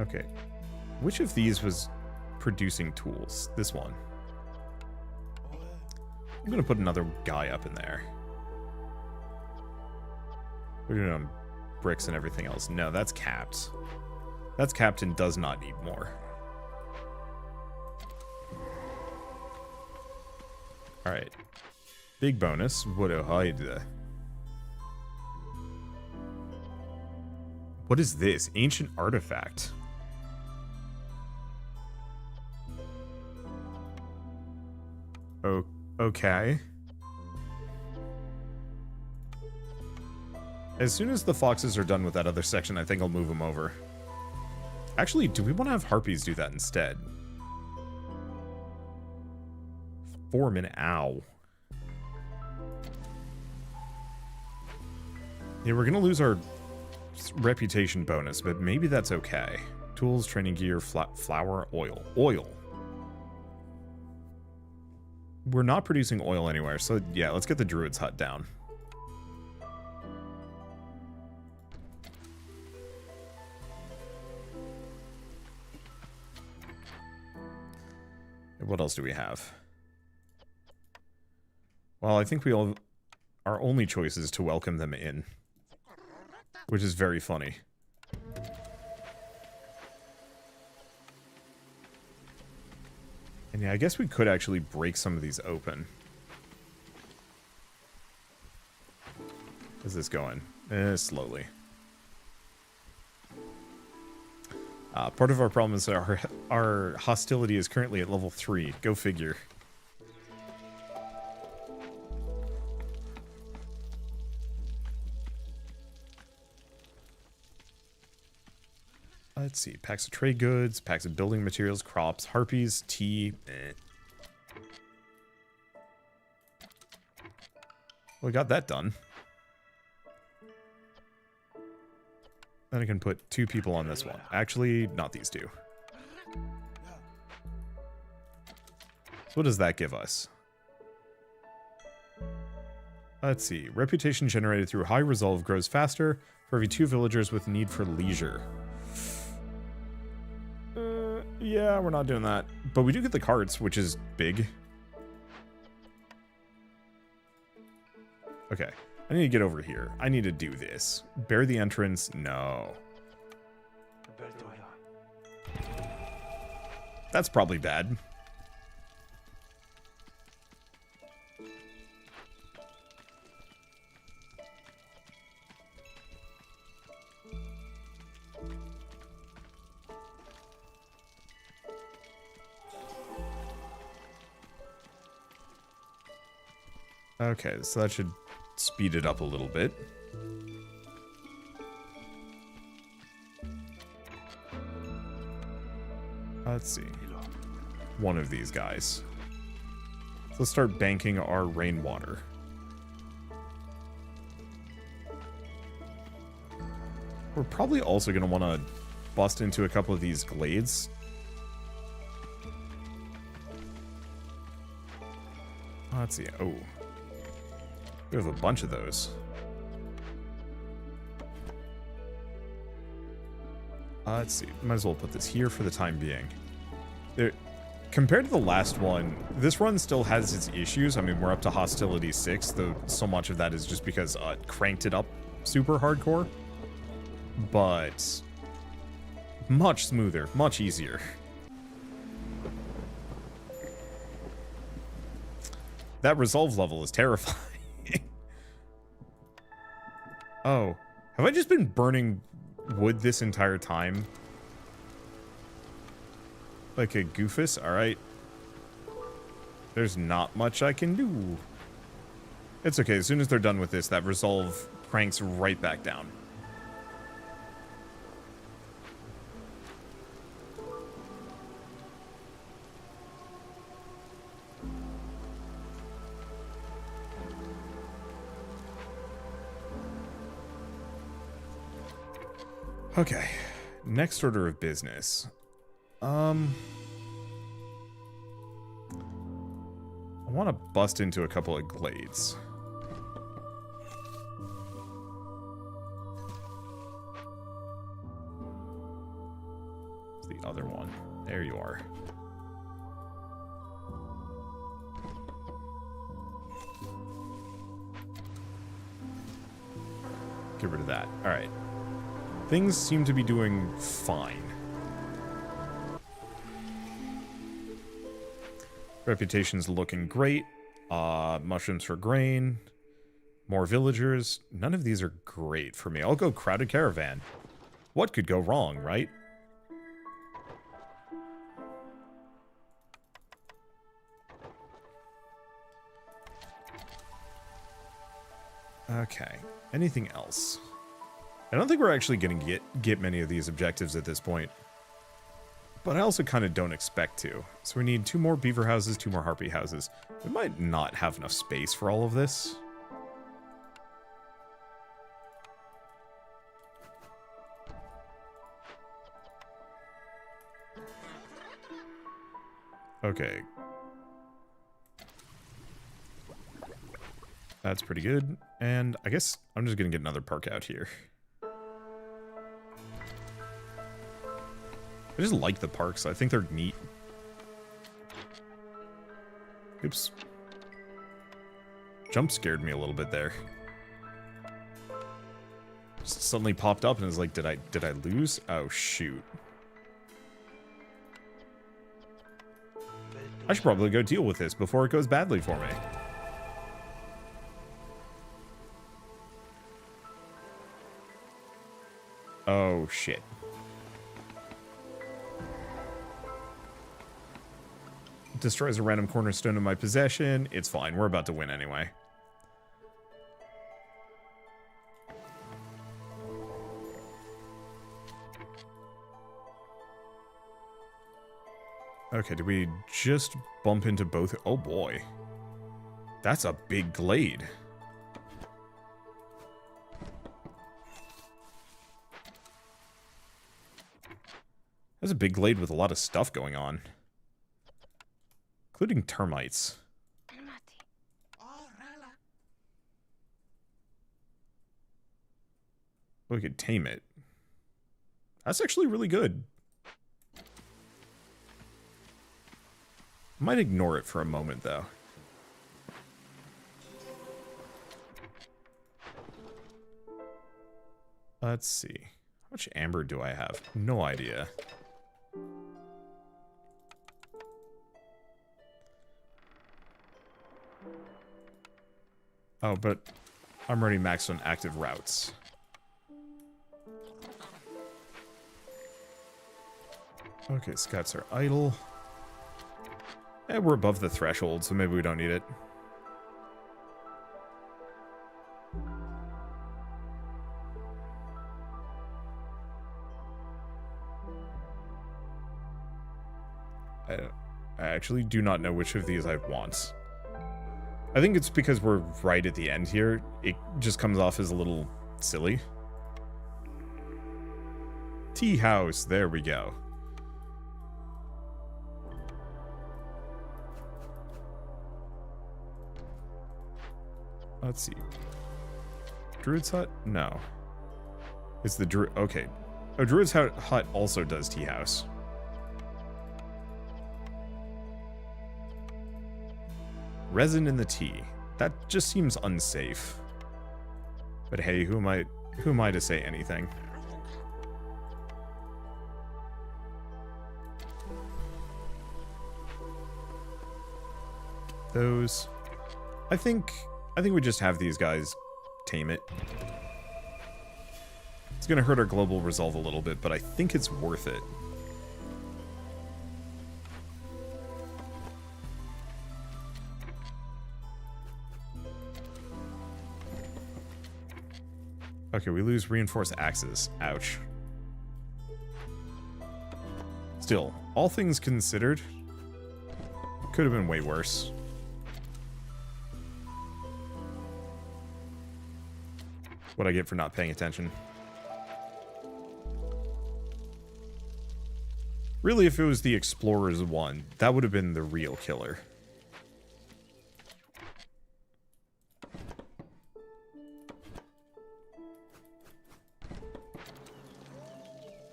Okay. Which of these was producing tools? This one. I'm gonna put another guy up in there. We're doing on bricks and everything else. No, that's capped. That's capped and does not need more. Alright. Big bonus. What a hide. What is this? Ancient artifact. Oh, okay. As soon as the foxes are done with that other section, I think I'll move them over. Actually, do we want to have harpies do that instead? 4 minute. Ow. Yeah, we're gonna lose our reputation bonus, but maybe that's okay. Tools, training gear, flour, oil. Oil. We're not producing oil anywhere, so yeah, let's get the druid's hut down. What else do we have? Well, I think our only choice is to welcome them in, which is very funny. And yeah, I guess we could actually break some of these open. How's this going? Slowly. Part of our problem is our hostility is currently at level 3. Go figure. Let's see. Packs of trade goods, packs of building materials, crops, harpies, tea. We got that done. Then I can put 2 people on this one. Actually, not these 2. So what does that give us? Let's see. Reputation generated through high resolve grows faster for every 2 villagers with need for leisure. Yeah, we're not doing that. But we do get the carts, which is big. Okay. I need to get over here. I need to do this. Bear the entrance. No. That's probably bad. Okay, so that should speed it up a little bit. Let's see. One of these guys. So let's start banking our rainwater. We're probably also going to want to bust into a couple of these glades. Let's see. Oh. We have a bunch of those. Let's see. Might as well put this here for the time being. There, compared to the last one, this run still has its issues. I mean, we're up to hostility 6, though so much of that is just because it cranked it up super hardcore. But much smoother, much easier. That resolve level is terrifying. Oh, have I just been burning wood this entire time? Like a goofus? Alright. There's not much I can do. It's okay, as soon as they're done with this, that resolve cranks right back down. Okay, next order of business. I want to bust into a couple of glades. It's the other one. There you are. Get rid of that. All right. Things seem to be doing fine. Reputation's looking great. Mushrooms for grain. More villagers. None of these are great for me. I'll go crowded caravan. What could go wrong, right? Okay. Anything else? I don't think we're actually going to get many of these objectives at this point. But I also kind of don't expect to. So we need 2 more beaver houses, 2 more harpy houses. We might not have enough space for all of this. Okay. That's pretty good. And I guess I'm just going to get another park out here. I just like the parks. I think they're neat. Oops. Jump scared me a little bit there. Just suddenly popped up and was like, did I lose? Oh shoot. I should probably go deal with this before it goes badly for me. Oh shit. Destroys a random cornerstone in my possession. It's fine. We're about to win anyway. Okay, did we just bump into both? Oh boy. That's a big glade. That's a big glade with a lot of stuff going on. Including termites. We could tame it. That's actually really good. Might ignore it for a moment, though. Let's see. How much amber do I have? No idea. Oh, but I'm already maxed on active routes. Okay, scouts are idle. Eh, we're above the threshold, so maybe we don't need it. I actually do not know which of these I want. I think it's because we're right at the end here. It just comes off as a little silly. Tea house, there we go. Let's see. Druid's hut? No. It's the Druid. Okay. Oh, Druid's hut also does tea house. Resin in the tea. That just seems unsafe. But hey, who am I to say anything? Those. I think we just have these guys tame it. It's gonna hurt our global resolve a little bit, but I think it's worth it. Okay, we lose reinforced axes. Ouch. Still, all things considered, could have been way worse. What I get for not paying attention. Really, if it was the Explorers one, that would have been the real killer.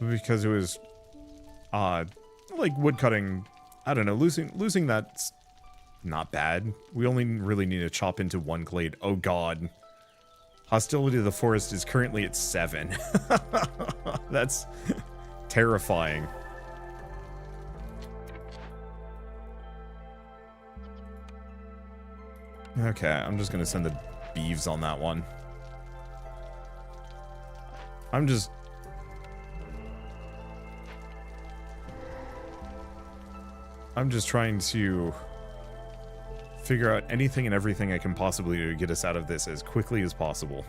Because it was, like woodcutting, I don't know, losing that's not bad. We only really need to chop into one glade. Oh god. Hostility to the forest is currently at 7. That's terrifying. Okay, I'm just gonna send the beeves on that one. I'm just trying to figure out anything and everything I can possibly do to get us out of this as quickly as possible.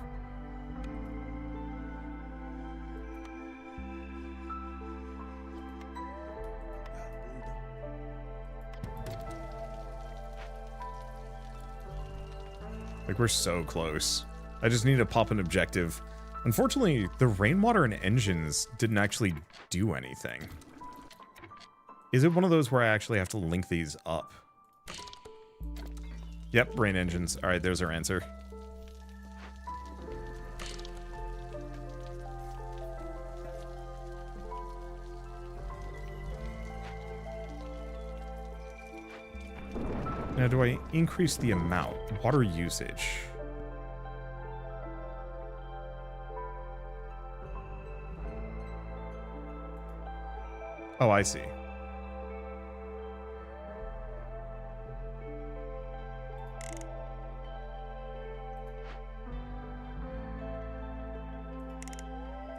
Like, we're so close. I just need to pop an objective. Unfortunately, the rainwater and engines didn't actually do anything. Is it one of those where I actually have to link these up? Yep, rain engines. Alright, there's our answer. Now, do I increase the amount? Water usage. Oh, I see.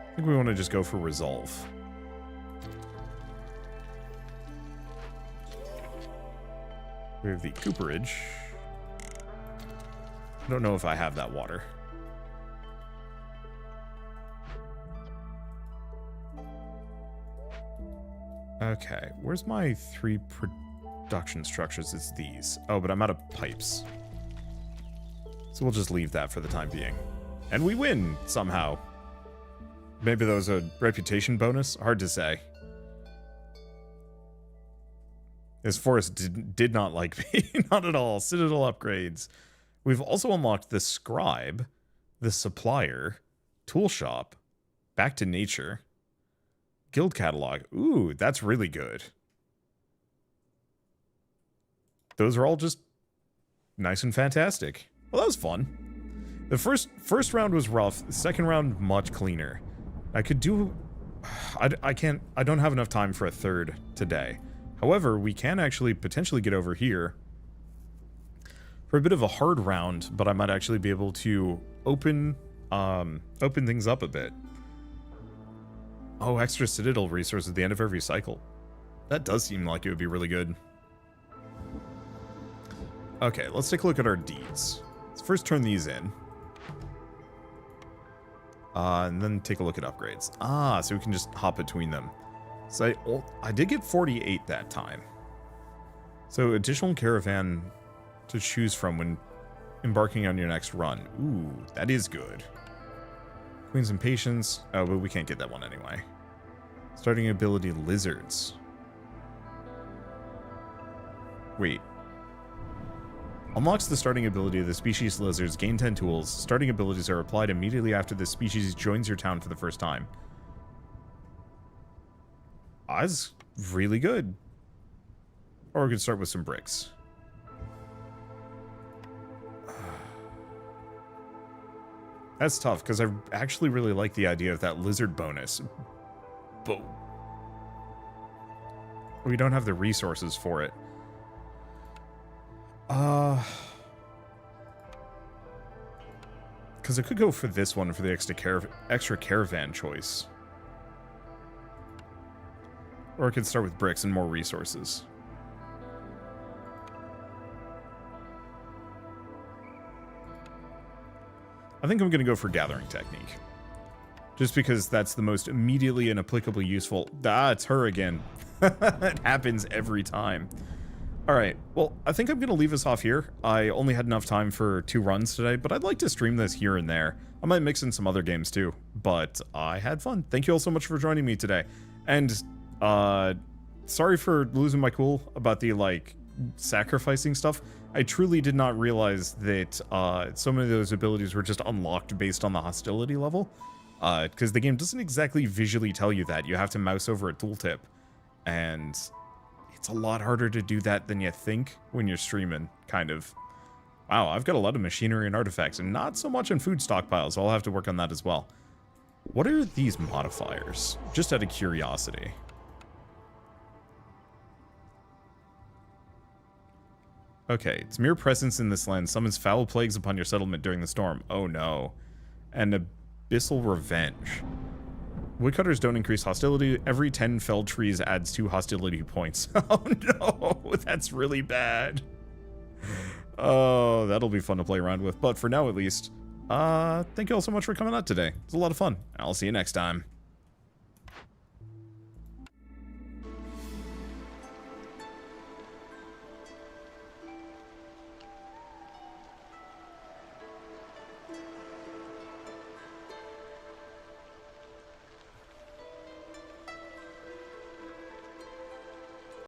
I think we want to just go for resolve. We have the cooperage. I don't know if I have that water. Okay, where's my 3 production structures? It's these. Oh, but I'm out of pipes. So we'll just leave that for the time being. And we win, somehow. Maybe that was a reputation bonus? Hard to say. This forest did not like me. Not at all. Citadel upgrades. We've also unlocked the scribe, the supplier, tool shop, back to nature, guild catalog. Ooh, that's really good. Those are all just nice and fantastic. Well, that was fun. The first round was rough. The second round, much cleaner. I could do... I can't... I don't have enough time for a third today. However, we can actually potentially get over here for a bit of a hard round, but I might actually be able to open things up a bit. Oh, extra citadel resource at the end of every cycle. That does seem like it would be really good. Okay, let's take a look at our deeds. Let's first turn these in. And then take a look at upgrades. Ah, so we can just hop between them. So I did get 48 that time. So additional caravan to choose from when embarking on your next run. Ooh, that is good. Queen's Impatience. Oh, but we can't get that one anyway. Starting ability Lizards. Wait. Unlocks the starting ability of the species lizards. Gain 10 tools. Starting abilities are applied immediately after the species joins your town for the first time. That's really good. Or we could start with some bricks. That's tough, because I actually really like the idea of that lizard bonus. But we don't have the resources for it. Because I could go for this one for the extra caravan choice. Or I could start with bricks and more resources. I think I'm going to go for gathering technique. Just because that's the most immediately and applicably useful. Ah, it's her again. It happens every time. Alright, well, I think I'm going to leave us off here. I only had enough time for 2 runs today, but I'd like to stream this here and there. I might mix in some other games too, but I had fun. Thank you all so much for joining me today. And, sorry for losing my cool about the, like, sacrificing stuff. I truly did not realize that, so many of those abilities were just unlocked based on the hostility level. Because the game doesn't exactly visually tell you that. You have to mouse over a tooltip. And it's a lot harder to do that than you think when you're streaming, kind of. Wow, I've got a lot of machinery and artifacts, and not so much in food stockpiles, so I'll have to work on that as well. What are these modifiers? Just out of curiosity. Okay, its mere presence in this land summons foul plagues upon your settlement during the storm. Oh no. And abyssal revenge. Woodcutters don't increase hostility. Every 10 felled trees adds 2 hostility points. Oh no, that's really bad. Oh, that'll be fun to play around with. But for now, at least, thank you all so much for coming out today. It was a lot of fun. I'll see you next time.